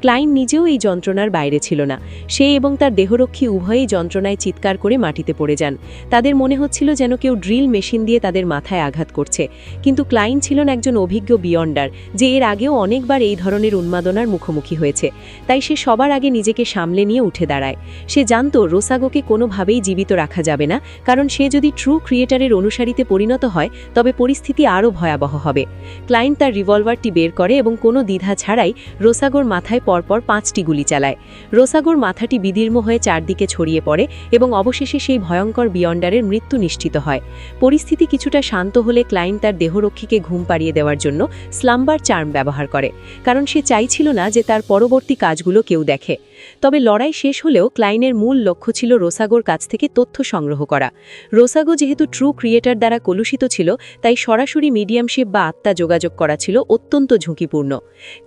ক্লাইন নিজেও এই যন্ত্রণার বাইরে ছিল না। সে এবং তার দেহরক্ষী উভয়েই যন্ত্রণায় চিৎকার করে মাটিতে পড়ে যান। তাদের মনে হচ্ছিল যেন কেউ ড্রিল মেশিন দিয়ে তাদের মাথায় আঘাত করছে। কিন্তু ক্লাইন ছিলেন একজন অভিজ্ঞ বিয়ন্ডার, যে এর আগেও অনেকবার এই ধরনের উন্মাদনার মুখোমুখি হয়েছে। তাই সে সবার আগে নিজেকে সামলে নিয়ে উঠে দাঁড়ায়। সে জানত রোসাগোকে কোনোভাবেই জীবিত রাখা যাবে না, কারণ সে যদি ট্রু ক্রিয়েটারের অনুসারীতে পরিণত হয় তবে পরিস্থিতি আরও ভয়াবহ হবে। ক্লাইন তার রিভলভারটি বের করে এবং কোনো দ্বিধা ছাড়াই রোসাগোর মাথায় পরপর 5টি গুলি চালায়। রোসাগোর মাথাটি বিদীর্ণ হয়ে চারদিকে ছড়িয়ে পড়ে এবং অবশেষে সেই ভয়ঙ্কর বিয়ন্ডারের মৃত্যু নিশ্চিত হয়। পরিস্থিতি কিছুটা শান্ত হলে ক্লাইন তার দেহরক্ষীকে ঘুম পাড়িয়ে দেওয়ার জন্য স্লাম্বার চার্ম ব্যবহার করে, কারণ সে চাইছিল না যে তার পরবর্তী কাজগুলো কেউ দেখে। তবে লড়াই শেষ হলেও ক্লাইনের মূল লক্ষ্য ছিল রোসাগোর কাছ থেকে তথ্য সংগ্রহ করা। রোসাগো যেহেতু ট্রু ক্রিয়েটার দ্বারা কলুষিত ছিল, তাই সরাসরি মিডিয়ামশিপ বা আত্মা যোগাযোগ করা ছিল অত্যন্ত ঝুঁকিপূর্ণ।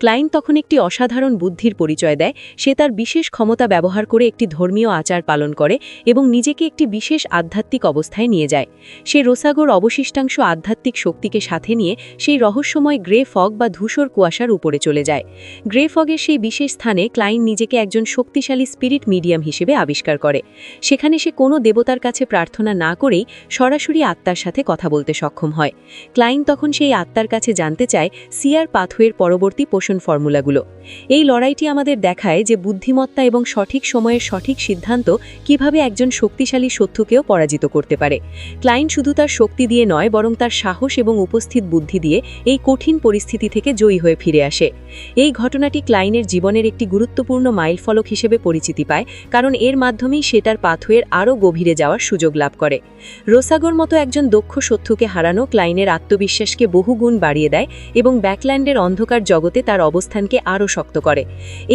ক্লাইন তখন একটি অসাধারণ বুদ্ধির পরিচয় দেয়। সে তার বিশেষ ক্ষমতা ব্যবহার করে একটি ধর্মীয় আচার পালন করে এবং নিজেকে একটি বিশেষ আধ্যাত্মিক অবস্থায় নিয়ে যায়। সে রোসাগোর অবশিষ্টাংশ আধ্যাত্মিক শক্তিকে সাথে নিয়ে সেই রহস্যময় গ্রে ফগ বা ধূসর কুয়াশার উপরে চলে যায়। গ্রে ফগের সেই বিশেষ স্থানে ক্লাইন নিজেকে একজন শক্তিশালী স্পিরিট মিডিয়াম হিসেবে আবিষ্কার করে। সেখানে সে কোনো দেবতার কাছে প্রার্থনা না করেই সরাসরি আত্মার সাথে কথা বলতে সক্ষম হয়। ক্লাইন তখন সেই আত্মার কাছে জানতে চায় সিয়ার পাথওয়ের পরবর্তী পোষণ ফর্মুলাগুলো। এই লড়াইটি আমাদের দেখায় যে বুদ্ধিমত্তা এবং সঠিক সময়ের সঠিক সিদ্ধান্ত কিভাবে একজন শক্তিশালী শত্রুকেও পরাজিত করতে পারে। ক্লাইন শুধু তার শক্তি দিয়ে নয়, বরং তার সাহস এবং উপস্থিত বুদ্ধি দিয়ে এই কঠিন পরিস্থিতি থেকে জয়ী হয়ে ফিরে আসে। এই ঘটনাটি ক্লাইনের জীবনের একটি গুরুত্বপূর্ণ মাইলফলক হিসেবে পরিচিতি পায়, কারণ এর মাধ্যমেই সে তার পাথওয়ের আরও গভীরে যাওয়ার সুযোগ লাভ করে। রোসাগোর মতো একজন দক্ষ শত্রুকে হারানো ক্লাইনের আত্মবিশ্বাসকে বহুগুণ বাড়িয়ে দেয় এবং ব্যাকল্যান্ডের অন্ধকার জগতে তার অবস্থানকে আরও শক্ত করে।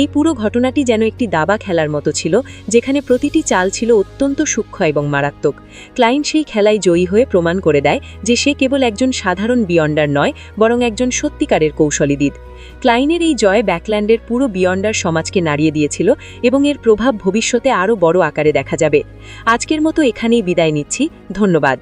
এই পুরো ঘটনাটি যেন একটি দাবা খেলার মতো ছিল, যেখানে প্রতিটি চাল ছিল অত্যন্ত সূক্ষ্ম এবং মারাত্মক। ক্লাইন সেই খেলায় জয়ী হয়ে প্রমাণ করে দেয় যে সে কেবল একজন সাধারণ বিয়ন্ডার নয়, বরং একজন সত্যিকারের কৌশলীবিদ। ক্লাইনের এই জয় ব্যাকল্যান্ডের পুরো বিয়ন্ডার সমাজকে নাড়িয়ে দিয়েছিল এবং এর প্রভাব ভবিষ্যতে আরও বড় আকারে দেখা যাবে। আজকের মতো এখানেই বিদায় নিচ্ছি। ধন্যবাদ।